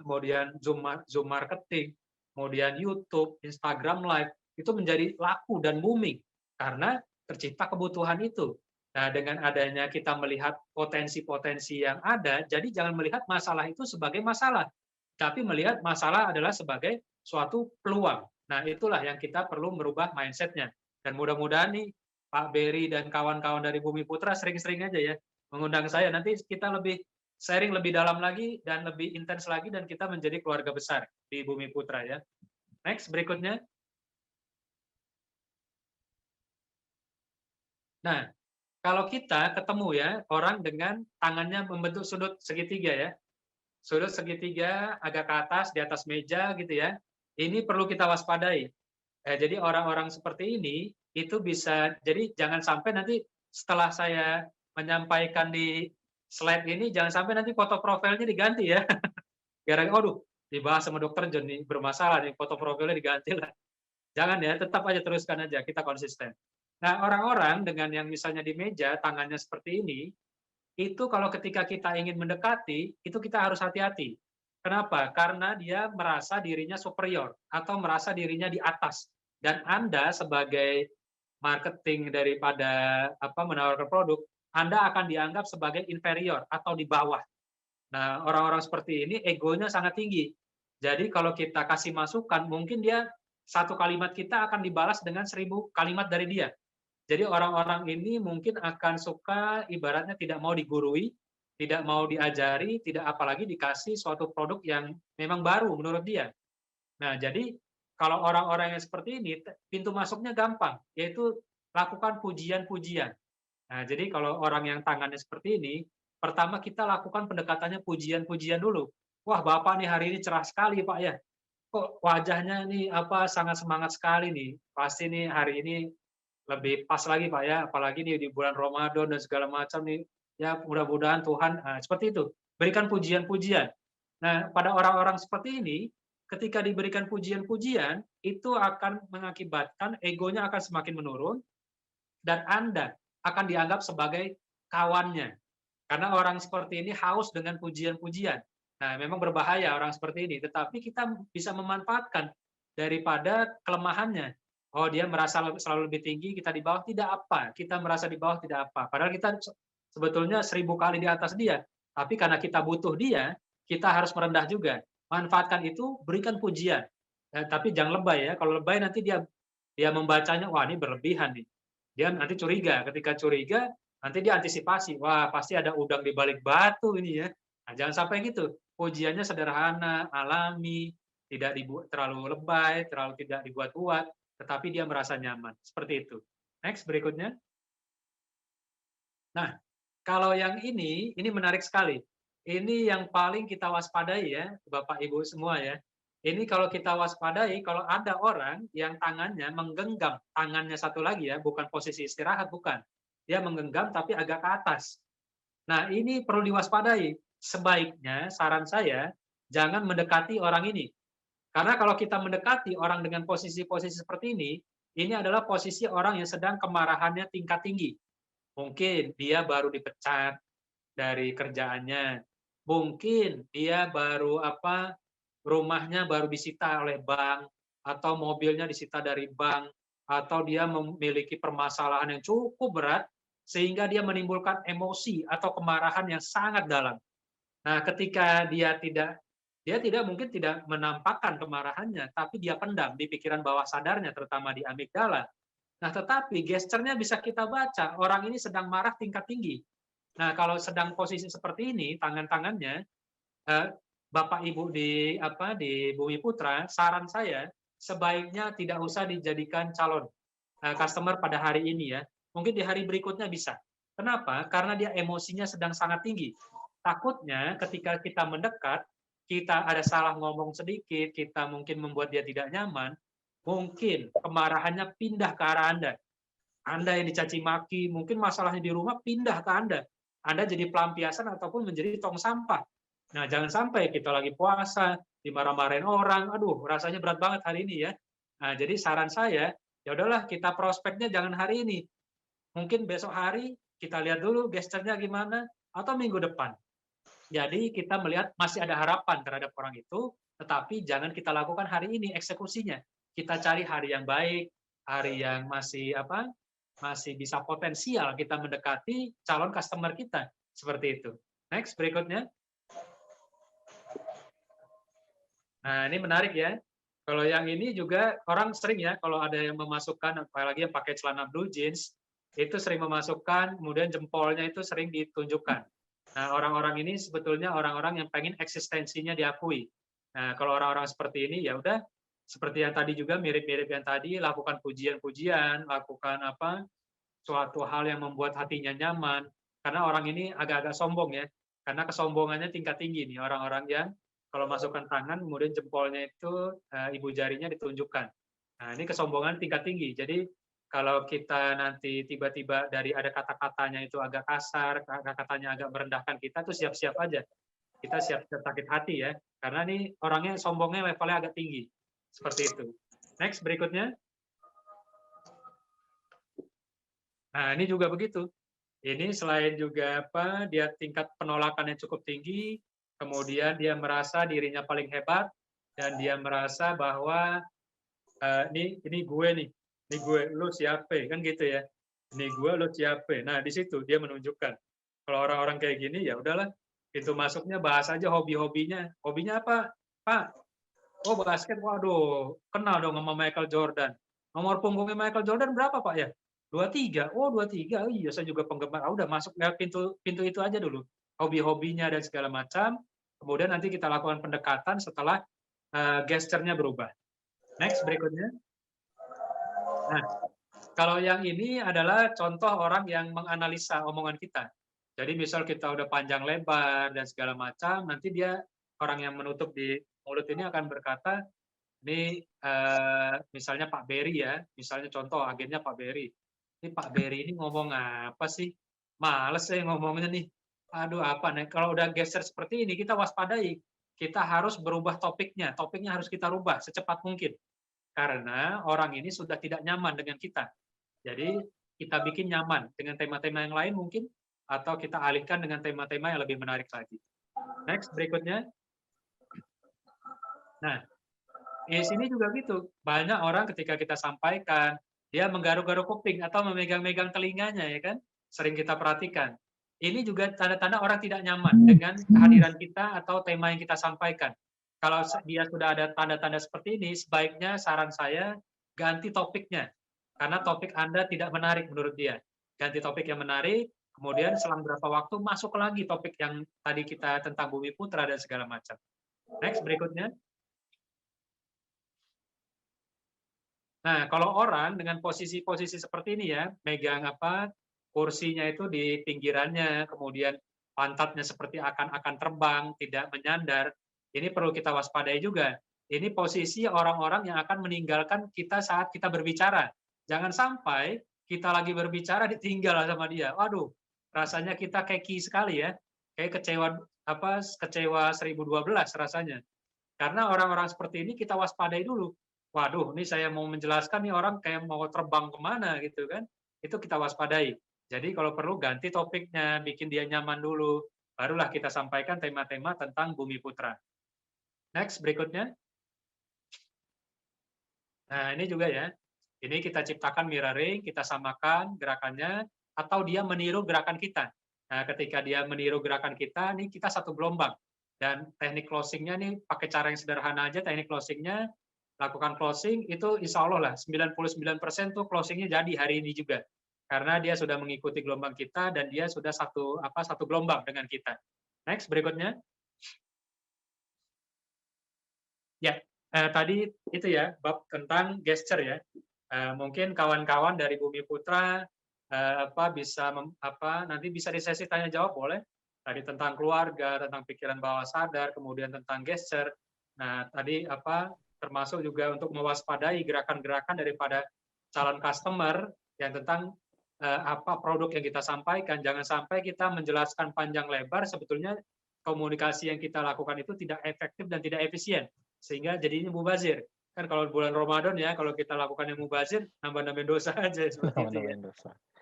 kemudian Zoom marketing, kemudian YouTube, Instagram Live, itu menjadi laku dan booming. Karena tercipta kebutuhan itu. Nah, dengan adanya kita melihat potensi-potensi yang ada, jadi jangan melihat masalah itu sebagai masalah, tapi melihat masalah adalah sebagai suatu peluang. Nah, itulah yang kita perlu merubah mindset-nya. Dan mudah-mudahan nih, Pak Berry dan kawan-kawan dari Bumi Putra sering-sering aja ya mengundang saya. Nanti kita lebih sharing lebih dalam lagi dan lebih intens lagi, dan kita menjadi keluarga besar di Bumi Putra ya. Next, berikutnya. Nah, kalau kita ketemu ya orang dengan tangannya membentuk sudut segitiga ya, sudut segitiga agak ke atas, di atas meja gitu ya, ini perlu kita waspadai. Jadi orang-orang seperti ini itu bisa, jadi jangan sampai nanti setelah saya menyampaikan di slide ini, jangan sampai nanti foto profilnya diganti ya. Gara-gara, aduh, dibahas sama dokter John nih, bermasalah nih, foto profilnya diganti lah. Jangan ya, tetap aja teruskan aja, kita konsisten. Nah, orang-orang dengan yang misalnya di meja, tangannya seperti ini, itu kalau ketika kita ingin mendekati, itu kita harus hati-hati. Kenapa? Karena dia merasa dirinya superior atau merasa dirinya di atas. Dan Anda sebagai marketing daripada menawarkan produk, Anda akan dianggap sebagai inferior atau di bawah. Nah, orang-orang seperti ini egonya sangat tinggi. Jadi kalau kita kasih masukan, mungkin dia satu kalimat kita akan dibalas dengan 1000 kalimat dari dia. Jadi orang-orang ini mungkin akan suka ibaratnya tidak mau digurui, tidak mau diajari, tidak apalagi dikasih suatu produk yang memang baru menurut dia. Nah, jadi kalau orang-orang yang seperti ini, pintu masuknya gampang, yaitu lakukan pujian-pujian. Nah, jadi kalau orang yang tangannya seperti ini, pertama kita lakukan pendekatannya pujian-pujian dulu. Wah, Bapak nih hari ini cerah sekali, Pak ya. Kok wajahnya nih sangat semangat sekali nih. Pasti nih hari ini lebih pas lagi Pak ya, apalagi nih di bulan Ramadan dan segala macam nih. Ya, mudah-mudahan Tuhan seperti itu. Berikan pujian-pujian. Nah, pada orang-orang seperti ini, ketika diberikan pujian-pujian, itu akan mengakibatkan egonya akan semakin menurun dan Anda akan dianggap sebagai kawannya. Karena orang seperti ini haus dengan pujian-pujian. Nah, memang berbahaya orang seperti ini, tetapi kita bisa memanfaatkan daripada kelemahannya. Oh, dia merasa selalu lebih tinggi, kita di bawah, tidak apa. Kita merasa di bawah, tidak apa. Padahal kita sebetulnya 1000 kali di atas dia. Tapi karena kita butuh dia, kita harus merendah juga. Manfaatkan itu, berikan pujian. Tapi jangan lebay ya. Kalau lebay nanti dia membacanya, wah ini berlebihan nih. Dia nanti curiga. Ketika curiga, nanti dia antisipasi. Wah, pasti ada udang di balik batu ini ya. Nah, jangan sampai gitu. Pujiannya sederhana, alami, tidak dibuat terlalu lebay, terlalu tidak dibuat-buat, tetapi dia merasa nyaman. Seperti itu. Next, berikutnya. Nah, kalau yang ini menarik sekali. Ini yang paling kita waspadai ya, Bapak Ibu semua ya. Ini kalau kita waspadai, kalau ada orang yang tangannya menggenggam, tangannya satu lagi ya, bukan posisi istirahat, bukan. Dia menggenggam tapi agak ke atas. Nah, ini perlu diwaspadai. Sebaiknya, saran saya, jangan mendekati orang ini. Karena kalau kita mendekati orang dengan posisi-posisi seperti ini adalah posisi orang yang sedang kemarahannya tingkat tinggi. Mungkin dia baru dipecat dari kerjaannya. Mungkin dia baru rumahnya baru disita oleh bank, atau mobilnya disita dari bank, atau dia memiliki permasalahan yang cukup berat, sehingga dia menimbulkan emosi atau kemarahan yang sangat dalam. Nah, ketika dia mungkin tidak menampakkan kemarahannya, tapi dia pendam di pikiran bawah sadarnya, terutama di amigdala. Nah, tetapi gesturnya bisa kita baca, orang ini sedang marah tingkat tinggi. Nah, kalau sedang posisi seperti ini, tangan-tangannya, Bapak Ibu di Bumi Putra, saran saya sebaiknya tidak usah dijadikan calon customer pada hari ini ya. Mungkin di hari berikutnya bisa. Kenapa? Karena dia emosinya sedang sangat tinggi. Takutnya ketika kita mendekat, kita ada salah ngomong sedikit, kita mungkin membuat dia tidak nyaman, mungkin kemarahannya pindah ke arah Anda. Anda yang dicaci maki, mungkin masalahnya di rumah pindah ke Anda. Anda jadi pelampiasan ataupun menjadi tong sampah. Nah, jangan sampai kita lagi puasa, dimarah-marahin orang, aduh rasanya berat banget hari ini ya. Nah, jadi saran saya, ya udahlah kita prospeknya jangan hari ini. Mungkin besok hari kita lihat dulu gesturnya gimana, atau minggu depan. Jadi kita melihat masih ada harapan terhadap orang itu, tetapi jangan kita lakukan hari ini eksekusinya. Kita cari hari yang baik, hari yang masih bisa potensial kita mendekati calon customer kita. Seperti itu. Next, berikutnya. Nah, ini menarik ya. Kalau yang ini juga orang sering ya, kalau ada yang memasukkan, apalagi yang pakai celana blue jeans, itu sering memasukkan, kemudian jempolnya itu sering ditunjukkan. Nah, orang-orang ini sebetulnya orang-orang yang pengen eksistensinya diakui. Nah, kalau orang-orang seperti ini, ya udah, seperti yang tadi juga, mirip-mirip yang tadi, lakukan pujian-pujian, lakukan suatu hal yang membuat hatinya nyaman. Karena orang ini agak-agak sombong ya, karena kesombongannya tingkat tinggi nih, orang-orang yang kalau masukkan tangan, kemudian jempolnya itu, ibu jarinya ditunjukkan. Nah, ini kesombongan tingkat tinggi. Jadi kalau kita nanti tiba-tiba dari ada kata-katanya itu agak kasar, kata-katanya agak merendahkan kita, tuh siap-siap aja. Kita siap-siap sakit hati ya. Karena ini orangnya sombongnya levelnya agak tinggi. Seperti itu. Next, berikutnya. Nah, ini juga begitu. Ini selain juga apa, dia tingkat penolakannya cukup tinggi, kemudian dia merasa dirinya paling hebat, dan dia merasa bahwa ini gue nih, ini gue, lu siapa, kan gitu ya. Ini gue, lu siapa. Nah, di situ dia menunjukkan. Kalau orang-orang kayak gini, ya udahlah, pintu masuknya bahas aja hobi-hobinya. Hobinya apa? Pak, oh basket, waduh, kenal dong sama Michael Jordan. Nomor punggungnya Michael Jordan berapa Pak ya? 23. Oh 23, oh iya saya juga penggemar. Ah, udah masuk lewat pintu itu aja dulu. Hobi-hobinya dan segala macam. Kemudian nanti kita lakukan pendekatan setelah gesturnya berubah. Next, berikutnya. Nah, kalau yang ini adalah contoh orang yang menganalisa omongan kita. Jadi misal kita udah panjang lebar dan segala macam, nanti dia orang yang menutup di mulut ini akan berkata, ini misalnya Pak Berry ya, misalnya contoh agennya Pak Berry. Ini Pak Berry ini ngomong apa sih? Males saya ngomongnya nih. Aduh apa nih? Kalau udah geser seperti ini kita waspadai. Kita harus berubah topiknya. Topiknya harus kita rubah secepat mungkin. Karena orang ini sudah tidak nyaman dengan kita. Jadi kita bikin nyaman dengan tema-tema yang lain mungkin, atau kita alihkan dengan tema-tema yang lebih menarik lagi. Next, berikutnya. Nah, di sini juga gitu. Banyak orang ketika kita sampaikan, dia menggaruk-garuk kuping atau memegang-megang telinganya, ya kan? Sering kita perhatikan. Ini juga tanda-tanda orang tidak nyaman dengan kehadiran kita atau tema yang kita sampaikan. Kalau dia sudah ada tanda-tanda seperti ini, sebaiknya saran saya ganti topiknya. Karena topik Anda tidak menarik menurut dia. Ganti topik yang menarik, kemudian selang berapa waktu masuk lagi topik yang tadi kita tentang Bumi Putra dan segala macam. Next, berikutnya. Nah, kalau orang dengan posisi-posisi seperti ini ya, megang apa, kursinya itu di pinggirannya, kemudian pantatnya seperti akan terbang, tidak menyandar, ini perlu kita waspadai juga. Ini posisi orang-orang yang akan meninggalkan kita saat kita berbicara. Jangan sampai kita lagi berbicara ditinggal sama dia. Waduh, rasanya kita keki sekali ya. Kayak kecewa 1012 rasanya. Karena orang-orang seperti ini kita waspadai dulu. Waduh, ini saya mau menjelaskan nih orang kayak mau terbang kemana gitu kan. Itu kita waspadai. Jadi kalau perlu ganti topiknya, bikin dia nyaman dulu. Barulah kita sampaikan tema-tema tentang Bumi Putra. Next, berikutnya. Nah, ini juga ya. Ini kita ciptakan mirroring, kita samakan gerakannya, atau dia meniru gerakan kita. Nah, ketika dia meniru gerakan kita, ini kita satu gelombang. Dan teknik closing-nya nih pakai cara yang sederhana aja, teknik closing-nya lakukan closing itu insya Allah lah 99% tuh closingnya jadi hari ini juga karena dia sudah mengikuti gelombang kita dan dia sudah satu gelombang dengan kita. Next, berikutnya. Ya, tadi itu ya bab tentang gesture ya. Mungkin kawan-kawan dari Bumi Putra nanti bisa di sesi tanya jawab boleh. Tadi tentang keluarga, tentang pikiran bawah sadar, kemudian tentang gesture. Nah, tadi termasuk juga untuk mewaspadai gerakan-gerakan daripada calon customer yang tentang produk yang kita sampaikan. Jangan sampai kita menjelaskan panjang lebar, sebetulnya komunikasi yang kita lakukan itu tidak efektif dan tidak efisien, sehingga jadinya mubazir. Kan kalau bulan Ramadan ya, kalau kita lakukan yang mubazir, nambah-nambah dosa aja seperti itu ya.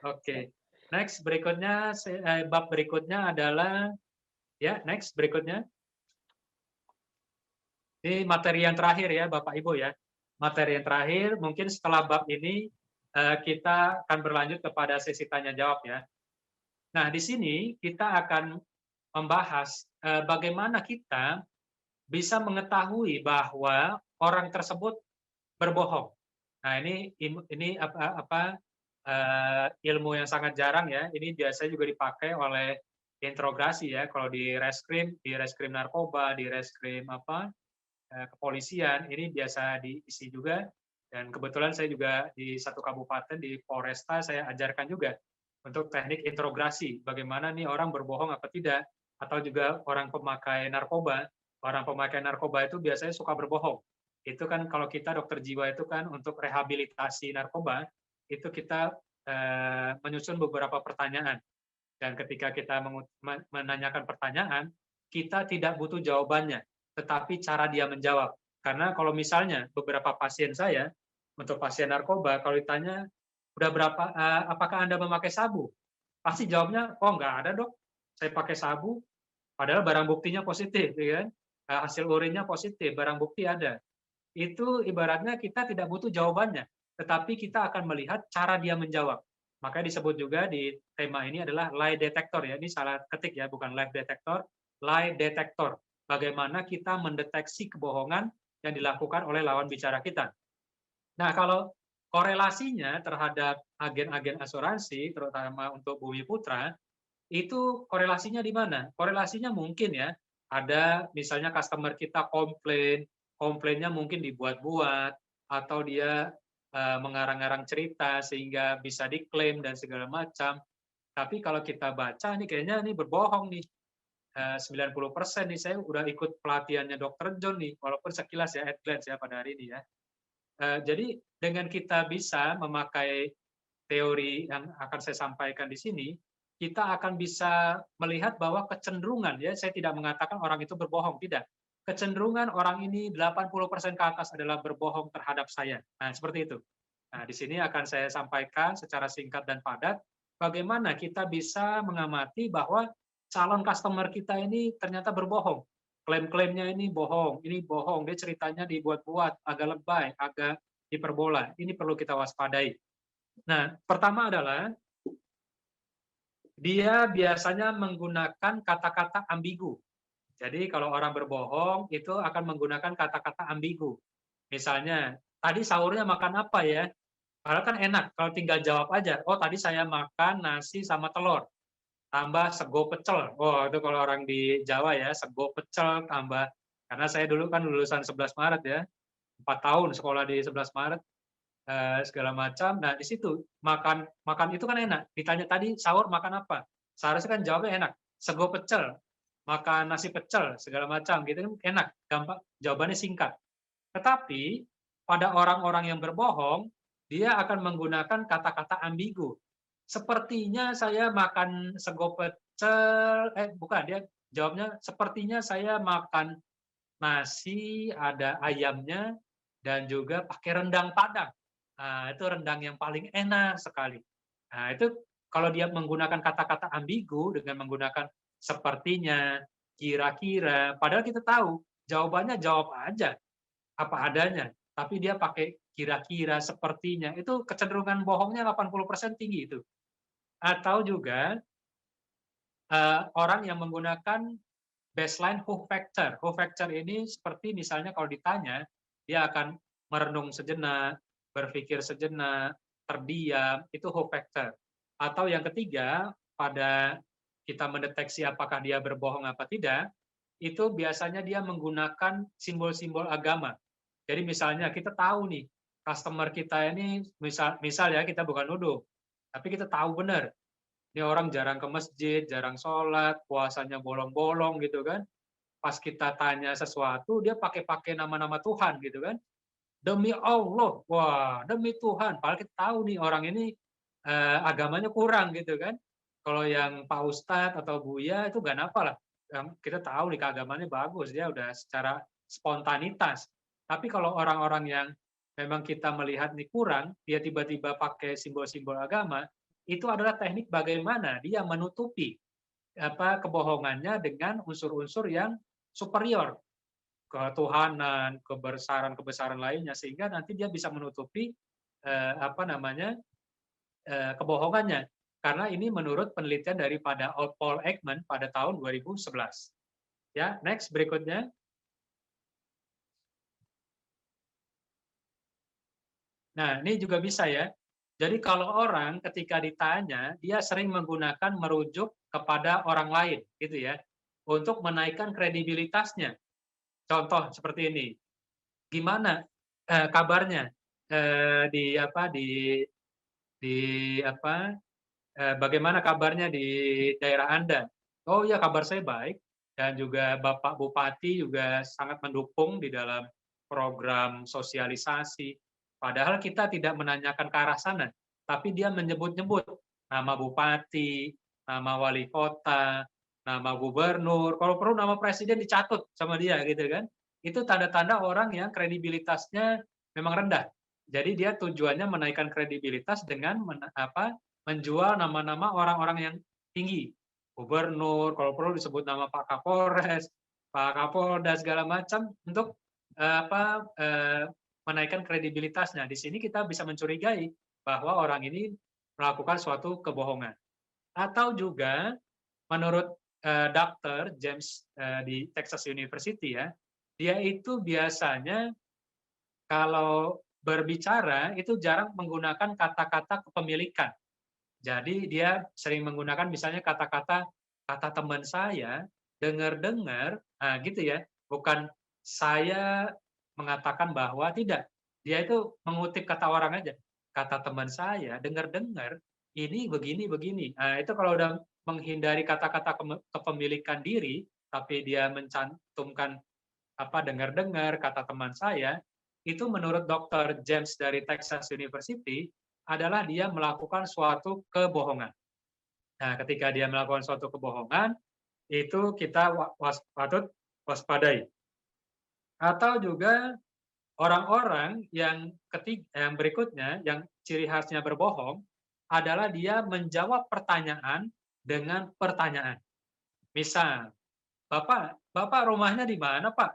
Oke. Next, berikutnya, bab berikutnya adalah, ya, next, berikutnya. Ini materi yang terakhir ya, Bapak Ibu ya. Materi yang terakhir, mungkin setelah bab ini kita akan berlanjut kepada sesi tanya jawab ya. Nah, di sini kita akan membahas bagaimana kita bisa mengetahui bahwa orang tersebut berbohong. Nah, ini ilmu yang sangat jarang ya. Ini biasanya juga dipakai oleh interogasi ya. Kalau di reskrim narkoba, di reskrim kepolisian, ini biasa diisi juga. Dan kebetulan saya juga di satu kabupaten di Polresta saya ajarkan juga untuk teknik interogasi, bagaimana nih orang berbohong apa tidak, atau juga orang pemakai narkoba. Orang pemakai narkoba itu biasanya suka berbohong. Itu kan kalau kita dokter jiwa itu kan untuk rehabilitasi narkoba, itu kita menyusun beberapa pertanyaan. Dan ketika kita menanyakan pertanyaan, kita tidak butuh jawabannya, tetapi cara dia menjawab. Karena kalau misalnya beberapa pasien saya, untuk pasien narkoba, kalau ditanya, udah berapa, apakah Anda memakai sabu? Pasti jawabnya, oh nggak ada dok, saya pakai sabu, padahal barang buktinya positif, ya kan? Hasil urinnya positif, barang bukti ada. Itu ibaratnya kita tidak butuh jawabannya, tetapi kita akan melihat cara dia menjawab. Makanya disebut juga di tema ini adalah lie detector ya. Ini salah ketik ya, bukan lie detector, lie detector. Bagaimana kita mendeteksi kebohongan yang dilakukan oleh lawan bicara kita. Nah, kalau korelasinya terhadap agen-agen asuransi, terutama untuk Bumi Putra, itu korelasinya di mana? Korelasinya mungkin ya, ada misalnya customer kita komplainnya mungkin dibuat-buat, atau dia mengarang-arang cerita sehingga bisa diklaim dan segala macam. Tapi kalau kita baca, ini kayaknya ini berbohong nih. 90% nih, saya udah ikut pelatihannya Dr. John nih, walaupun sekilas ya, at glance ya pada hari ini ya. Jadi dengan kita bisa memakai teori yang akan saya sampaikan di sini, kita akan bisa melihat bahwa kecenderungan, ya saya tidak mengatakan orang itu berbohong, tidak. Kecenderungan orang ini 80% ke atas adalah berbohong terhadap saya. Nah, seperti itu. Nah, di sini akan saya sampaikan secara singkat dan padat, bagaimana kita bisa mengamati bahwa calon customer kita ini ternyata berbohong. Klaim-klaimnya ini bohong, dia ceritanya dibuat-buat, agak lebay, agak hiperbola. Ini perlu kita waspadai. Nah, pertama adalah dia biasanya menggunakan kata-kata ambigu. Jadi kalau orang berbohong itu akan menggunakan kata-kata ambigu. Misalnya, tadi sahurnya makan apa ya? Padahal kan enak, kalau tinggal jawab aja, oh tadi saya makan nasi sama telur, tambah sego pecel. Oh itu kalau orang di Jawa ya, sego pecel tambah, karena saya dulu kan lulusan 11 Maret ya, 4 tahun sekolah di 11 Maret, segala macam. Nah di situ makan itu kan enak. Ditanya tadi sahur makan apa? Seharusnya kan jawabnya enak. Sego pecel, makan nasi pecel, segala macam gitu kan enak, gampang. Jawabannya singkat. Tetapi pada orang-orang yang berbohong, dia akan menggunakan kata-kata ambigu. Sepertinya saya makan sego pecel, bukan, dia jawabnya sepertinya saya makan nasi, ada ayamnya, dan juga pakai rendang Padang. Nah, itu rendang yang paling enak sekali. Nah, itu kalau dia menggunakan kata-kata ambigu dengan menggunakan sepertinya, kira-kira, padahal kita tahu jawabannya jawab aja apa adanya, tapi dia pakai kira-kira, sepertinya, itu kecenderungan bohongnya 80% tinggi itu. Atau juga orang yang menggunakan baseline who factor. Who factor ini seperti misalnya kalau ditanya, dia akan merenung sejenak, berpikir sejenak, terdiam, itu who factor. Atau yang ketiga, pada kita mendeteksi apakah dia berbohong apa tidak, itu biasanya dia menggunakan simbol-simbol agama. Jadi misalnya kita tahu nih, customer kita ini, misal ya, kita bukan nuduh, tapi kita tahu benar, ini orang jarang ke masjid, jarang sholat, puasanya bolong-bolong gitu kan. Pas kita tanya sesuatu, dia pakai nama-nama Tuhan gitu kan. Demi Allah, wah demi Tuhan. Padahal kita tahu nih orang ini agamanya kurang gitu kan. Kalau yang Pak Ustadz atau Buya itu gak apa lah. Kita tahu nih keagamannya bagus, dia udah secara spontanitas. Tapi kalau orang-orang yang memang kita melihat nih kurang, dia tiba-tiba pakai simbol-simbol agama, itu adalah teknik bagaimana dia menutupi kebohongannya dengan unsur-unsur yang superior, ketuhanan, kebesaran lainnya, sehingga nanti dia bisa menutupi kebohongannya. Karena ini menurut penelitian daripada Paul Ekman pada tahun 2011. Ya, next berikutnya. Nah, ini juga bisa ya. Jadi kalau orang ketika ditanya, dia sering menggunakan merujuk kepada orang lain, gitu ya, untuk menaikkan kredibilitasnya. Contoh seperti ini, gimana kabarnya bagaimana kabarnya di daerah Anda? Oh ya, kabar saya baik, dan juga Bapak Bupati juga sangat mendukung di dalam program sosialisasi. Padahal kita tidak menanyakan ke arah sana, tapi dia menyebut-nyebut nama bupati, nama wali kota, nama gubernur, kalau perlu nama presiden dicatut sama dia gitu kan. Itu tanda-tanda orang yang kredibilitasnya memang rendah. Jadi dia tujuannya menaikkan kredibilitas dengan menjual nama-nama orang-orang yang tinggi. Gubernur, kalau perlu disebut nama Pak Kapolres, Pak Kapolda segala macam untuk menaikkan kredibilitasnya. Di sini kita bisa mencurigai bahwa orang ini melakukan suatu kebohongan. Atau juga menurut Dr. James di Texas University ya, dia itu biasanya kalau berbicara itu jarang menggunakan kata-kata kepemilikan. Jadi dia sering menggunakan misalnya kata-kata kata teman saya, dengar-dengar, gitu ya. Bukan saya mengatakan bahwa tidak. Dia itu mengutip kata orang aja. Kata teman saya, dengar-dengar, ini begini-begini. Nah, itu kalau udah menghindari kata-kata kepemilikan diri, tapi dia mencantumkan dengar-dengar, kata teman saya, itu menurut Dr. James dari Texas University adalah dia melakukan suatu kebohongan. Nah, ketika dia melakukan suatu kebohongan, itu kita patut waspadai. Atau juga orang-orang yang berikutnya, yang ciri khasnya berbohong, adalah dia menjawab pertanyaan dengan pertanyaan. Misal, Bapak rumahnya di mana, Pak?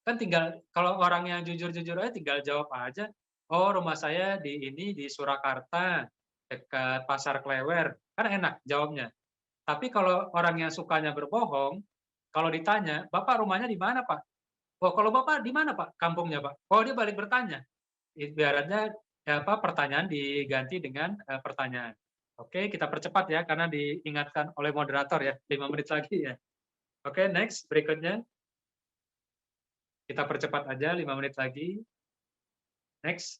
Kan tinggal, kalau orang yang jujur-jujur aja tinggal jawab aja, oh rumah saya di Surakarta, dekat Pasar Klewer, kan enak jawabnya. Tapi kalau orang yang sukanya berbohong, kalau ditanya, Bapak rumahnya di mana, Pak? Oh, kalau Bapak di mana, Pak? Kampungnya, Pak? Oh, dia balik bertanya. Ibaratnya pertanyaan diganti dengan pertanyaan. Oke, kita percepat ya, karena diingatkan oleh moderator ya, 5 menit lagi ya. Oke, next, berikutnya. Kita percepat aja, 5 menit lagi. Next.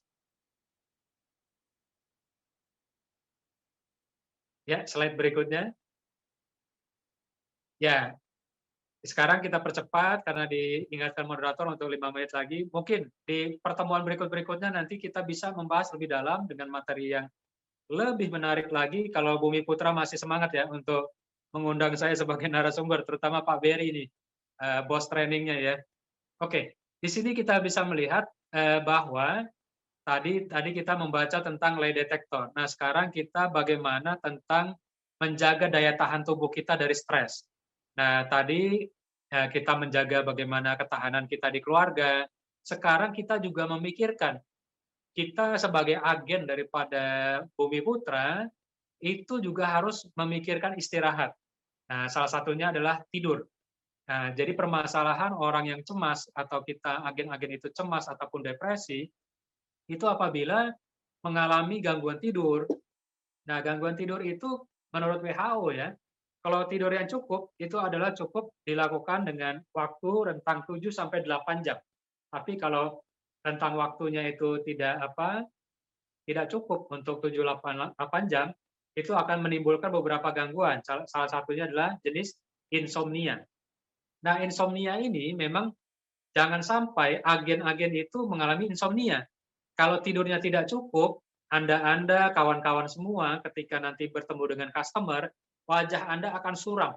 Ya, slide berikutnya. Ya, sekarang kita percepat karena diingatkan moderator untuk 5 menit lagi. Mungkin di pertemuan berikut-berikutnya nanti kita bisa membahas lebih dalam dengan materi yang lebih menarik lagi kalau Bumi Putra masih semangat ya untuk mengundang saya sebagai narasumber, terutama Pak Berry ini, bos trainingnya ya. Oke, di sini kita bisa melihat bahwa tadi kita membaca tentang lie detector. Nah, sekarang kita bagaimana tentang menjaga daya tahan tubuh kita dari stres. Nah, tadi kita menjaga bagaimana ketahanan kita di keluarga. Sekarang kita juga memikirkan kita sebagai agen daripada Bumi Putra itu juga harus memikirkan istirahat. Nah, salah satunya adalah tidur. Nah, jadi permasalahan orang yang cemas atau kita agen-agen itu cemas ataupun depresi itu apabila mengalami gangguan tidur. Nah, gangguan tidur itu menurut WHO ya, kalau tidur yang cukup itu adalah cukup dilakukan dengan waktu rentang 7 sampai 8 jam. Tapi kalau rentang waktunya itu tidak cukup untuk 7-8 jam, itu akan menimbulkan beberapa gangguan. Salah satunya adalah jenis insomnia. Nah, insomnia ini memang jangan sampai agen-agen itu mengalami insomnia. Kalau tidurnya tidak cukup, Anda, kawan-kawan semua, ketika nanti bertemu dengan customer, wajah Anda akan suram.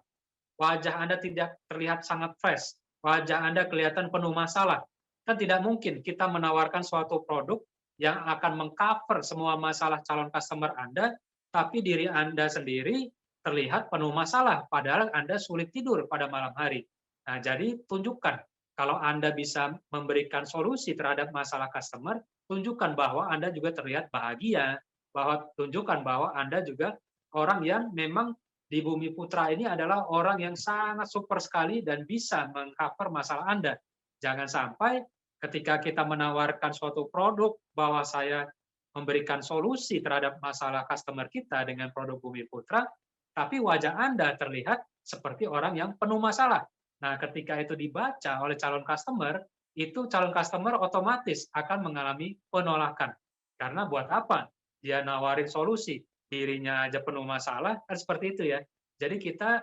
Wajah Anda tidak terlihat sangat fresh. Wajah Anda kelihatan penuh masalah. Kan tidak mungkin kita menawarkan suatu produk yang akan mengcover semua masalah calon customer Anda, tapi diri Anda sendiri terlihat penuh masalah, padahal Anda sulit tidur pada malam hari. Nah, jadi tunjukkan kalau Anda bisa memberikan solusi terhadap masalah customer, tunjukkan bahwa Anda juga terlihat bahagia, bahwa tunjukkan bahwa Anda juga orang yang memang di Bumi Putra ini adalah orang yang sangat super sekali dan bisa mengcover masalah Anda. Jangan sampai ketika kita menawarkan suatu produk bahwa saya memberikan solusi terhadap masalah customer kita dengan produk Bumi Putra, tapi wajah Anda terlihat seperti orang yang penuh masalah. Nah, ketika itu dibaca oleh calon customer, itu calon customer otomatis akan mengalami penolakan. Karena buat apa? Dia nawarin solusi, dirinya aja penuh masalah, kan seperti itu ya. Jadi kita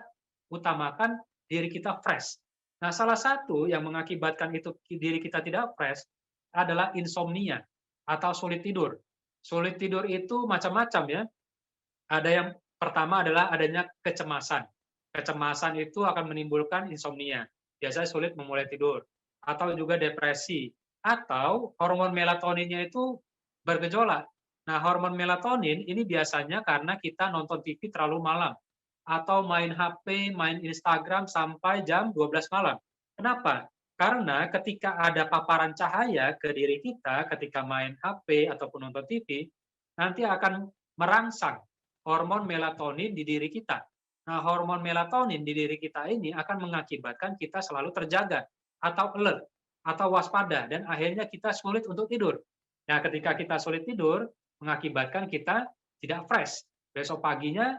utamakan diri kita fresh. Nah, salah satu yang mengakibatkan itu diri kita tidak fresh adalah insomnia atau sulit tidur. Sulit tidur itu macam-macam ya. Ada yang pertama adalah adanya kecemasan. Kecemasan itu akan menimbulkan insomnia. Biasanya sulit memulai tidur. Atau juga depresi. Atau hormon melatoninnya itu bergejolak. Nah, hormon melatonin ini biasanya karena kita nonton TV terlalu malam. Atau main HP, main Instagram sampai jam 12 malam. Kenapa? Karena ketika ada paparan cahaya ke diri kita, ketika main HP ataupun nonton TV, nanti akan merangsang hormon melatonin di diri kita. Nah, hormon melatonin di diri kita ini akan mengakibatkan kita selalu terjaga atau alert atau waspada dan akhirnya kita sulit untuk tidur. Nah, ketika kita sulit tidur mengakibatkan kita tidak fresh. Besok paginya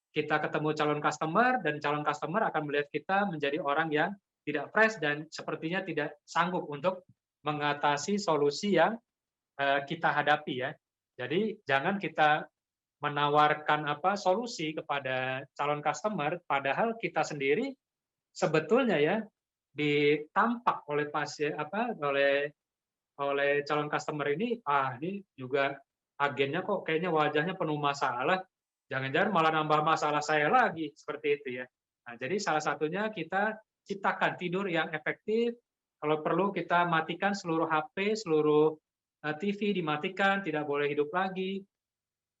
kita ketemu calon customer dan calon customer akan melihat kita menjadi orang yang tidak fresh dan sepertinya tidak sanggup untuk mengatasi solusi yang kita hadapi ya. Jadi jangan kita menawarkan solusi kepada calon customer padahal kita sendiri sebetulnya ya ditampak oleh pasien oleh calon customer ini ini juga agennya kok kayaknya wajahnya penuh masalah, jangan-jangan malah nambah masalah saya lagi seperti itu ya. Nah, jadi salah satunya kita ciptakan tidur yang efektif. Kalau perlu kita matikan seluruh HP, seluruh TV dimatikan, tidak boleh hidup lagi.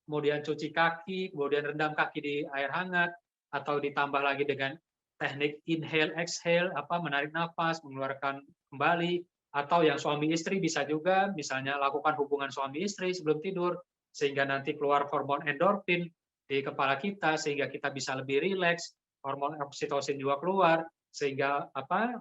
Kemudian cuci kaki, kemudian rendam kaki di air hangat, atau ditambah lagi dengan teknik inhale, exhale, menarik nafas, mengeluarkan kembali, atau yang suami istri bisa juga, misalnya lakukan hubungan suami istri sebelum tidur, sehingga nanti keluar hormon endorfin di kepala kita, sehingga kita bisa lebih rileks, hormon oksitosin juga keluar, sehingga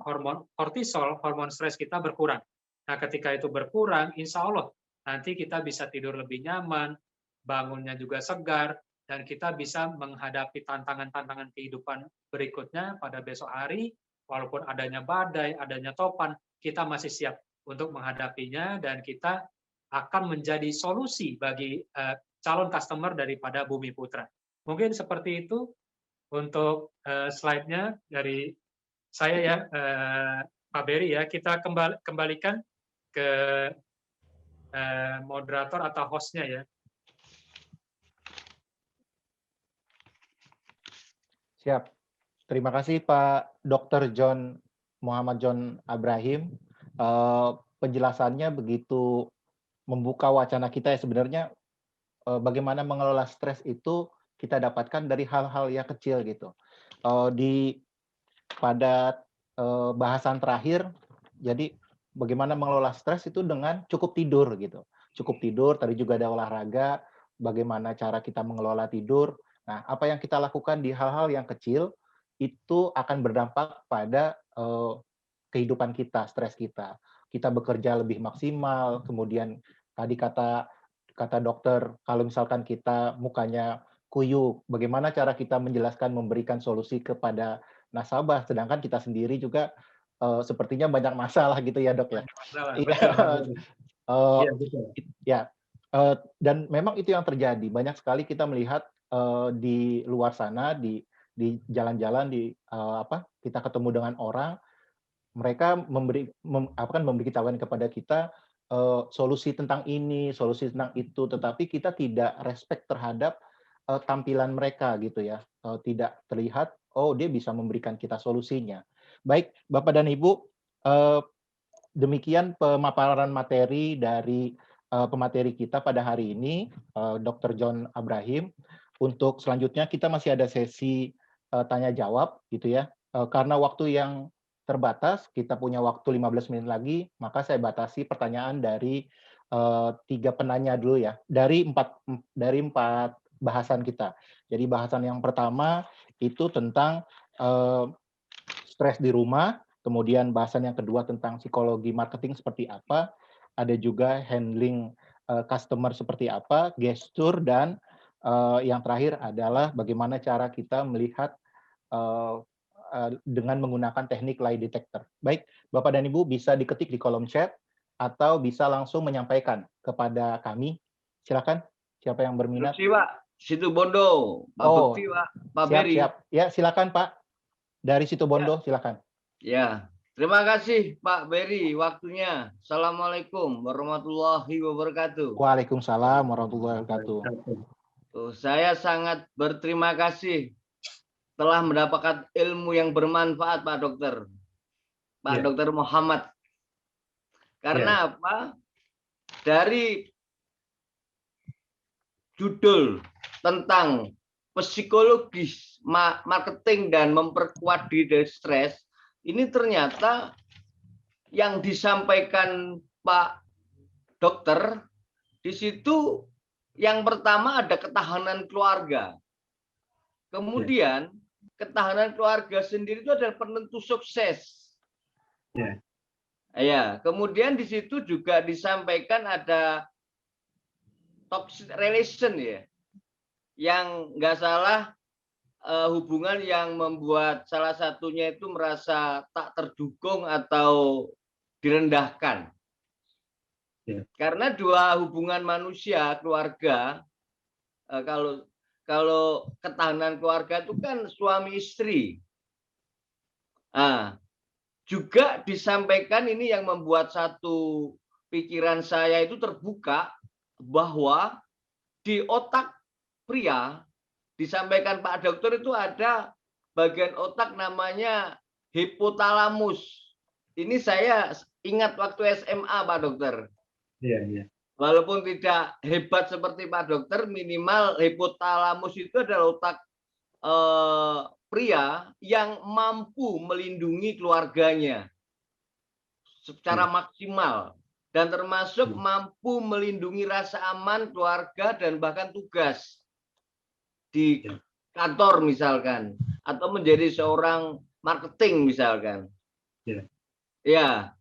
hormon kortisol, hormon stres kita berkurang. Nah, ketika itu berkurang, insya Allah nanti kita bisa tidur lebih nyaman, bangunnya juga segar, dan kita bisa menghadapi tantangan-tantangan kehidupan berikutnya pada besok hari, walaupun adanya badai, adanya topan, kita masih siap untuk menghadapinya, dan kita akan menjadi solusi bagi calon customer daripada Bumi Putra. Mungkin seperti itu untuk slide-nya dari saya ya, Pak Beri ya. Kita kembalikan ke moderator atau host-nya ya. Siap. Terima kasih Pak Dr. John Muhammad John Abrahim. Penjelasannya begitu membuka wacana kita ya, sebenarnya bagaimana mengelola stres itu kita dapatkan dari hal-hal yang kecil gitu. Pada bahasan terakhir, jadi bagaimana mengelola stres itu dengan cukup tidur gitu. Cukup tidur, tadi juga ada olahraga, bagaimana cara kita mengelola tidur. Nah, apa yang kita lakukan di hal-hal yang kecil itu akan berdampak pada kehidupan kita, stres kita. Kita bekerja lebih maksimal, kemudian tadi kata dokter, kalau misalkan kita mukanya kuyuk, bagaimana cara kita menjelaskan, memberikan solusi kepada nasabah, sedangkan kita sendiri juga sepertinya banyak masalah gitu ya dok ya. Ya, dan memang itu yang terjadi. Banyak sekali kita melihat di luar sana, di jalan-jalan, kita ketemu dengan orang, mereka akan memberitahukan kepada kita solusi tentang ini, solusi tentang itu, tetapi kita tidak respect terhadap tampilan mereka gitu ya, tidak terlihat, oh dia bisa memberikan kita solusinya. Baik, Bapak dan Ibu, demikian pemaparan materi dari pemateri kita pada hari ini, Dr. John Abrahim. Untuk selanjutnya kita masih ada sesi tanya jawab gitu ya. Karena waktu yang terbatas, kita punya waktu 15 menit lagi, maka saya batasi pertanyaan dari 3 penanya dulu ya. Dari empat bahasan kita. Jadi bahasan yang pertama itu tentang stres di rumah, kemudian bahasan yang kedua tentang psikologi marketing seperti apa, ada juga handling customer seperti apa, gestur, dan yang terakhir adalah bagaimana cara kita melihat dengan menggunakan teknik lie detector. Baik, Bapak dan Ibu bisa diketik di kolom chat atau bisa langsung menyampaikan kepada kami. Silakan, siapa yang berminat? Situ Bondo, Pak Bekti, Pak Beri. Siap. Ya, silakan Pak. Dari Situ Bondo, silakan. Ya, terima kasih Pak Beri waktunya. Assalamualaikum warahmatullahi wabarakatuh. Waalaikumsalam warahmatullahi wabarakatuh. Saya sangat berterima kasih telah mendapatkan ilmu yang bermanfaat Pak Dokter. Pak Ya. Dokter Muhammad. Karena apa? Dari judul tentang psikologis marketing dan memperkuat diri dari stres, ini ternyata yang disampaikan Pak Dokter di situ yang pertama ada ketahanan keluarga. Kemudian ketahanan keluarga sendiri itu adalah penentu sukses. Ya. Ya, kemudian di situ juga disampaikan ada toxic relation ya, yang nggak salah hubungan yang membuat salah satunya itu merasa tak terdukung atau direndahkan. Ya. Karena dua hubungan manusia, keluarga, kalau ketahanan keluarga itu kan suami istri. Nah, juga disampaikan ini yang membuat satu pikiran saya itu terbuka bahwa di otak pria disampaikan Pak Dokter itu ada bagian otak namanya hipotalamus. Ini saya ingat waktu SMA Pak Dokter. Iya, iya. Walaupun tidak hebat seperti Pak Dokter, minimal hipotalamus itu adalah otak pria yang mampu melindungi keluarganya secara maksimal dan termasuk mampu melindungi rasa aman keluarga dan bahkan tugas di kantor misalkan atau menjadi seorang marketing misalkan. Ya.